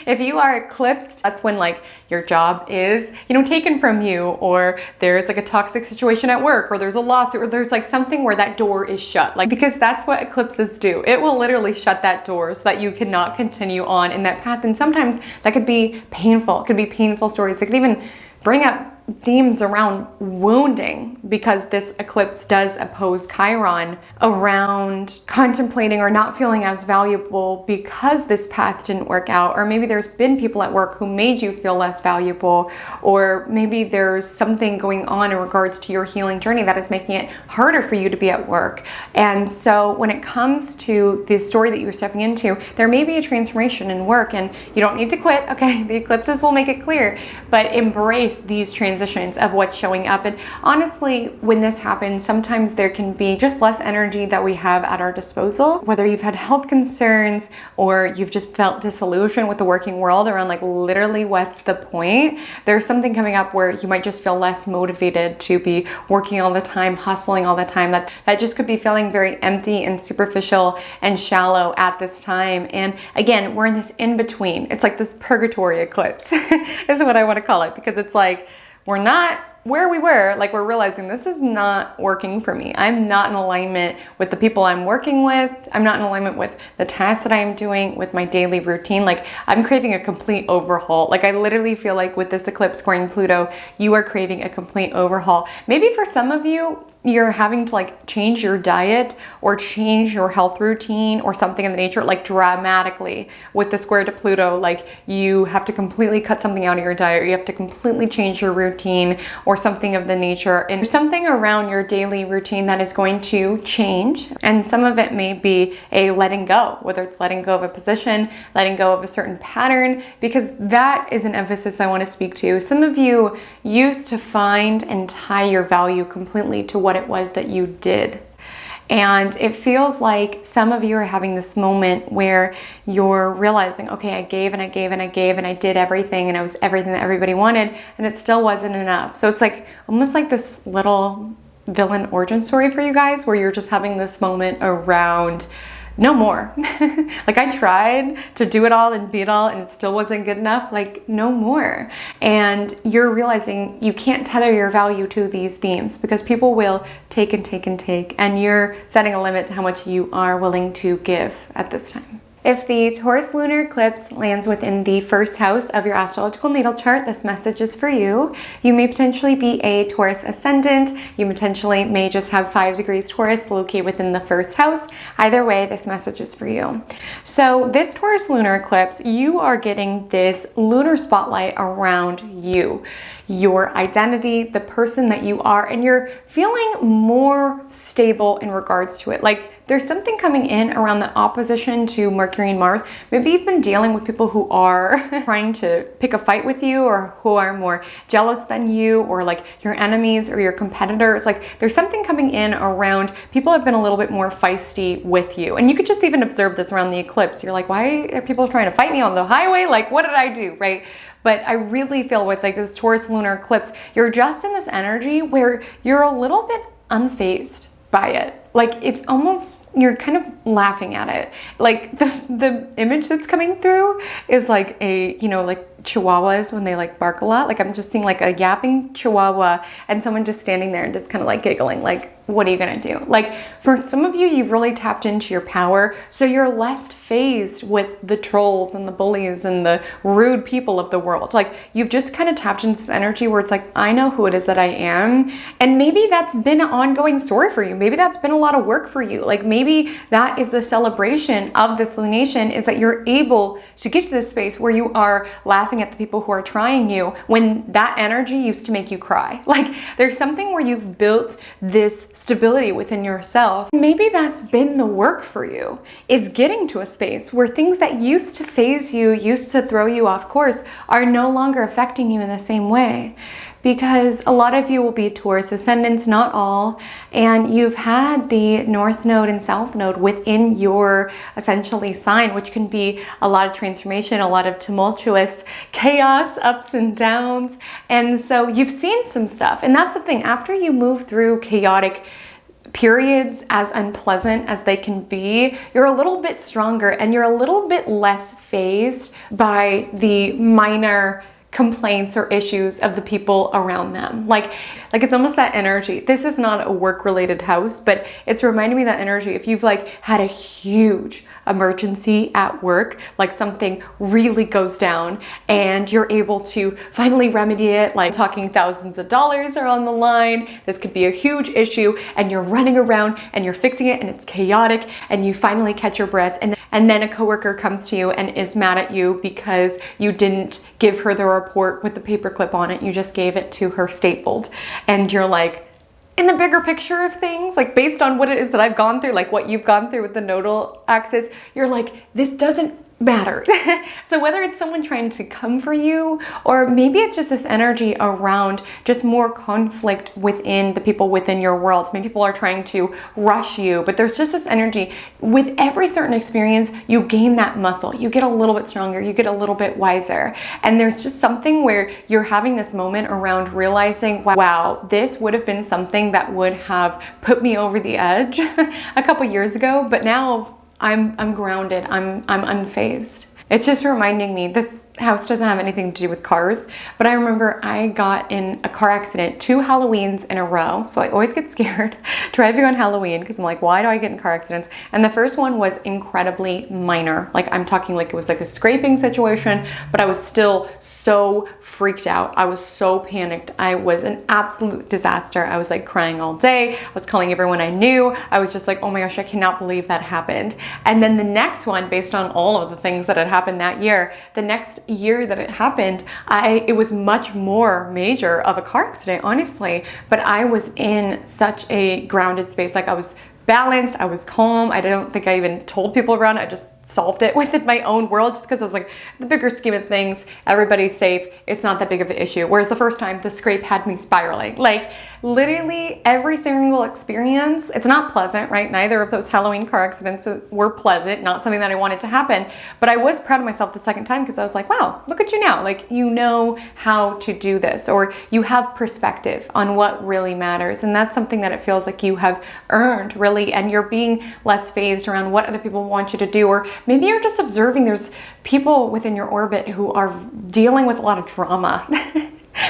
If you are eclipsed, that's when like your job is, you know, taken from you, or there's like a toxic situation at work, or there's a lawsuit, or there's like something where that door is shut. Like, because that's what eclipses do. It will literally shut that door so that you cannot continue on in that path. And sometimes that could be painful. It could be painful stories. It could even bring up themes around wounding, because this eclipse does oppose Chiron, around contemplating or not feeling as valuable because this path didn't work out, or maybe there's been people at work who made you feel less valuable, or maybe there's something going on in regards to your healing journey that is making it harder for you to be at work. And so when it comes to the story that you're stepping into, there may be a transformation in work, and you don't need to quit, okay? The eclipses will make it clear, but embrace these transitions of what's showing up. And honestly, when this happens, sometimes there can be just less energy that we have at our disposal. Whether you've had health concerns, or you've just felt disillusioned with the working world around like literally what's the point, there's something coming up where you might just feel less motivated to be working all the time, hustling all the time. That just could be feeling very empty and superficial and shallow at this time. And again, we're in this in-between. It's like this purgatory eclipse is what I want to call it, because it's like we're not where we were. Like, we're realizing this is not working for me. I'm not in alignment with the people I'm working with. I'm not in alignment with the tasks that I'm doing, with my daily routine. Like, I'm craving a complete overhaul. Like, I literally feel like with this eclipse scoring Pluto, you are craving a complete overhaul. Maybe for some of you, you're having to like change your diet or change your health routine or something in the nature, like dramatically with the square to Pluto. Like, you have to completely cut something out of your diet, or you have to completely change your routine or something of the nature. And something around your daily routine that is going to change. And some of it may be a letting go, whether it's letting go of a position, letting go of a certain pattern, because that is an emphasis I want to speak to. Some of you used to find and tie your value completely to what it was that you did. And it feels like some of you are having this moment where you're realizing, okay, I gave and I gave and I gave and I did everything, and I was everything that everybody wanted, and it still wasn't enough. So it's like almost like this little villain origin story for you guys, where you're just having this moment around no more. Like, I tried to do it all and be it all, and it still wasn't good enough. Like, no more. And you're realizing you can't tether your value to these themes, because people will take and take and take, and you're setting a limit to how much you are willing to give at this time. If the Taurus lunar eclipse lands within the first house of your astrological natal chart, this message is for you. You may potentially be a Taurus ascendant. You potentially may just have 5 degrees Taurus located within the first house. Either way, this message is for you. So this Taurus lunar eclipse, you are getting this lunar spotlight around you, your identity, the person that you are, and you're feeling more stable in regards to it. Like there's something coming in around the opposition to Mercury and Mars. Maybe you've been dealing with people who are trying to pick a fight with you, or who are more jealous than you, or like your enemies or your competitors. Like there's something coming in around people have been a little bit more feisty with you. And you could just even observe this around the eclipse. You're like, why are people trying to fight me on the highway? Like, what did I do, right? But I really feel with like this Taurus lunar eclipse, you're just in this energy where you're a little bit unfazed by it. Like it's almost, you're kind of laughing at it. Like the image that's coming through is like a, you know, like chihuahuas when they like bark a lot. Like I'm just seeing like a yapping chihuahua and someone just standing there and just kind of like giggling. Like, what are you gonna do? Like for some of you, you've really tapped into your power. So you're less fazed with the trolls and the bullies and the rude people of the world. Like you've just kind of tapped into this energy where it's like, I know who it is that I am. And maybe that's been an ongoing story for you. Maybe that's been a lot of work for you. Like maybe that is the celebration of this lunation, is that you're able to get to this space where you are laughing at the people who are trying you when that energy used to make you cry. Like there's something where you've built this stability within yourself. Maybe that's been the work for you, is getting to a space where things that used to faze you, used to throw you off course, are no longer affecting you in the same way. Because a lot of you will be Taurus ascendants, not all, and you've had the North Node and South Node within your essentially sign, which can be a lot of transformation, a lot of tumultuous chaos, ups and downs. And so you've seen some stuff. And that's the thing, after you move through chaotic periods, as unpleasant as they can be, you're a little bit stronger and you're a little bit less fazed by the minor complaints or issues of the people around them. Like it's almost that energy. This is not a work-related house, but it's reminding me of that energy. If you've like had a huge emergency at work, like something really goes down and you're able to finally remedy it, like talking thousands of dollars are on the line, this could be a huge issue, and you're running around and you're fixing it and it's chaotic, and you finally catch your breath, and then a coworker comes to you and is mad at you because you didn't give her the report with the paperclip on it, you just gave it to her stapled. And you're like, in the bigger picture of things, like based on what it is that I've gone through, like what you've gone through with the nodal axis, you're like, this doesn't matter. So whether it's someone trying to come for you, or maybe it's just this energy around just more conflict within the people within your world. Maybe people are trying to rush you, but there's just this energy. With every certain experience, you gain that muscle. You get a little bit stronger, you get a little bit wiser. And there's just something where you're having this moment around realizing, wow, this would have been something that would have put me over the edge a couple years ago, but now I'm grounded, I'm unfazed. It's just reminding me, this house doesn't have anything to do with cars, but I remember I got in a car accident 2 Halloweens in a row. So I always get scared driving on Halloween because I'm like, why do I get in car accidents? And the first one was incredibly minor. Like I'm talking like it was like a scraping situation, but I was still so freaked out. I was so panicked. I was an absolute disaster. I was like crying all day. I was calling everyone I knew. I was just like, oh my gosh, I cannot believe that happened. And then the next one, based on all of the things that had happened that year, the next year that it happened, it was much more major of a car accident, honestly, but I was in such a grounded space. Like I was balanced, I was calm. I don't think I even told people around. I just solved it within my own world, just because I was like, the bigger scheme of things, everybody's safe, it's not that big of an issue. Whereas the first time, the scrape had me spiraling. Like literally every single experience, it's not pleasant, right? Neither of those Halloween car accidents were pleasant, not something that I wanted to happen, but I was proud of myself the second time because I was like, wow, look at you now. Like, you know how to do this, or you have perspective on what really matters. And that's something that it feels like you have earned, really, and you're being less fazed around what other people want you to do, or maybe you're just observing there's people within your orbit who are dealing with a lot of drama.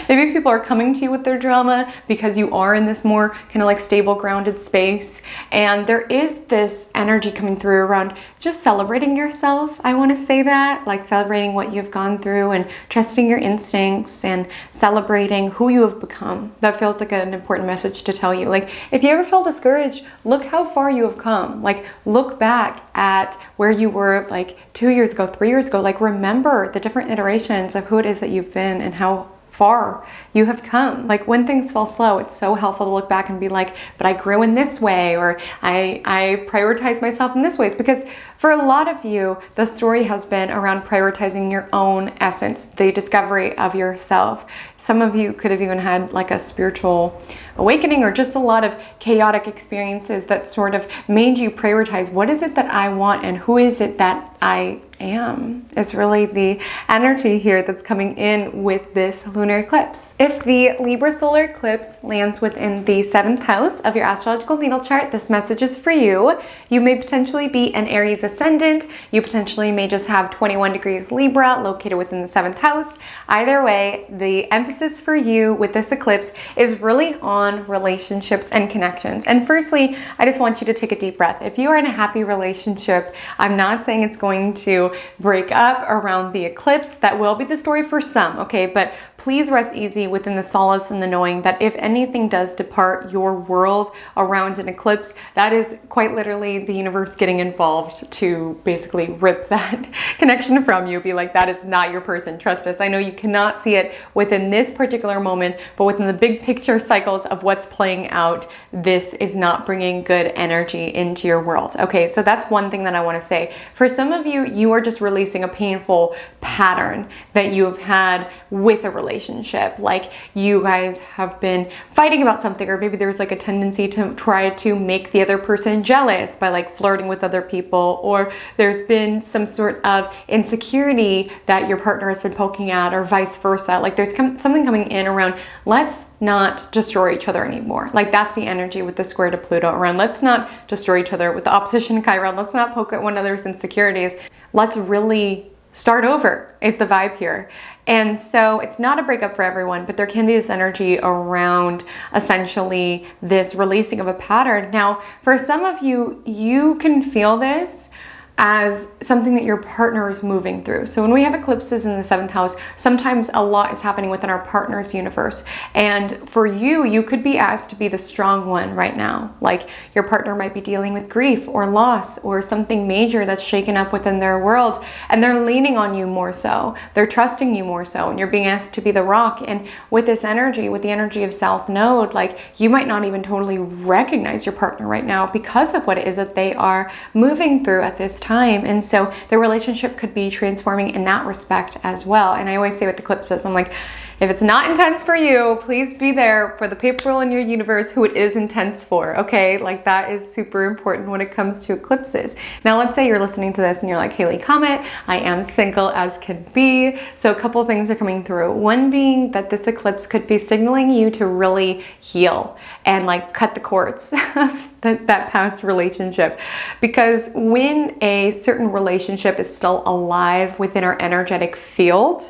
Maybe people are coming to you with their drama because you are in this more kind of like stable, grounded space. And there is this energy coming through around just celebrating yourself. I want to say that, like celebrating what you've gone through and trusting your instincts and celebrating who you have become. That feels like an important message to tell you. Like, if you ever feel discouraged, look how far you have come. Like, look back at where you were like 2 years ago, 3 years ago. Like, remember the different iterations of who it is that you've been and how far you have come. Like, when things feel slow, it's so helpful to look back and be like, but I grew in this way, or I prioritize myself in this ways. Because for a lot of you, the story has been around prioritizing your own essence, the discovery of yourself. Some of you could have even had like a spiritual awakening or just a lot of chaotic experiences that sort of made you prioritize what is it that I want and who is it that I am, is really the energy here that's coming in with this lunar eclipse. If the Libra solar eclipse lands within the 7th house of your astrological natal chart, this message is for you. You may potentially be an Aries ascendant. You potentially may just have 21 degrees Libra located within the 7th house. Either way, the emphasis for you with this eclipse is really on relationships and connections. And firstly, I just want you to take a deep breath. If you are in a happy relationship, I'm not saying it's going to break up around the eclipse. That will be the story for some, okay? But please rest easy within the solace and the knowing that if anything does depart your world around an eclipse, that is quite literally the universe getting involved to basically rip that connection from you. Be like, that is not your person. Trust us. I know you cannot see it within this particular moment, but within the big picture cycles of what's playing out, this is not bringing good energy into your world. Okay, so that's one thing that I want to say. For some of you, you are just releasing a painful pattern that you have had with a relationship. Like, you guys have been fighting about something, or maybe there's like a tendency to try to make the other person jealous by like flirting with other people, or there's been some sort of insecurity that your partner has been poking at, or vice versa. Like, there's something coming in around, let's not destroy each other anymore. Like, that's the energy with the square to Pluto around, let's not destroy each other. With the opposition Chiron, let's not poke at one another's insecurities. Let's really start over is the vibe here. And so it's not a breakup for everyone, but there can be this energy around essentially this releasing of a pattern. Now, for some of you, you can feel this as something that your partner is moving through. So when we have eclipses in the 7th house, sometimes a lot is happening within our partner's universe. And for you, you could be asked to be the strong one right now. Like, your partner might be dealing with grief or loss or something major that's shaken up within their world, and they're leaning on you more so. They're trusting you more so, and you're being asked to be the rock. And with this energy, with the energy of South Node, like, you might not even totally recognize your partner right now because of what it is that they are moving through at this time. And so the relationship could be transforming in that respect as well. And I always say with eclipses, I'm like, if it's not intense for you, please be there for the people in your universe who it is intense for, okay? Like, that is super important when it comes to eclipses. Now, let's say you're listening to this and you're like, Haley Comet, I am single as could be. So a couple of things are coming through. One being that this eclipse could be signaling you to really heal and like cut the cords of that past relationship. Because when a certain relationship is still alive within our energetic field,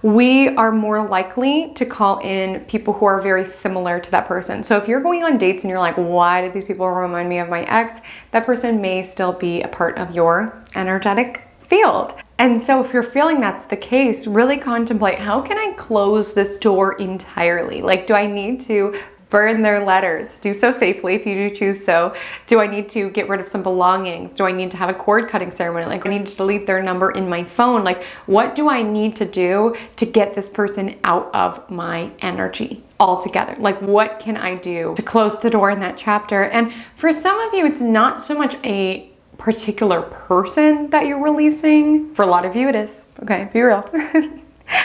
we are more likely to call in people who are very similar to that person. So if you're going on dates and you're like, why did these people remind me of my ex? That person may still be a part of your energetic field. And so if you're feeling that's the case, really contemplate, how can I close this door entirely? Like, do I need to burn their letters? Do so safely if you do choose so. Do I need to get rid of some belongings? Do I need to have a cord cutting ceremony? Like, I need to delete their number in my phone. Like, what do I need to do to get this person out of my energy altogether? Like, what can I do to close the door in that chapter? And for some of you, it's not so much a particular person that you're releasing. For a lot of you, it is. Okay, be real.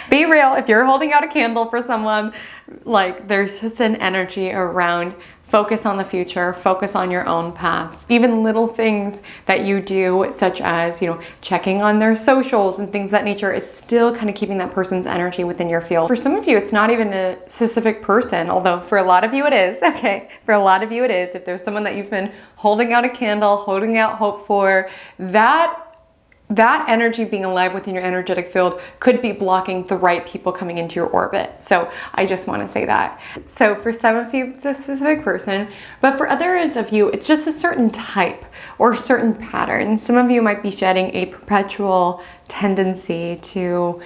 Be real. If you're holding out a candle for someone, like, there's just an energy around focus on the future, focus on your own path. Even little things that you do, such as, checking on their socials and things of that nature, is still kind of keeping that person's energy within your field. For some of you, it's not even a specific person, although for a lot of you it is, okay? For a lot of you it is. If there's someone that you've been holding out a candle, holding out hope for, that that energy being alive within your energetic field could be blocking the right people coming into your orbit. So I just want to say that. So for some of you, it's a specific person, but for others of you, it's just a certain type or certain pattern. Some of you might be shedding a perpetual tendency to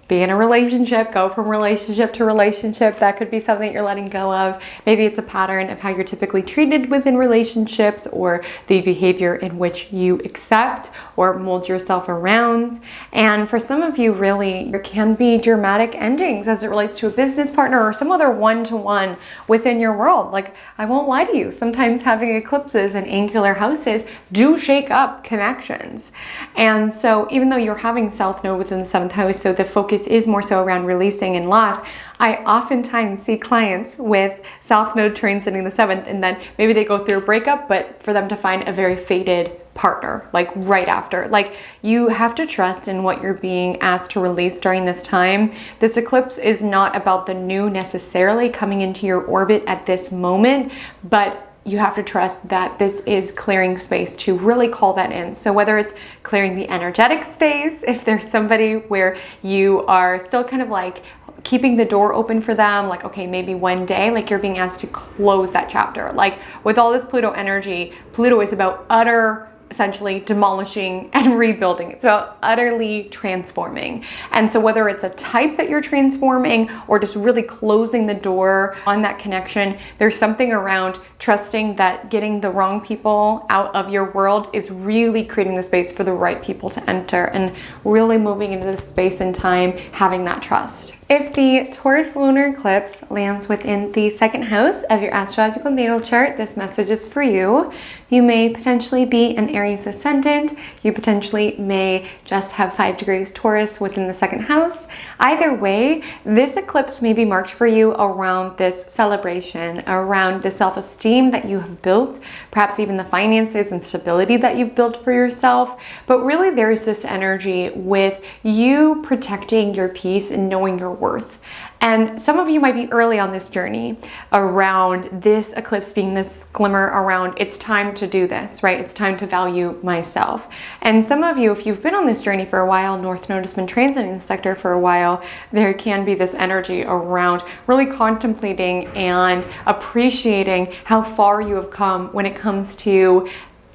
be in a relationship, go from relationship to relationship. That could be something that you're letting go of. Maybe it's a pattern of how you're typically treated within relationships, or the behavior in which you accept or mold yourself around. And for some of you, really, there can be dramatic endings as it relates to a business partner or some other one-to-one within your world. Like, I won't lie to you, sometimes having eclipses and angular houses do shake up connections. And so even though you're having South Node within the 7th house, so the focus is more so around releasing and loss, I oftentimes see clients with South Node transiting the 7th, and then maybe they go through a breakup, but for them to find a very fated partner, like right after. Like, you have to trust in what you're being asked to release during this time. This eclipse is not about the new necessarily coming into your orbit at this moment, but you have to trust that this is clearing space to really call that in. So whether it's clearing the energetic space, if there's somebody where you are still kind of like keeping the door open for them, like, okay, maybe one day, like you're being asked to close that chapter. Like with all this Pluto energy, Pluto is about essentially demolishing and rebuilding. It's about utterly transforming. And so whether it's a type that you're transforming or just really closing the door on that connection, there's something around trusting that getting the wrong people out of your world is really creating the space for the right people to enter, and really moving into the space and time, having that trust. If the Taurus lunar eclipse lands within the 2nd house of your astrological natal chart, this message is for you. You may potentially be an Aries ascendant. You potentially may just have 5 degrees Taurus within the 2nd house. Either way, this eclipse may be marked for you around this celebration, around the self-esteem that you have built, perhaps even the finances and stability that you've built for yourself. But really, there is this energy with you protecting your peace and knowing your worth. And some of you might be early on this journey around this eclipse being this glimmer around it's time to do this, right? It's time to value myself. And some of you, if you've been on this journey for a while, North Node has been transiting the sector for a while, there can be this energy around really contemplating and appreciating how far you have come when it comes to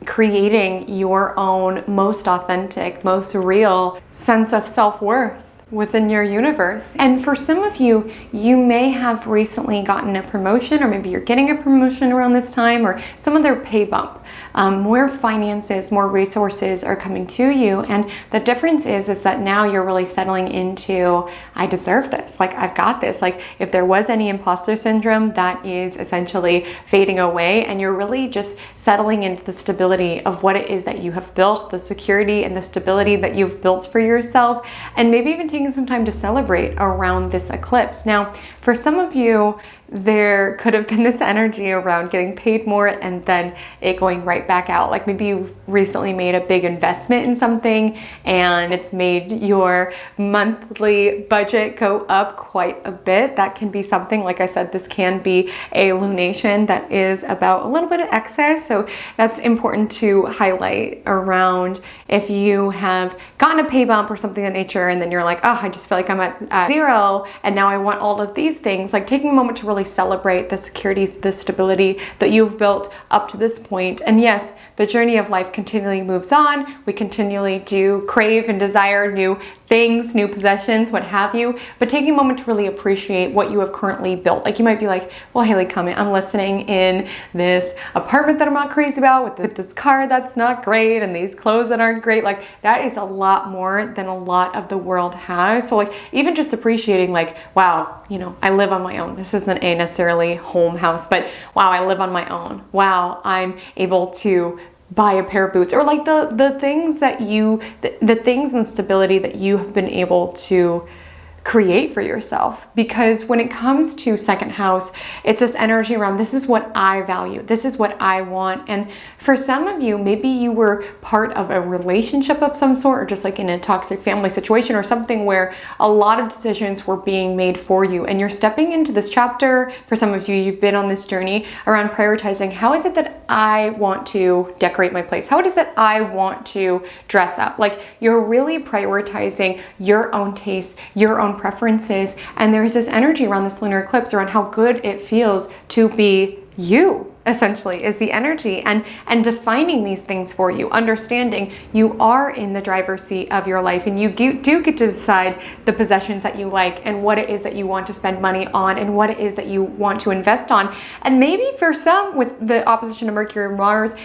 creating your own most authentic, most real sense of self-worth within your universe. And for some of you, you may have recently gotten a promotion, or maybe you're getting a promotion around this time, or some other pay bump. More finances, more resources are coming to you, and the difference is that now you're really settling into, I deserve this, like I've got this. Like if there was any imposter syndrome, that is essentially fading away, and you're really just settling into the stability of what it is that you have built, the security and the stability that you've built for yourself, and maybe even taking some time to celebrate around this eclipse. Now, for some of you, there could have been this energy around getting paid more and then it going right back out. Like maybe you've recently made a big investment in something and it's made your monthly budget go up quite a bit. That can be something, like I said, this can be a lunation that is about a little bit of excess. So that's important to highlight around if you have gotten a pay bump or something of that nature and then you're like, oh, I just feel like I'm at zero and now I want all of these things. Like taking a moment to really celebrate the security, the stability that you've built up to this point. And yes, the journey of life continually moves on. We continually do crave and desire new things, new possessions, what have you, but taking a moment to really appreciate what you have currently built. Like you might be like, well, Haley, Comet, I'm listening in this apartment that I'm not crazy about, with this car that's not great, and these clothes that aren't great. Like that is a lot more than a lot of the world has. So like even just appreciating like, wow, you know, I live on my own. This isn't a necessarily home house, but wow, I live on my own. Wow, I'm able to buy a pair of boots, or like the things that you, the things and stability that you have been able to create for yourself. Because when it comes to second house, it's this energy around, this is what I value, this is what I want. And for some of you, maybe you were part of a relationship of some sort, or just like in a toxic family situation or something where a lot of decisions were being made for you, and you're stepping into this chapter. For some of you, you've been on this journey around prioritizing, how is it that I want to decorate my place? How it is that I want to dress up? Like, you're really prioritizing your own tastes, your own preferences. And there is this energy around this lunar eclipse around how good it feels to be you, essentially, is the energy, and defining these things for you, understanding you are in the driver's seat of your life, and you do get to decide the possessions that you like, and what it is that you want to spend money on, and what it is that you want to invest on. And maybe for some, with the opposition to Mercury and Mars,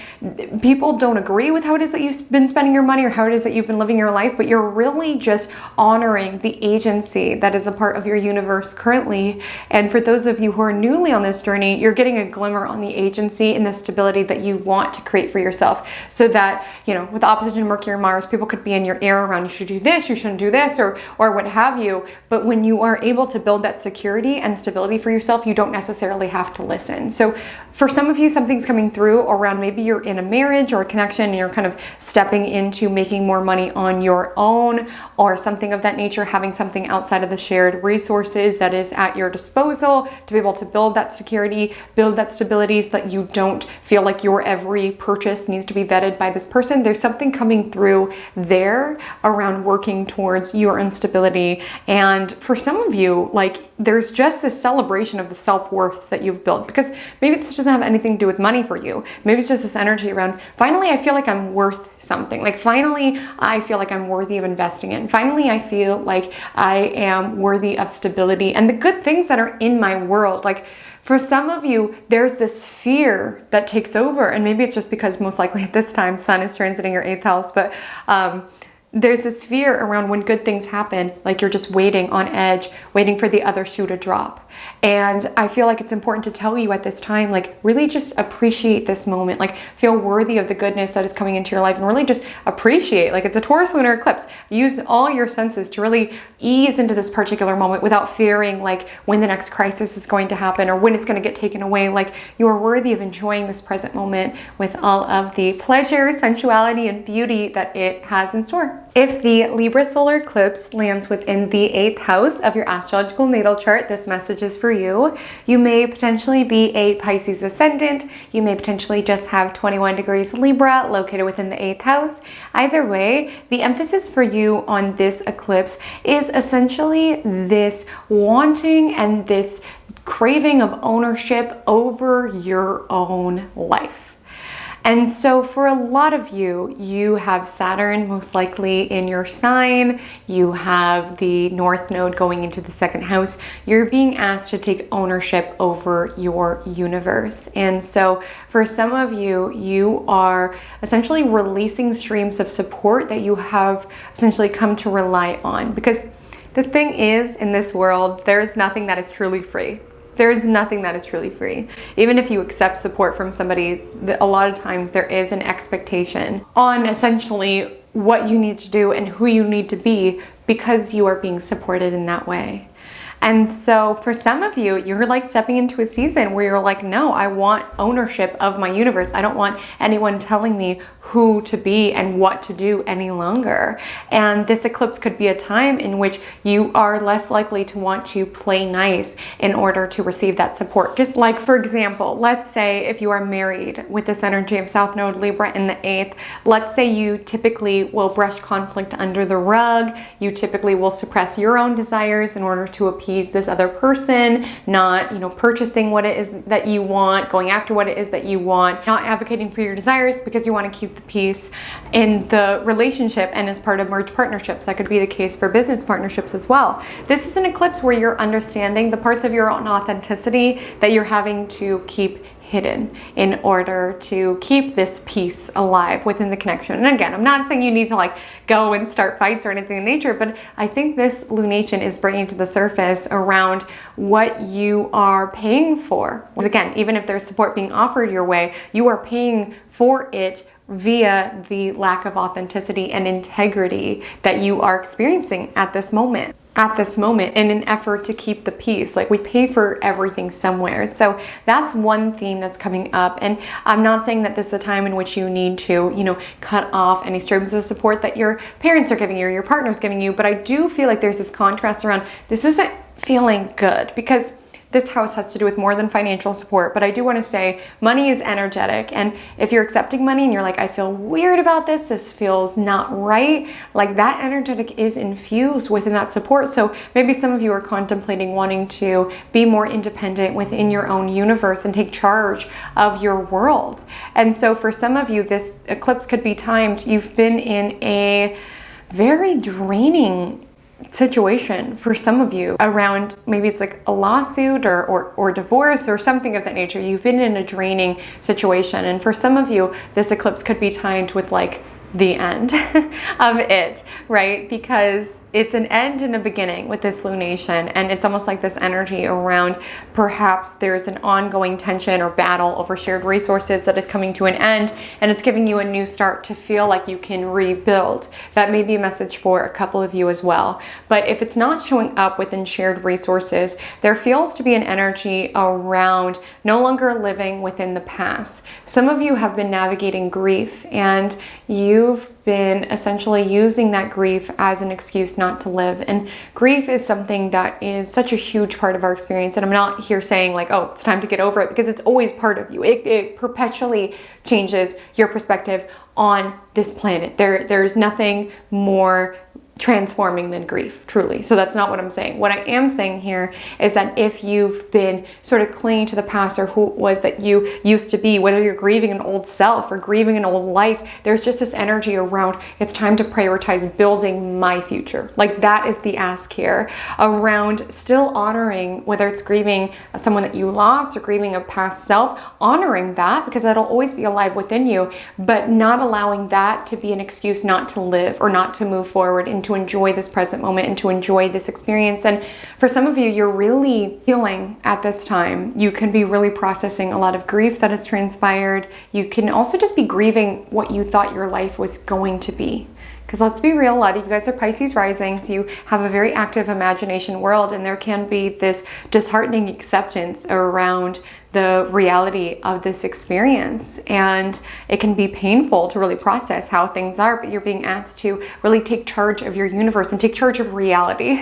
people don't agree with how it is that you've been spending your money or how it is that you've been living your life, but you're really just honoring the agency that is a part of your universe currently. And for those of you who are newly on this journey, you're getting a glimmer on the agency and the stability that you want to create for yourself, so that, you know, with the opposition to Mercury and Mars, people could be in your ear around, you should do this, you shouldn't do this, or what have you. But when you are able to build that security and stability for yourself, you don't necessarily have to listen. So for some of you, something's coming through around, maybe you're in a marriage or a connection and you're kind of stepping into making more money on your own, or something of that nature, having something outside of the shared resources that is at your disposal to be able to build that security, build that stability, so that you don't feel like your every purchase needs to be vetted by this person. There's something coming through there around working towards your instability. And for some of you, like, there's just this celebration of the self-worth that you've built, because maybe this doesn't have anything to do with money for you. Maybe it's just this energy around, finally I feel like I'm worth something. Like, finally I feel like I'm worthy of investing in. Finally I feel like I am worthy of stability and the good things that are in my world. Like, for some of you, there's this fear that takes over, and maybe it's just because most likely at this time Sun is transiting your 8th house, but there's this fear around when good things happen, like you're just waiting on edge, waiting for the other shoe to drop. And I feel like it's important to tell you at this time, like, really just appreciate this moment, like feel worthy of the goodness that is coming into your life, and really just appreciate, like, it's a Taurus lunar eclipse. Use all your senses to really ease into this particular moment without fearing like when the next crisis is going to happen or when it's going to get taken away. Like, you are worthy of enjoying this present moment with all of the pleasure, sensuality, and beauty that it has in store. If the Libra solar eclipse lands within the 8th house of your astrological natal chart, this message is for you. You may potentially be a Pisces ascendant. You may potentially just have 21 degrees Libra located within the 8th house. Either way, the emphasis for you on this eclipse is essentially this wanting and this craving of ownership over your own life. And so for a lot of you, you have Saturn most likely in your sign, you have the North Node going into the 2nd house. You're being asked to take ownership over your universe. And so for some of you, you are essentially releasing streams of support that you have essentially come to rely on. Because the thing is, in this world, there's nothing that is truly free. There's nothing that is truly free. Even if you accept support from somebody, a lot of times there is an expectation on essentially what you need to do and who you need to be because you are being supported in that way. And so for some of you, you're like stepping into a season where you're like, no, I want ownership of my universe. I don't want anyone telling me who to be and what to do any longer. And this eclipse could be a time in which you are less likely to want to play nice in order to receive that support. Just like, for example, let's say if you are married with this energy of South Node Libra in the 8th, let's say you typically will brush conflict under the rug. You typically will suppress your own desires in order to appease this other person, not, purchasing what it is that you want, going after what it is that you want, not advocating for your desires because you want to keep the peace in the relationship and as part of merged partnerships. That could be the case for business partnerships as well. This is an eclipse where you're understanding the parts of your own authenticity that you're having to keep hidden in order to keep this peace alive within the connection. And again, I'm not saying you need to go and start fights or anything in nature, but I think this lunation is bringing to the surface around what you are paying for. Because again, even if there's support being offered your way, you are paying for it via the lack of authenticity and integrity that you are experiencing at this moment. at this moment in an effort to keep the peace. Like, we pay for everything somewhere. So that's one theme that's coming up. And I'm not saying that this is a time in which you need to, you know, cut off any streams of support that your parents are giving you or your partner's giving you. But I do feel like there's this contrast around this isn't feeling good, because this house has to do with more than financial support. But I do want to say money is energetic. And if you're accepting money and you're like, I feel weird about this, this feels not right, like that energetic is infused within that support. So maybe some of you are contemplating wanting to be more independent within your own universe and take charge of your world. And so for some of you, this eclipse could be timed. You've been in a very draining situation for some of you around, maybe it's like a lawsuit or divorce or something of that nature. You've been in a draining situation, and for some of you this eclipse could be timed with like the end of it, right? Because it's an end and a beginning with this lunation, and it's almost like this energy around perhaps there's an ongoing tension or battle over shared resources that is coming to an end, and it's giving you a new start to feel like you can rebuild. That may be a message for a couple of you as well. But if it's not showing up within shared resources, there feels to be an energy around no longer living within the past. Some of you have been navigating grief, and you've been essentially using that grief as an excuse not to live. And grief is something that is such a huge part of our experience. And I'm not here saying like, oh, it's time to get over it, because it's always part of you. It perpetually changes your perspective on this planet. There's nothing more transforming than grief, truly. So that's not what I'm saying. What I am saying here is that if you've been sort of clinging to the past or who it was that you used to be, whether you're grieving an old self or grieving an old life, there's just this energy around it's time to prioritize building my future. Like, that is the ask here, around still honoring, whether it's grieving someone that you lost or grieving a past self, honoring that, because that'll always be alive within you, but not allowing that to be an excuse not to live or not to move forward and to enjoy this present moment and to enjoy this experience. And for some of you, you're really healing at this time. You can be really processing a lot of grief that has transpired. You can also just be grieving what you thought your life was going to be. Because let's be real, a lot of you guys are Pisces rising, so you have a very active imagination world, and there can be this disheartening acceptance around the reality of this experience. And it can be painful to really process how things are, but you're being asked to really take charge of your universe and take charge of reality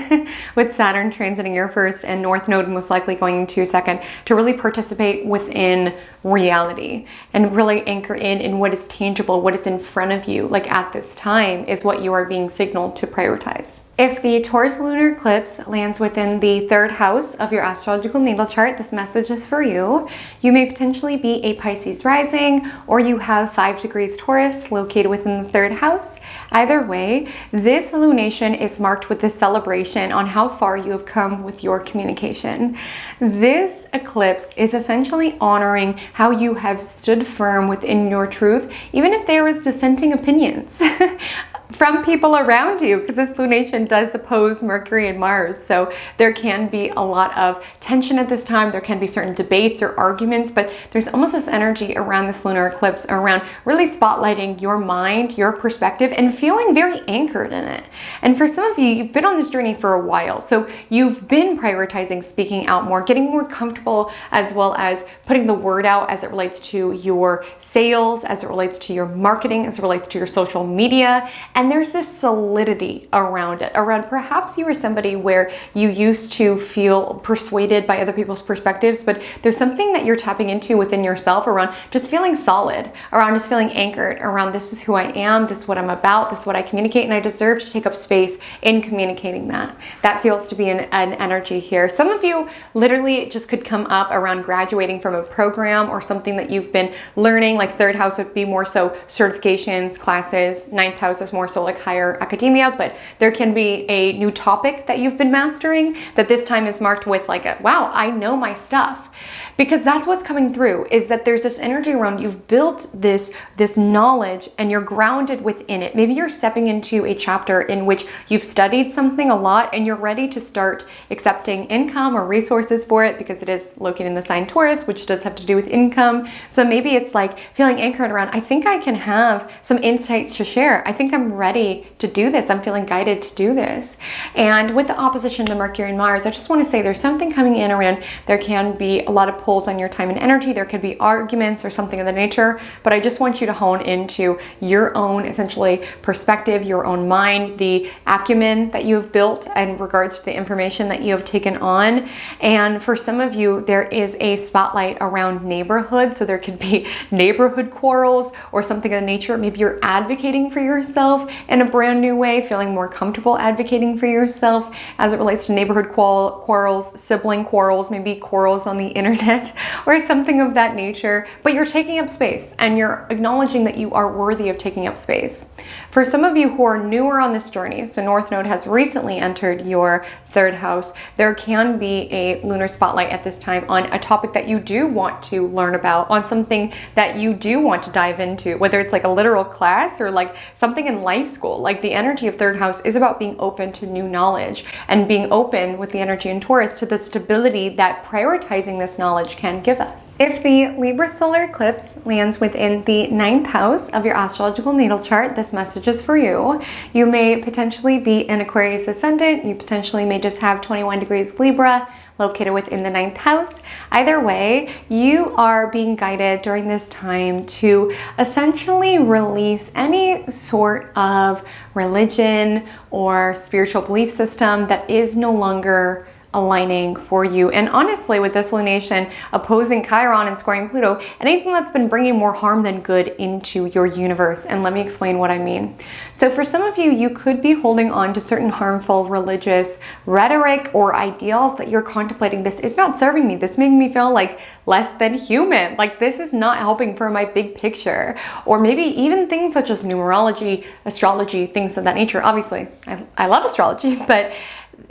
with Saturn transiting your first and North Node most likely going into your second, to really participate within reality and really anchor in what is tangible, what is in front of you. Like, at this time is what you are being signaled to prioritize. If the Taurus Lunar Eclipse lands within the 3rd house of your astrological natal chart, this message is for you. You may potentially be a Pisces rising, or you have 5 degrees Taurus located within the 3rd house. Either way, this lunation is marked with this celebration on how far you have come with your communication. This eclipse is essentially honoring how you have stood firm within your truth, even if there was dissenting opinions from people around you, because this lunation does oppose Mercury and Mars. So there can be a lot of tension at this time. There can be certain debates or arguments, but there's almost this energy around this lunar eclipse around really spotlighting your mind, your perspective, and feeling very anchored in it. And for some of you, you've been on this journey for a while. So you've been prioritizing speaking out more, getting more comfortable, as well as putting the word out as it relates to your sales, as it relates to your marketing, as it relates to your social media. And there's this solidity around it, around perhaps you were somebody where you used to feel persuaded by other people's perspectives, but there's something that you're tapping into within yourself around just feeling solid, around just feeling anchored, around this is who I am, this is what I'm about, this is what I communicate, and I deserve to take up space in communicating that. That feels to be an energy here. Some of you literally it just could come up around graduating from a program or something that you've been learning. Like 3rd house would be more so certifications, classes, 9th house is more so like higher academia, but there can be a new topic that you've been mastering that this time is marked with like a, wow, I know my stuff. Because that's what's coming through, is that there's this energy around you've built this knowledge and you're grounded within it. Maybe you're stepping into a chapter in which you've studied something a lot and you're ready to start accepting income or resources for it, because it is located in the sign Taurus, which does have to do with income. So maybe it's like feeling anchored around, I think I can have some insights to share. I think I'm ready ready to do this. I'm feeling guided to do this. And with the opposition to Mercury and Mars, I just want to say there's something coming in around, there can be a lot of pulls on your time and energy. There could be arguments or something of the nature, but I just want you to hone into your own, essentially, perspective, your own mind, the acumen that you have built in regards to the information that you have taken on. And for some of you, there is a spotlight around neighborhood. So there could be neighborhood quarrels or something of the nature. Maybe you're advocating for yourself in a brand new way, feeling more comfortable advocating for yourself as it relates to neighborhood quarrels, sibling quarrels, maybe quarrels on the internet or something of that nature. But you're taking up space and you're acknowledging that you are worthy of taking up space. For some of you who are newer on this journey, so North Node has recently entered your third house, there can be a lunar spotlight at this time on a topic that you do want to learn about, on something that you do want to dive into, whether it's like a literal class or like something in life school. Like the energy of third house is about being open to new knowledge and being open with the energy in Taurus to the stability that prioritizing this knowledge can give us. If the Libra solar eclipse lands within the 9th house of your astrological natal chart, this message is for you. You may potentially be an Aquarius Ascendant. You potentially may just have 21 degrees Libra located within the 9th house. Either way, you are being guided during this time to essentially release any sort of religion or spiritual belief system that is no longer aligning for you. And honestly, with this lunation opposing Chiron and squaring Pluto, anything that's been bringing more harm than good into your universe. And let me explain what I mean. So for some of you, you could be holding on to certain harmful religious rhetoric or ideals that you're contemplating. This is not serving me. This making me feel like less than human. Like this is not helping for my big picture. Or maybe even things such as numerology, astrology, things of that nature. Obviously, I love astrology, but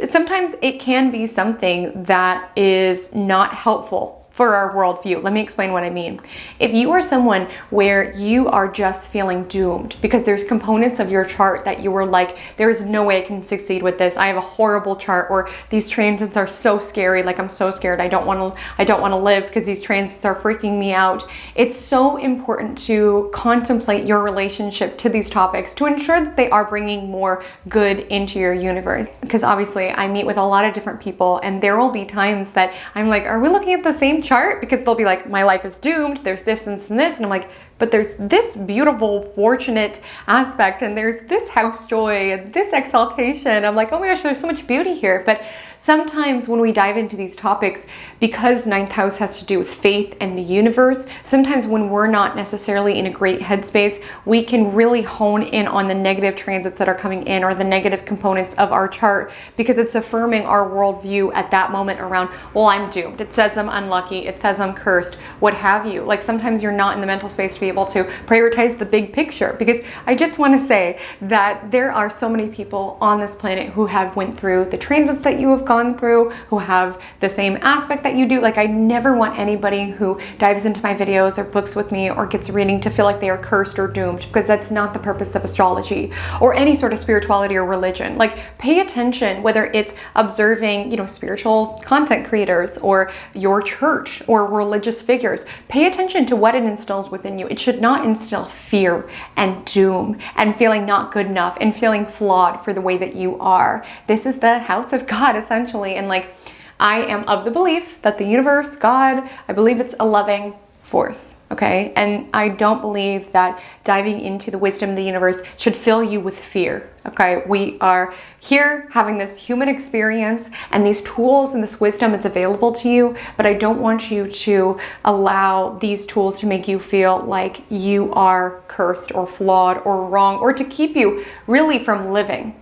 sometimes it can be something that is not helpful for our worldview. Let me explain what I mean. If you are someone where you are just feeling doomed because there's components of your chart that you were like, there is no way I can succeed with this. I have a horrible chart, or these transits are so scary. Like I'm so scared. I don't want to live because these transits are freaking me out. It's so important to contemplate your relationship to these topics to ensure that they are bringing more good into your universe. Because obviously I meet with a lot of different people, and there will be times that I'm like, are we looking at the same chart? Because they'll be like, my life is doomed, there's this and this and this, and I'm like, but there's this beautiful, fortunate aspect, and there's this house joy and this exaltation. I'm like, oh my gosh, there's so much beauty here. But sometimes when we dive into these topics, because 9th house has to do with faith and the universe, sometimes when we're not necessarily in a great headspace, we can really hone in on the negative transits that are coming in, or the negative components of our chart, because it's affirming our worldview at that moment around, well, I'm doomed. It says I'm unlucky. It says I'm cursed, what have you. Like sometimes you're not in the mental space to be able to prioritize the big picture, because I just want to say that there are so many people on this planet who have went through the transits that you have gone through, who have the same aspect that you do. Like I never want anybody who dives into my videos or books with me or gets a reading to feel like they are cursed or doomed, because that's not the purpose of astrology or any sort of spirituality or religion. Like pay attention, whether it's observing, spiritual content creators or your church or religious figures. Pay attention to what it instills within you. It should not instill fear and doom and feeling not good enough and feeling flawed for the way that you are. This is the house of God, essentially. And like, I am of the belief that the universe, God, I believe it's a loving force, okay? And I don't believe that diving into the wisdom of the universe should fill you with fear, okay? We are here having this human experience, and these tools and this wisdom is available to you, but I don't want you to allow these tools to make you feel like you are cursed or flawed or wrong, or to keep you really from living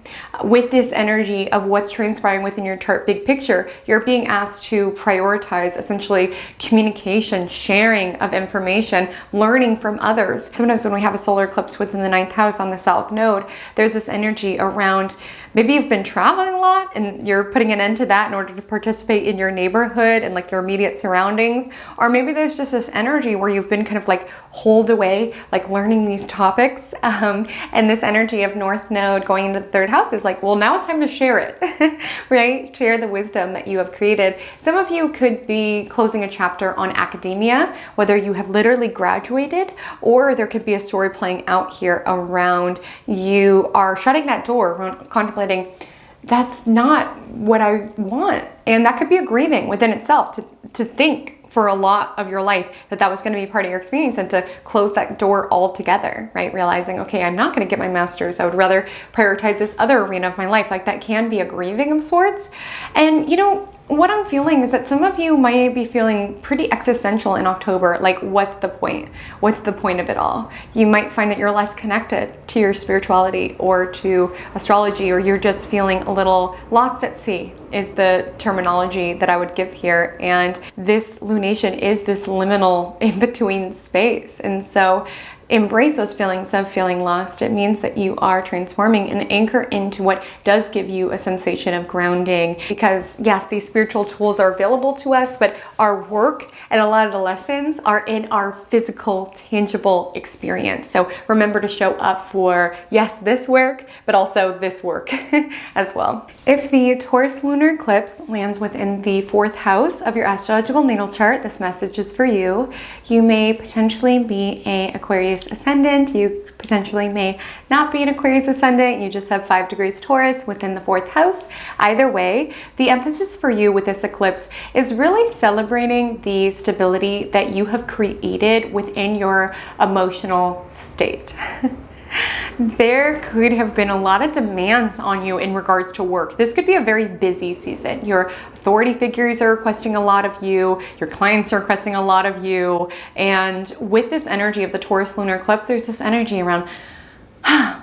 with this energy of what's transpiring within your chart big picture. You're being asked to prioritize essentially communication, sharing of information, learning from others. Sometimes when we have a solar eclipse within the 9th house on the South Node, there's this energy around, maybe you've been traveling a lot and you're putting an end to that in order to participate in your neighborhood and like your immediate surroundings. Or maybe there's just this energy where you've been kind of like holed away, like learning these topics. And this energy of North Node going into the 3rd house is like, well, now it's time to share it, right? Share the wisdom that you have created. Some of you could be closing a chapter on academia, whether you have literally literally graduated, or there could be a story playing out here around you are shutting that door, around contemplating, that's not what I want. And that could be a grieving within itself to think for a lot of your life that was going to be part of your experience, and to close that door altogether, right? Realizing, okay, I'm not going to get my master's. I would rather prioritize this other arena of my life. Like, that can be a grieving of sorts. And you know, what I'm feeling is that some of you might be feeling pretty existential in October. Like, what's the point? What's the point of it all? You might find that you're less connected to your spirituality or to astrology, or you're just feeling a little lost at sea, is the terminology that I would give here. And this lunation is this liminal in-between space. And so embrace those feelings of feeling lost. It means that you are transforming and anchor into what does give you a sensation of grounding. Because yes, these spiritual tools are available to us, but our work and a lot of the lessons are in our physical, tangible experience. So remember to show up for, yes, this work, but also this work as well. If the Taurus Lunar Eclipse lands within the 4th house of your astrological natal chart, this message is for you. You may potentially be an Aquarius Ascendant. You potentially may not be an Aquarius Ascendant. You just have 5 degrees Taurus within the 4th house. Either way, the emphasis for you with this eclipse is really celebrating the stability that you have created within your emotional state. There could have been a lot of demands on you in regards to work. This could be a very busy season. Your authority figures are requesting a lot of you. Your clients are requesting a lot of you. And with this energy of the Taurus lunar eclipse, there's this energy around,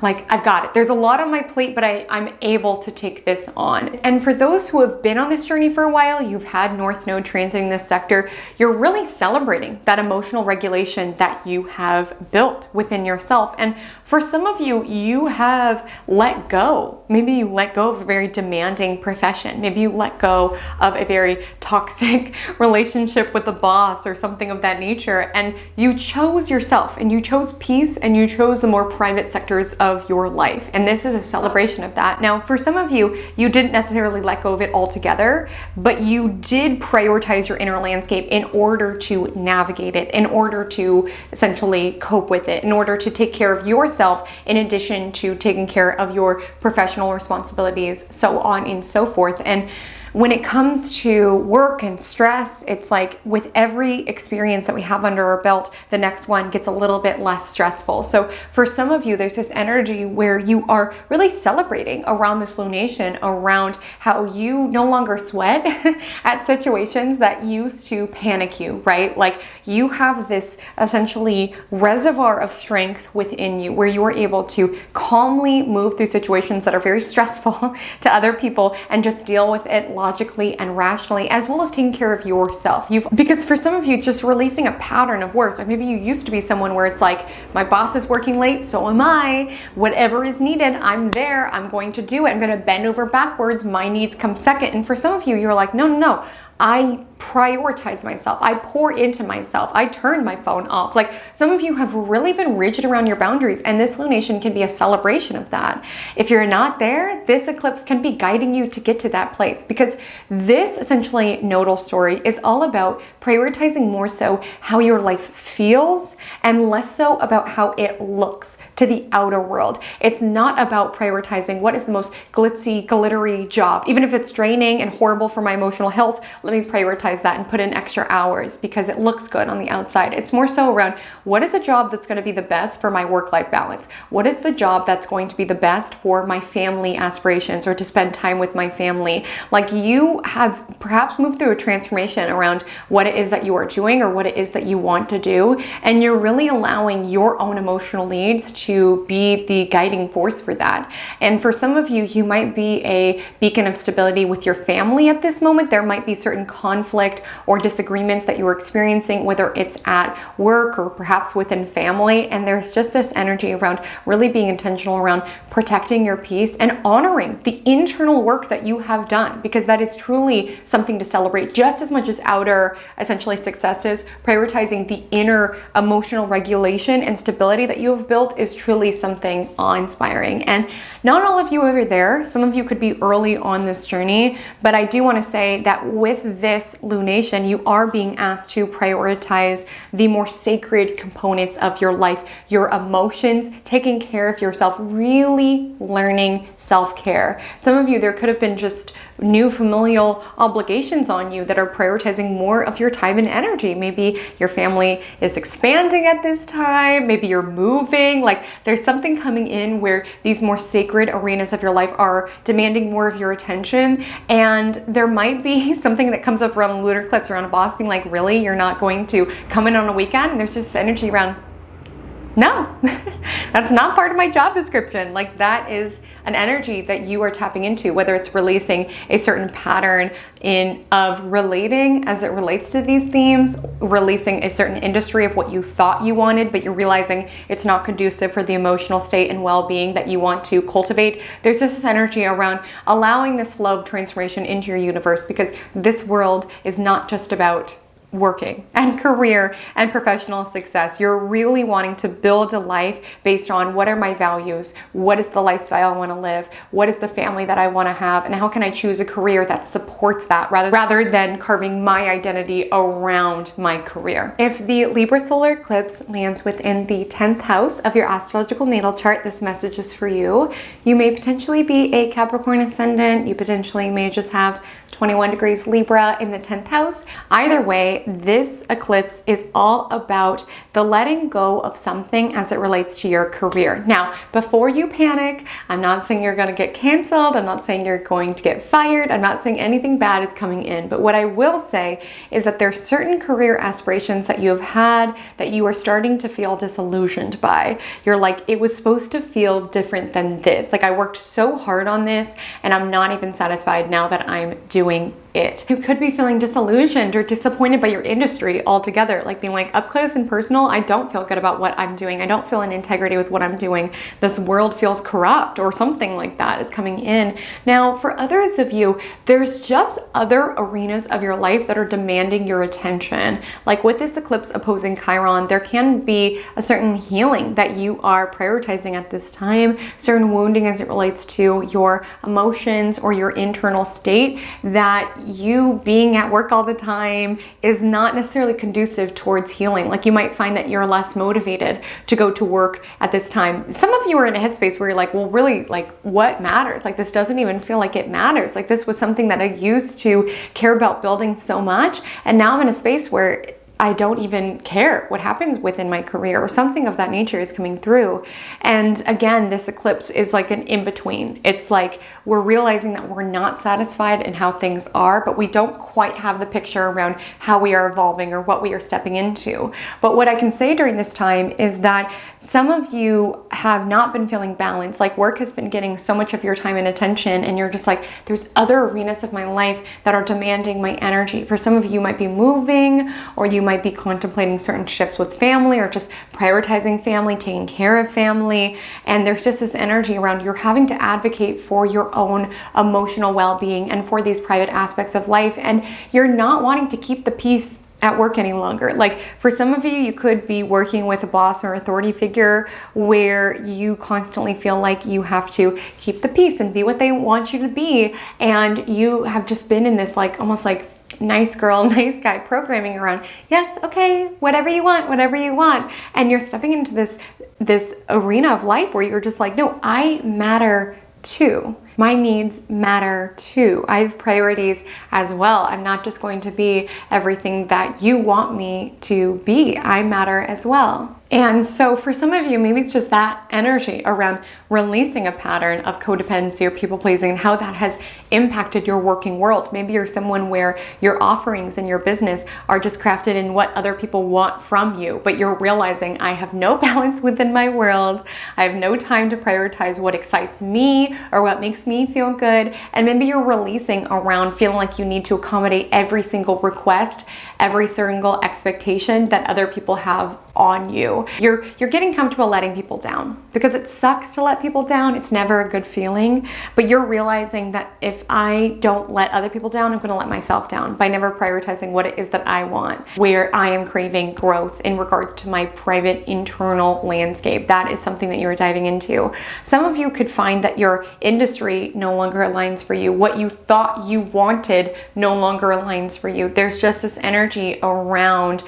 like, I've got it. There's a lot on my plate, but I'm able to take this on. And for those who have been on this journey for a while, you've had North Node transiting this sector, you're really celebrating that emotional regulation that you have built within yourself. And for some of you, you have let go. Maybe you let go of a very demanding profession. Maybe you let go of a very toxic relationship with the boss or something of that nature. And you chose yourself, and you chose peace, and you chose the more private sectors of your life. And this is a celebration of that. Now, for some of you, you didn't necessarily let go of it altogether, but you did prioritize your inner landscape in order to navigate it, in order to essentially cope with it, in order to take care of yourself in addition to taking care of your professional responsibilities, so on and so forth. And when it comes to work and stress, it's like with every experience that we have under our belt, the next one gets a little bit less stressful. So for some of you, there's this energy where you are really celebrating around this lunation, around how you no longer sweat at situations that used to panic you, right? Like, you have this essentially reservoir of strength within you where you are able to calmly move through situations that are very stressful to other people and just deal with it logically and rationally, as well as taking care of yourself. Because for some of you, just releasing a pattern of work, like maybe you used to be someone where it's like, my boss is working late, so am I. Whatever is needed, I'm there. I'm going to do it. I'm going to bend over backwards. My needs come second. And for some of you, you're like, no. I prioritize myself. I pour into myself. I turn my phone off. Like, some of you have really been rigid around your boundaries, and this lunation can be a celebration of that. If you're not there, this eclipse can be guiding you to get to that place, because this essentially nodal story is all about prioritizing more so how your life feels and less so about how it looks to the outer world. It's not about prioritizing what is the most glitzy, glittery job. Even if it's draining and horrible for my emotional health, let me prioritize that and put in extra hours because it looks good on the outside. It's more so around, what is a job that's going to be the best for my work-life balance? What is the job that's going to be the best for my family aspirations, or to spend time with my family? Like, you have perhaps moved through a transformation around what it is that you are doing or what it is that you want to do, and you're really allowing your own emotional needs to be the guiding force for that. And for some of you, you might be a beacon of stability with your family at this moment. There might be certain conflict or disagreements that you are experiencing, whether it's at work or perhaps within family. And there's just this energy around really being intentional around protecting your peace and honoring the internal work that you have done, because that is truly something to celebrate just as much as outer, essentially, successes. Prioritizing the inner emotional regulation and stability that you have built is truly something awe-inspiring. And not all of you are there. Some of you could be early on this journey, but I do want to say that with this lunation, you are being asked to prioritize the more sacred components of your life, your emotions, taking care of yourself, really learning self-care. Some of you, there could have been just new familial obligations on you that are prioritizing more of your time and energy. Maybe your family is expanding at this time. Maybe you're moving. Like there's something coming in where these more sacred arenas of your life are demanding more of your attention. And there might be something that comes up around a lunar eclipse, around a boss being like, really, you're not going to come in on a weekend? And there's just energy around, no, that's not part of my job description. Like that is an energy that you are tapping into, whether it's releasing a certain pattern of relating as it relates to these themes, releasing a certain industry of what you thought you wanted, but you're realizing it's not conducive for the emotional state and well-being that you want to cultivate. There's this energy around allowing this flow of transformation into your universe, because this world is not just about working and career and professional success. You're really wanting to build a life based on, what are my values? What is the lifestyle I want to live? What is the family that I want to have? And how can I choose a career that supports that rather than carving my identity around my career? If the Libra solar eclipse lands within the 10th house of your astrological natal chart, this message is for you. You may potentially be a Capricorn ascendant. You potentially may just have 21 degrees Libra in the 10th house. Either way, this eclipse is all about the letting go of something as it relates to your career. Now, before you panic, I'm not saying you're going to get canceled. I'm not saying you're going to get fired. I'm not saying anything bad is coming in. But what I will say is that there's certain career aspirations that you have had that you are starting to feel disillusioned by. You're like, it was supposed to feel different than this. Like, I worked so hard on this and I'm not even satisfied now that I'm doing it. You could be feeling disillusioned or disappointed by your industry altogether, like being like, up close and personal, I don't feel good about what I'm doing. I don't feel in integrity with what I'm doing. This world feels corrupt, or something like that is coming in. Now, for others of you, there's just other arenas of your life that are demanding your attention. Like with this eclipse opposing Chiron, there can be a certain healing that you are prioritizing at this time, certain wounding as it relates to your emotions or your internal state, that you being at work all the time is not necessarily conducive towards healing. Like you might find that you're less motivated to go to work at this time. Some of you are in a headspace where you're like, well, really, like what matters? Like this doesn't even feel like it matters. Like this was something that I used to care about building so much. And now I'm in a space where I don't even care what happens within my career, or something of that nature is coming through. And again, this eclipse is like an in-between. It's like we're realizing that we're not satisfied in how things are, but we don't quite have the picture around how we are evolving or what we are stepping into. But what I can say during this time is that some of you have not been feeling balanced. Like work has been getting so much of your time and attention, and you're just like, there's other arenas of my life that are demanding my energy. For some of you might be moving, or you might be contemplating certain shifts with family, or just prioritizing family, taking care of family. And there's just this energy around you're having to advocate for your own emotional well-being and for these private aspects of life. And you're not wanting to keep the peace at work any longer. Like for some of you, you could be working with a boss or authority figure where you constantly feel like you have to keep the peace and be what they want you to be. And you have just been in this like almost like nice girl, nice guy programming around, yes, okay, whatever you want, whatever you want. And you're stepping into this arena of life where you're just like, no, I matter too. My needs matter too. I have priorities as well. I'm not just going to be everything that you want me to be. I matter as well. And so for some of you, maybe it's just that energy around releasing a pattern of codependency or people pleasing and how that has impacted your working world. Maybe you're someone where your offerings in your business are just crafted in what other people want from you, but you're realizing I have no balance within my world. I have no time to prioritize what excites me or what makes me feel good. And maybe you're releasing around feeling like you need to accommodate every single request, every single expectation that other people have on you. You're getting comfortable letting people down because it sucks to let people down. It's never a good feeling, but you're realizing that if I don't let other people down, I'm going to let myself down by never prioritizing what it is that I want, where I am craving growth in regards to my private internal landscape. That is something that you're diving into. Some of you could find that your industry industry no longer aligns for you. What you thought you wanted no longer aligns for you. There's just this energy around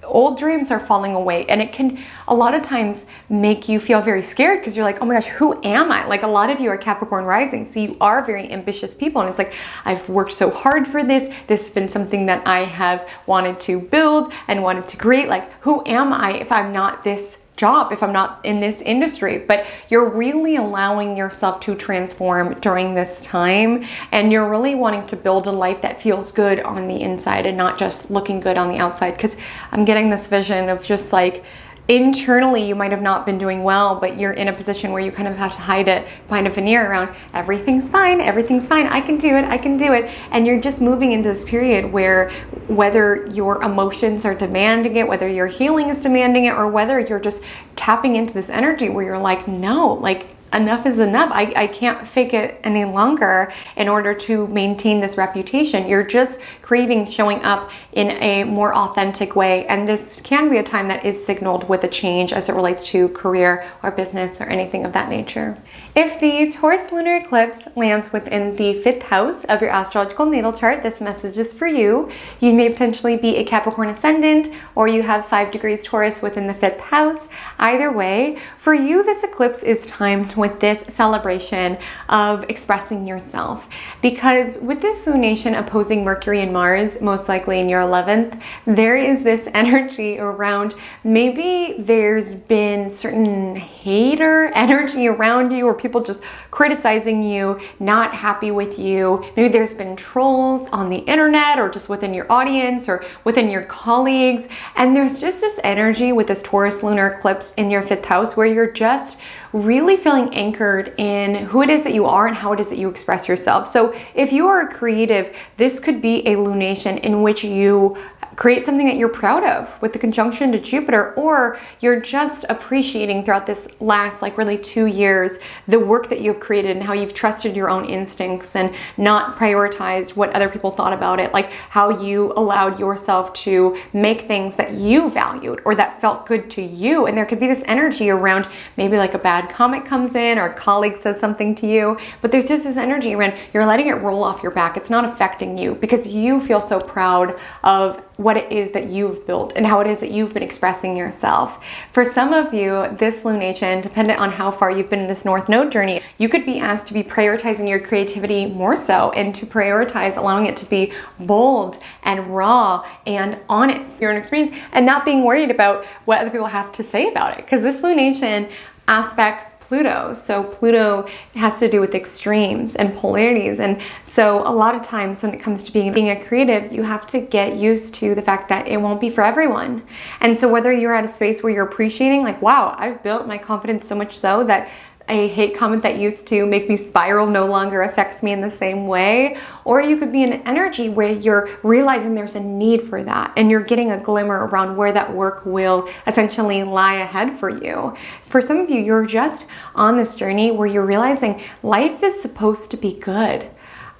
old dreams are falling away, and it can a lot of times make you feel very scared because you're like, oh my gosh, who am I? Like, a lot of you are Capricorn rising, so you are very ambitious people, and it's like, I've worked so hard for this has been something that I have wanted to build and wanted to create. Like, who am I if I'm not this job, if I'm not in this industry? But you're really allowing yourself to transform during this time, and you're really wanting to build a life that feels good on the inside and not just looking good on the outside. Because I'm getting this vision of just like, internally you might have not been doing well, but you're in a position where you kind of have to hide it behind a veneer around everything's fine, I can do it. And you're just moving into this period where whether your emotions are demanding it, whether your healing is demanding it, or whether you're just tapping into this energy where you're like, no, like, enough is enough. I can't fake it any longer in order to maintain this reputation. You're just craving showing up in a more authentic way. And this can be a time that is signaled with a change as it relates to career or business or anything of that nature. If the Taurus Lunar Eclipse lands within the 5th house of your astrological natal chart, this message is for you. You may potentially be a Capricorn Ascendant, or you have 5 degrees Taurus within the 5th house. Either way, for you, this eclipse is timed with this celebration of expressing yourself. Because with this lunation opposing Mercury and Mars, most likely in your 11th, there is this energy around, maybe there's been certain hater energy around you, or people just criticizing you, not happy with you. Maybe there's been trolls on the internet, or just within your audience, or within your colleagues. And there's just this energy with this Taurus lunar eclipse in your 5th house where you're just really feeling anchored in who it is that you are and how it is that you express yourself. So if you are a creative, this could be a lunation in which you create something that you're proud of with the conjunction to Jupiter, or you're just appreciating throughout this last really 2 years the work that you've created and how you've trusted your own instincts and not prioritized what other people thought about it, like how you allowed yourself to make things that you valued or that felt good to you. And there could be this energy around maybe like a bad comment comes in or a colleague says something to you, but there's just this energy around you're letting it roll off your back. It's not affecting you because you feel so proud of what it is that you've built and how it is that you've been expressing yourself. For some of you, this lunation, dependent on how far you've been in this North Node journey, you could be asked to be prioritizing your creativity more so and to prioritize allowing it to be bold and raw and honest, your own experience, and not being worried about what other people have to say about it. Because this lunation aspects Pluto. So Pluto has to do with extremes and polarities. And so a lot of times when it comes to being a creative, you have to get used to the fact that it won't be for everyone. And so whether you're at a space where you're appreciating like, wow, I've built my confidence so much so that a hate comment that used to make me spiral no longer affects me in the same way. Or you could be in an energy where you're realizing there's a need for that and you're getting a glimmer around where that work will essentially lie ahead for you. For some of you, you're just on this journey where you're realizing life is supposed to be good.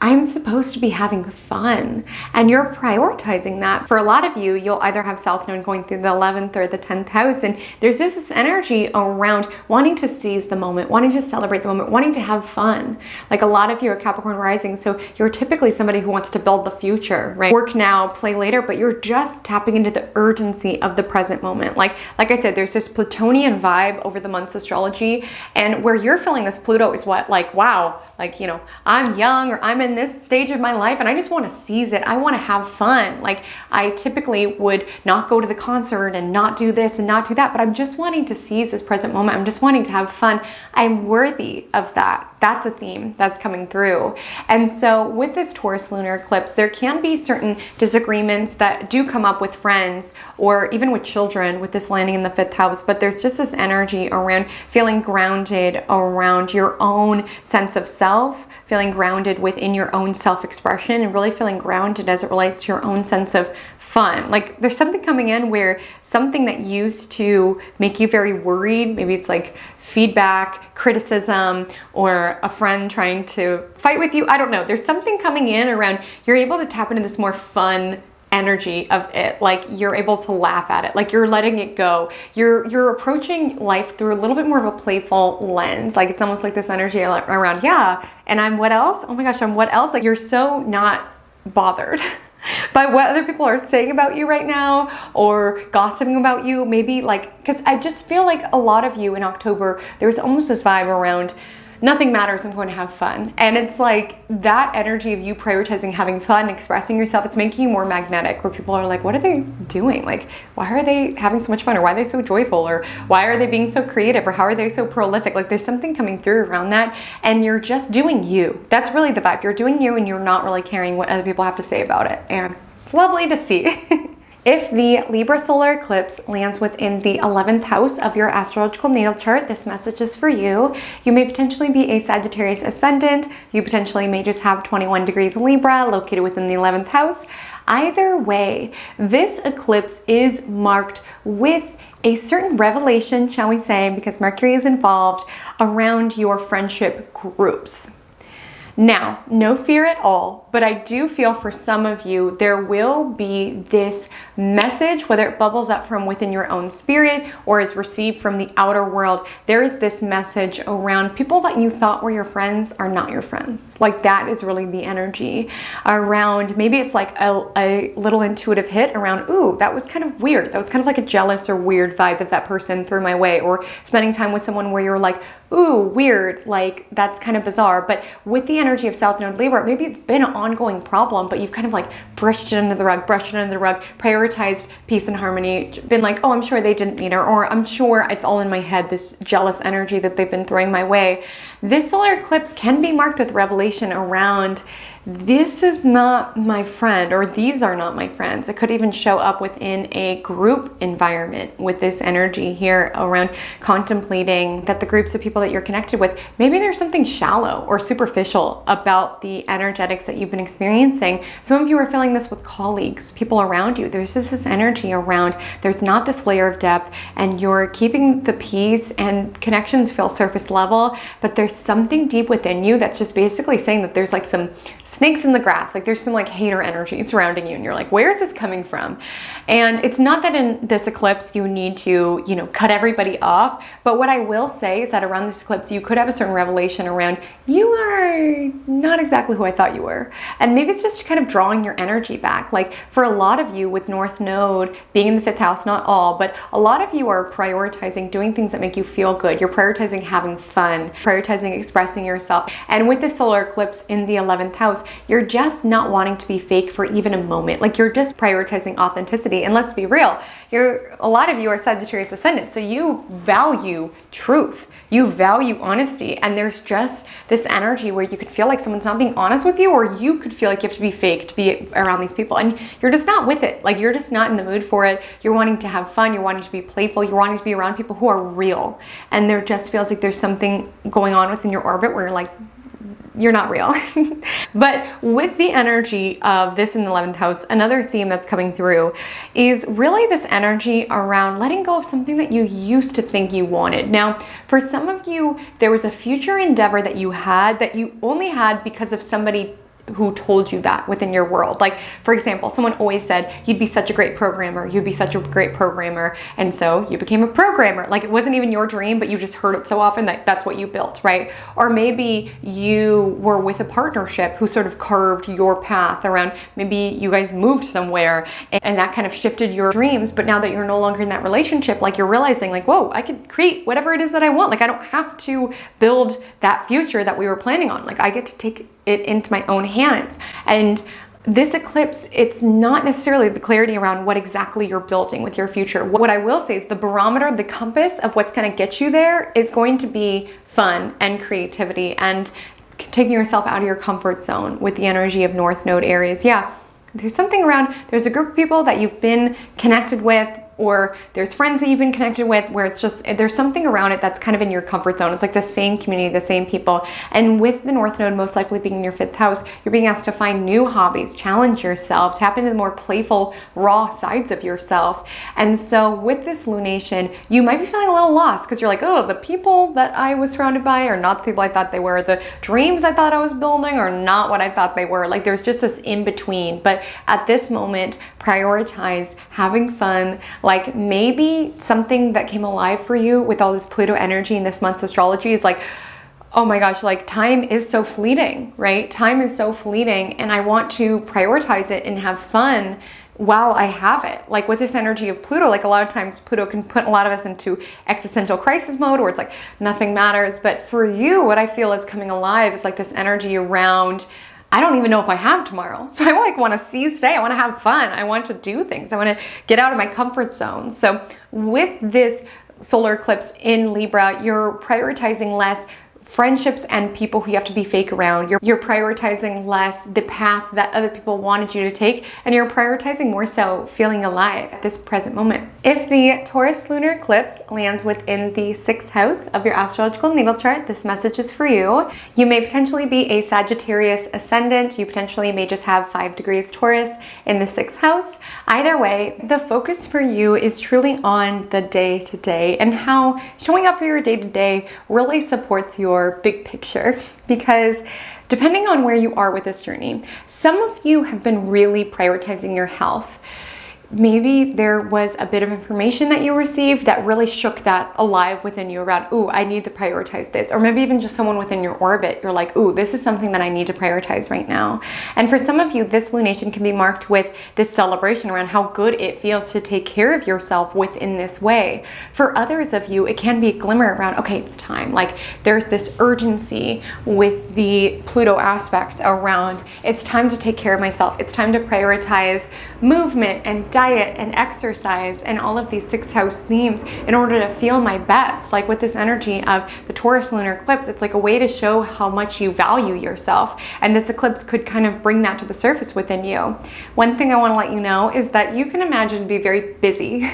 I'm supposed to be having fun, and you're prioritizing that. For a lot of you, you'll either have South Node going through the 11th or the 10th house, and there's just this energy around wanting to seize the moment, wanting to celebrate the moment, wanting to have fun. Like a lot of you are Capricorn rising, so you're typically somebody who wants to build the future, right? Work now, play later, but you're just tapping into the urgency of the present moment. Like I said, there's this Plutonian vibe over the month's astrology, and where you're feeling this Pluto is what, like, wow, like, you know, I'm young or I'm in this stage of my life and I just want to seize it. I want to have fun. Like I typically would not go to the concert and not do this and not do that, but I'm just wanting to seize this present moment. I'm just wanting to have fun. I'm worthy of that. That's a theme that's coming through. And so with this Taurus lunar eclipse, there can be certain disagreements that do come up with friends or even with children with this landing in the 5th house, but there's just this energy around feeling grounded around your own sense of self, feeling grounded within your own self-expression, and really feeling grounded as it relates to your own sense of fun. Like there's something coming in where something that used to make you very worried, maybe it's like feedback, criticism, or a friend trying to fight with you. I don't know. There's something coming in around you're able to tap into this more fun energy of it. Like you're able to laugh at it, like you're letting it go. You're approaching life through a little bit more of a playful lens. Like it's almost like this energy around, yeah, and I'm what else? Oh my gosh, I'm what else? Like you're so not bothered by what other people are saying about you right now or gossiping about you. Maybe like, because I just feel like a lot of you in October, there's almost this vibe around nothing matters, I'm going to have fun. And it's like that energy of you prioritizing having fun, expressing yourself, it's making you more magnetic, where people are like, what are they doing? Like, why are they having so much fun? Or why are they so joyful? Or why are they being so creative? Or how are they so prolific? Like there's something coming through around that. And you're just doing you. That's really the vibe. You're doing you and you're not really caring what other people have to say about it. And it's lovely to see. If the Libra solar eclipse lands within the 11th house of your astrological natal chart, this message is for you. You may potentially be a Sagittarius ascendant. You potentially may just have 21 degrees Libra located within the 11th house. Either way, this eclipse is marked with a certain revelation, shall we say, because Mercury is involved, around your friendship groups. Now, no fear at all, but I do feel for some of you, there will be this message, whether it bubbles up from within your own spirit or is received from the outer world. There is this message around people that you thought were your friends are not your friends. Like that is really the energy around, maybe it's like a little intuitive hit around, ooh, that was kind of weird. That was kind of like a jealous or weird vibe that person threw my way, or spending time with someone where you're like, ooh, weird, like that's kind of bizarre. But with the energy of South Node Libra, maybe it's been an ongoing problem, but you've kind of like brushed it under the rug, prioritized peace and harmony, been like, oh, I'm sure they didn't meet her, or I'm sure it's all in my head, this jealous energy that they've been throwing my way. This solar eclipse can be marked with revelation around, this is not my friend, or these are not my friends. It could even show up within a group environment with this energy here around contemplating that the groups of people that you're connected with, maybe there's something shallow or superficial about the energetics that you've been experiencing. Some of you are feeling this with colleagues, people around you. There's just this energy around, there's not this layer of depth, and you're keeping the peace and connections feel surface level, but there's something deep within you that's just basically saying that there's like some snakes in the grass, like there's some like hater energy surrounding you, and you're like, where is this coming from? And it's not that in this eclipse you need to, you know, cut everybody off, but what I will say is that around this eclipse you could have a certain revelation around, you are not exactly who I thought you were. And maybe it's just kind of drawing your energy back. Like for a lot of you with North Node being in the 5th house, not all, but a lot of you are prioritizing doing things that make you feel good. You're prioritizing having fun, prioritizing expressing yourself. And with this solar eclipse in the 11th house, you're just not wanting to be fake for even a moment. Like you're just prioritizing authenticity. And let's be real, a lot of you are Sagittarius ascendant, so you value truth. You value honesty, and there's just this energy where you could feel like someone's not being honest with you, or you could feel like you have to be fake to be around these people, and you're just not with it. Like you're just not in the mood for it. You're wanting to have fun, you're wanting to be playful, you're wanting to be around people who are real, and there just feels like there's something going on within your orbit where you're like, you're not real. But with the energy of this in the 11th house, another theme that's coming through is really this energy around letting go of something that you used to think you wanted. Now, for some of you, there was a future endeavor that you had that you only had because of somebody who told you that within your world. Like, for example, someone always said, you'd be such a great programmer, you'd be such a great programmer, and so you became a programmer. Like, it wasn't even your dream, but you just heard it so often that that's what you built, right? Or maybe you were with a partnership who sort of carved your path around, maybe you guys moved somewhere and that kind of shifted your dreams, but now that you're no longer in that relationship, like you're realizing like, whoa, I can create whatever it is that I want. Like, I don't have to build that future that we were planning on. Like, I get to take it into my own hands. And this eclipse, it's not necessarily the clarity around what exactly you're building with your future. What I will say is the barometer, the compass of what's going to get you there is going to be fun and creativity and taking yourself out of your comfort zone with the energy of North Node Aries. Yeah, there's something around, there's a group of people that you've been connected with or there's friends that you've been connected with where it's just, there's something around it that's kind of in your comfort zone. It's like the same community, the same people. And with the North Node most likely being in your 5th house, you're being asked to find new hobbies, challenge yourself, tap into the more playful, raw sides of yourself. And so with this lunation, you might be feeling a little lost because you're like, oh, the people that I was surrounded by are not the people I thought they were. The dreams I thought I was building are not what I thought they were. Like there's just this in between. But at this moment, prioritize having fun. Like maybe something that came alive for you with all this Pluto energy in this month's astrology is like, oh my gosh, like time is so fleeting, right? Time is so fleeting, and I want to prioritize it and have fun while I have it. Like with this energy of Pluto, like a lot of times Pluto can put a lot of us into existential crisis mode where it's like nothing matters. But for you, what I feel is coming alive is like this energy around, I don't even know if I have tomorrow. So I like want to seize today. I want to have fun. I want to do things. I want to get out of my comfort zone. So with this solar eclipse in Libra, you're prioritizing less friendships and people who you have to be fake around. You're prioritizing less the path that other people wanted you to take, and you're prioritizing more so feeling alive at this present moment. If the Taurus Lunar Eclipse lands within the 6th house of your astrological natal chart, this message is for you. You may potentially be a Sagittarius ascendant. You potentially may just have 5 degrees Taurus in the 6th house. Either way, the focus for you is truly on the day-to-day and how showing up for your day-to-day really supports your big picture, because depending on where you are with this journey, some of you have been really prioritizing your health. Maybe there was a bit of information that you received that really shook that alive within you around, ooh, I need to prioritize this. Or maybe even just someone within your orbit, you're like, ooh, this is something that I need to prioritize right now. And for some of you, this lunation can be marked with this celebration around how good it feels to take care of yourself within this way. For others of you, it can be a glimmer around, okay, it's time. Like there's this urgency with the Pluto aspects around, it's time to take care of myself. It's time to prioritize movement and diet and exercise and all of these 6th house themes in order to feel my best. Like with this energy of the Taurus lunar eclipse, it's like a way to show how much you value yourself. And this eclipse could kind of bring that to the surface within you. One thing I want to let you know is that you can imagine to be very busy.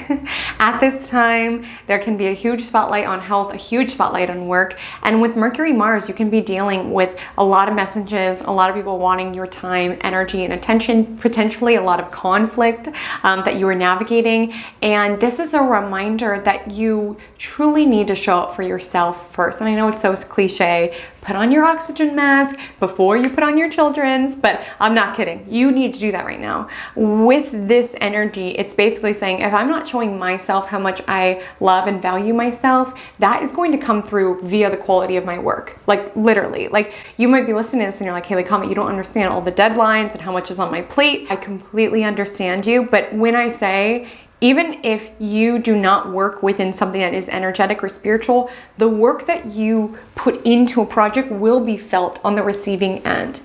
At this time, there can be a huge spotlight on health, a huge spotlight on work. And with Mercury Mars, you can be dealing with a lot of messages, a lot of people wanting your time, energy, and attention, potentially a lot of conflict that you are navigating. And this is a reminder that you truly need to show up for yourself first. And I know it's so cliche, put on your oxygen mask before you put on your children's, but I'm not kidding. You need to do that right now. With this energy, it's basically saying, if I'm not showing myself how much I love and value myself, that is going to come through via the quality of my work. Like literally, like you might be listening to this and you're like, Haley, Comet, you don't understand all the deadlines and how much is on my plate. I completely understand you. But when I say, even if you do not work within something that is energetic or spiritual, the work that you put into a project will be felt on the receiving end.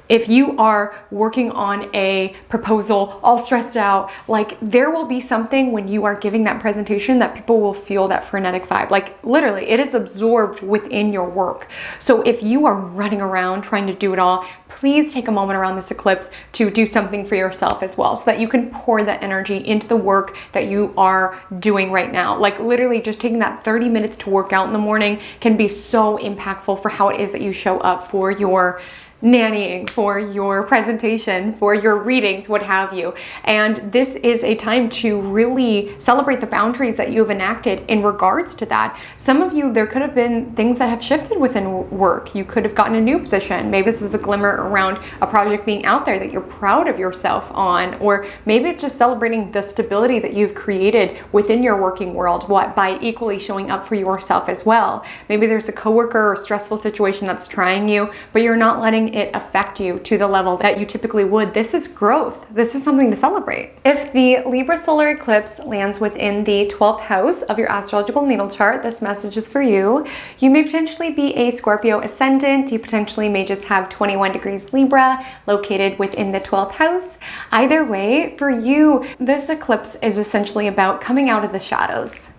If you are working on a proposal all stressed out, like there will be something when you are giving that presentation that people will feel that frenetic vibe. Like literally, it is absorbed within your work. So if you are running around trying to do it all, please take a moment around this eclipse to do something for yourself as well, so that you can pour that energy into the work that you are doing right now. Like literally just taking that 30 minutes to work out in the morning can be so impactful for how it is that you show up for your nannying, for your presentation, for your readings, what have you. And this is a time to really celebrate the boundaries that you have enacted in regards to that. Some of you, there could have been things that have shifted within work. You could have gotten a new position. Maybe this is a glimmer around a project being out there that you're proud of yourself on, or maybe it's just celebrating the stability that you've created within your working world by equally showing up for yourself as well. Maybe there's a coworker or stressful situation that's trying you, but you're not letting it affect you to the level that you typically would. This is growth. This is something to celebrate. If the Libra solar eclipse lands within the 12th house of your astrological natal chart, this message is for you. You may potentially be a Scorpio ascendant. You potentially may just have 21 degrees Libra located within the 12th house. Either way, for you, this eclipse is essentially about coming out of the shadows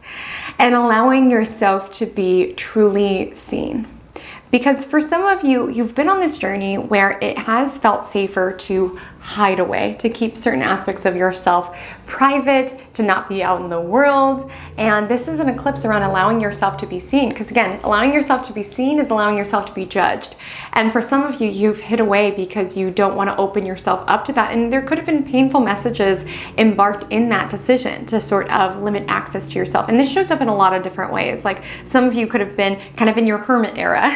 and allowing yourself to be truly seen. Because for some of you, you've been on this journey where it has felt safer to hide away, to keep certain aspects of yourself private, to not be out in the world. And this is an eclipse around allowing yourself to be seen, because again, allowing yourself to be seen is allowing yourself to be judged. And for some of you, you've hid away because you don't want to open yourself up to that. And there could have been painful messages embarked in that decision to sort of limit access to yourself. And this shows up in a lot of different ways. Like some of you could have been kind of in your hermit era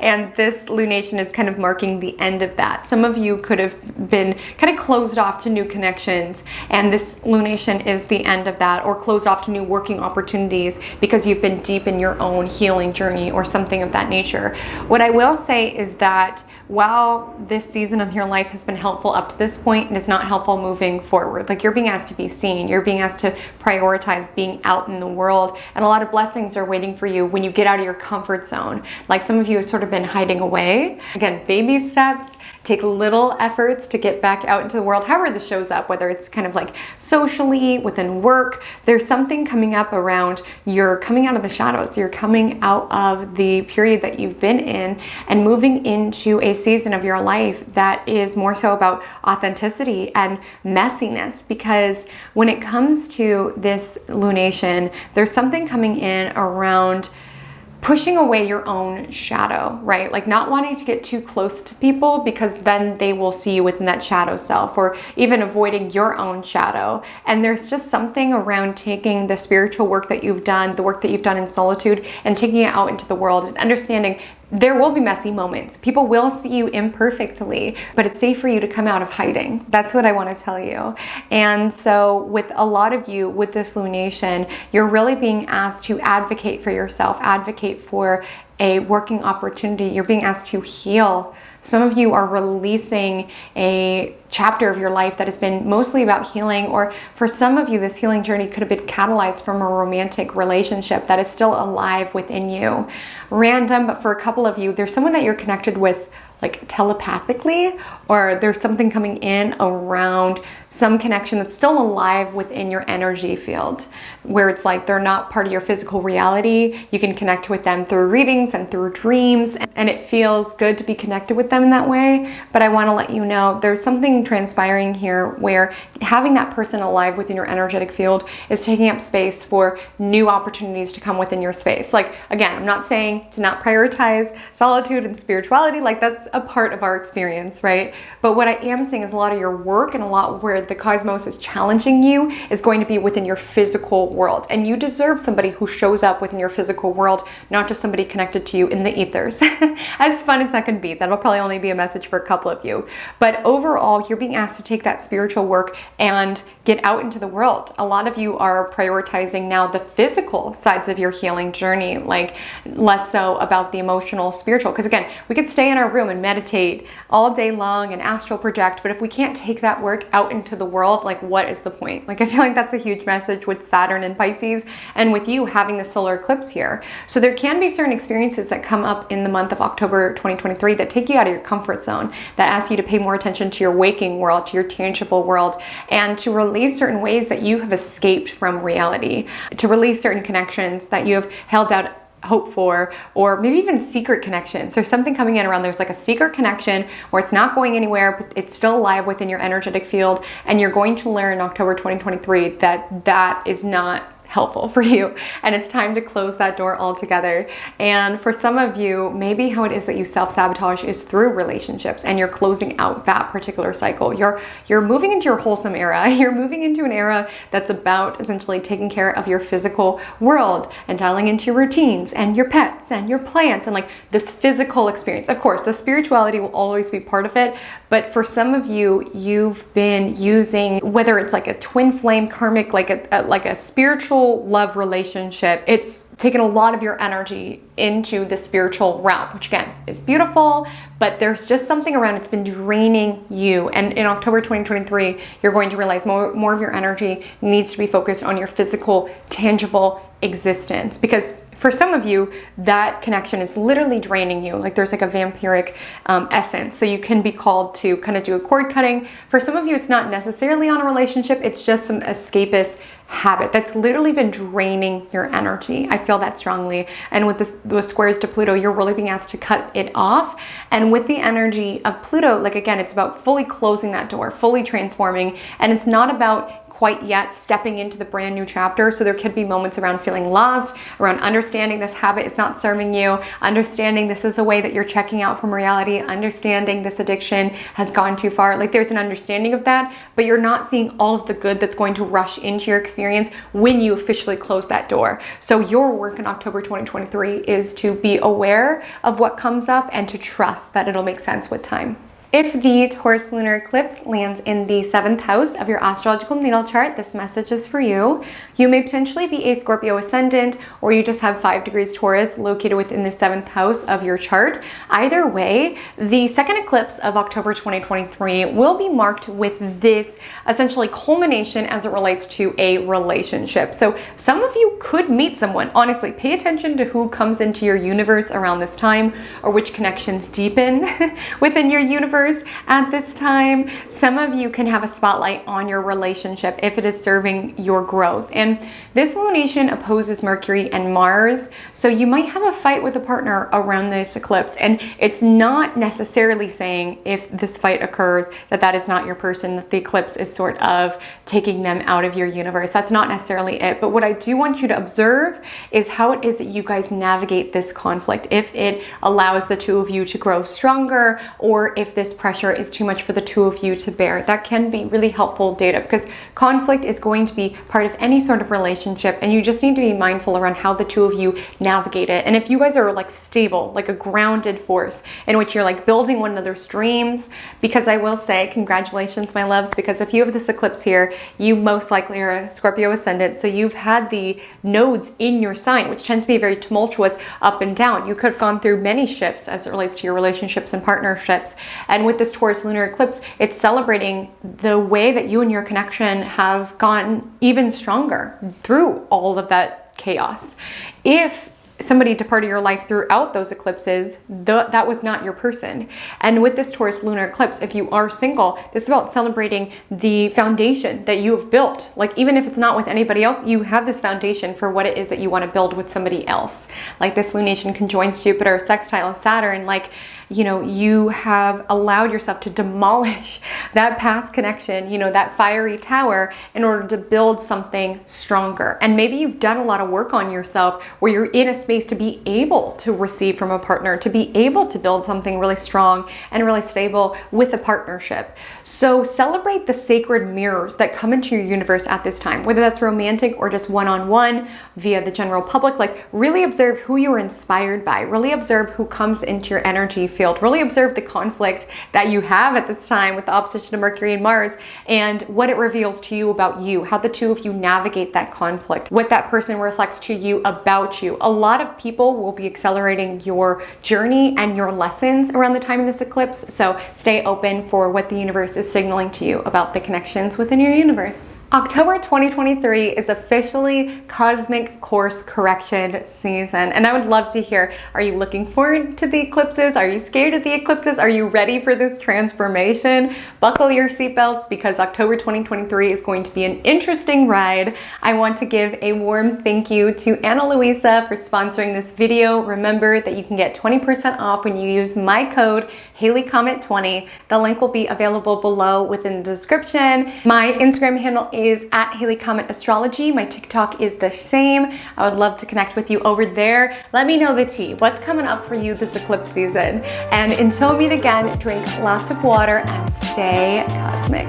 and this lunation is kind of marking the end of that. Some of you could have been kind of closed off to new connections, and this lunation is the end of that, or closed off to new working opportunities because you've been deep in your own healing journey or something of that nature. What I will say is that while this season of your life has been helpful up to this point, and it's not helpful moving forward. Like you're being asked to be seen, you're being asked to prioritize being out in the world, and a lot of blessings are waiting for you when you get out of your comfort zone. Like some of you have sort of been hiding away. Again, baby steps, take little efforts to get back out into the world, however this shows up, whether it's kind of like socially, within work, there's something coming up around you're coming out of the shadows, you're coming out of the period that you've been in and moving into a season of your life that is more so about authenticity and messiness. Because when it comes to this lunation, there's something coming in around pushing away your own shadow, right? Like not wanting to get too close to people because then they will see you within that shadow self, or even avoiding your own shadow. And there's just something around taking the spiritual work that you've done, the work that you've done in solitude, and taking it out into the world and understanding there will be messy moments. People will see you imperfectly, but it's safe for you to come out of hiding. That's what I want to tell you. And so with a lot of you, with this lunation, you're really being asked to advocate for yourself, advocate for a working opportunity. You're being asked to heal. Some of you are releasing a chapter of your life that has been mostly about healing, or for some of you, this healing journey could have been catalyzed from a romantic relationship that is still alive within you. Random, but for a couple of you, there's someone that you're connected with like telepathically, or there's something coming in around some connection that's still alive within your energy field, where it's like they're not part of your physical reality. You can connect with them through readings and through dreams, and it feels good to be connected with them in that way. But I want to let you know there's something transpiring here where having that person alive within your energetic field is taking up space for new opportunities to come within your space. Like, again, I'm not saying to not prioritize solitude and spirituality, like that's a part of our experience, right? But what I am saying is a lot of your work and a lot where the cosmos is challenging you is going to be within your physical world. And you deserve somebody who shows up within your physical world, not just somebody connected to you in the ethers. As fun as that can be, that'll probably only be a message for a couple of you. But overall, you're being asked to take that spiritual work and get out into the world. A lot of you are prioritizing now the physical sides of your healing journey, like less so about the emotional, spiritual. Because again, we could stay in our room and meditate all day long and astral project, but if we can't take that work out into the world, like what is the point? Like I feel like that's a huge message with Saturn and Pisces, and with you having the solar eclipse here. So there can be certain experiences that come up in the month of October 2023 that take you out of your comfort zone, that ask you to pay more attention to your waking world, to your tangible world, and to release certain ways that you have escaped from reality, to release certain connections that you have held out hope for, or maybe even secret connections. There's something coming in around, there's like a secret connection where it's not going anywhere, but it's still alive within your energetic field, and you're going to learn in October 2023 that that is not helpful for you, and it's time to close that door altogether. And for some of you, maybe how it is that you self-sabotage is through relationships, and you're closing out that particular cycle. You're moving into your wholesome era. You're moving into an era that's about essentially taking care of your physical world and dialing into your routines and your pets and your plants and like this physical experience. Of course, the spirituality will always be part of it, but for some of you, you've been using, whether it's like a twin flame karmic, like a spiritual love relationship, it's taken a lot of your energy into the spiritual realm, which again is beautiful, but there's just something around, it's been draining you. And in October 2023, you're going to realize more of your energy needs to be focused on your physical, tangible existence. Because for some of you, that connection is literally draining you. Like there's like a vampiric essence. So you can be called to kind of do a cord cutting. For some of you, it's not necessarily on a relationship. It's just some escapist habit that's literally been draining your energy. I feel that strongly. And with the squares to Pluto, you're really being asked to cut it off. And with the energy of Pluto, like again, it's about fully closing that door, fully transforming. And it's not about quite yet stepping into the brand new chapter. So there could be moments around feeling lost, around understanding this habit is not serving you, understanding this is a way that you're checking out from reality, understanding this addiction has gone too far. Like there's an understanding of that, but you're not seeing all of the good that's going to rush into your experience when you officially close that door. So your work in October 2023 is to be aware of what comes up and to trust that it'll make sense with time. If the Taurus lunar eclipse lands in the 7th house of your astrological natal chart, this message is for you. You may potentially be a Scorpio ascendant, or you just have 5 degrees Taurus located within the 7th house of your chart. Either way, the second eclipse of October 2023 will be marked with this essentially culmination as it relates to a relationship. So some of you could meet someone. Honestly, pay attention to who comes into your universe around this time, or which connections deepen within your universe at this time. Some of you can have a spotlight on your relationship if it is serving your growth. And this lunation opposes Mercury and Mars, so you might have a fight with a partner around this eclipse. And it's not necessarily saying if this fight occurs that that is not your person, that the eclipse is sort of taking them out of your universe. That's not necessarily it. But what I do want you to observe is how it is that you guys navigate this conflict. If it allows the two of you to grow stronger, or if this pressure is too much for the two of you to bear. That can be really helpful data, because conflict is going to be part of any sort of relationship, and you just need to be mindful around how the two of you navigate it. And if you guys are like stable, like a grounded force in which you're like building one another's dreams, because I will say congratulations, my loves, because if you have this eclipse here, you most likely are a Scorpio ascendant, so you've had the nodes in your sign, which tends to be very tumultuous up and down. You could have gone through many shifts as it relates to your relationships and partnerships. And with this Taurus lunar eclipse, it's celebrating the way that you and your connection have gone even stronger through all of that chaos. If somebody departed your life throughout those eclipses, that was not your person. And with this Taurus lunar eclipse, if you are single, this is about celebrating the foundation that you have built. Like even if it's not with anybody else, you have this foundation for what it is that you want to build with somebody else. Like this lunation conjoins Jupiter, sextile Saturn, like, you know, you have allowed yourself to demolish that past connection, you know, that fiery tower, in order to build something stronger. And maybe you've done a lot of work on yourself where you're in a space to be able to receive from a partner, to be able to build something really strong and really stable with a partnership. So celebrate the sacred mirrors that come into your universe at this time, whether that's romantic or just one-on-one via the general public. Like really observe who you are inspired by, really observe who comes into your energy field, really observe the conflict that you have at this time with the opposition of Mercury and Mars, and what it reveals to you about you, how the two of you navigate that conflict, what that person reflects to you about you. A lot of people will be accelerating your journey and your lessons around the time of this eclipse, so stay open for what the universe is signaling to you about the connections within your universe. October 2023 is officially cosmic course correction season, and I would love to hear, are you looking forward to the eclipses? Are you scared of the eclipses? Are you ready for this transformation? Buckle your seatbelts, because October 2023 is going to be an interesting ride. I want to give a warm thank you to Ana Luisa for sponsoring this video. Remember that you can get 20% off when you use my code HaleyComet20. The link will be available below within the description. My Instagram handle is @HaleyCometAstrology. My TikTok is the same. I would love to connect with you over there. Let me know the tea. What's coming up for you this eclipse season? And until we meet again, drink lots of water and stay cosmic.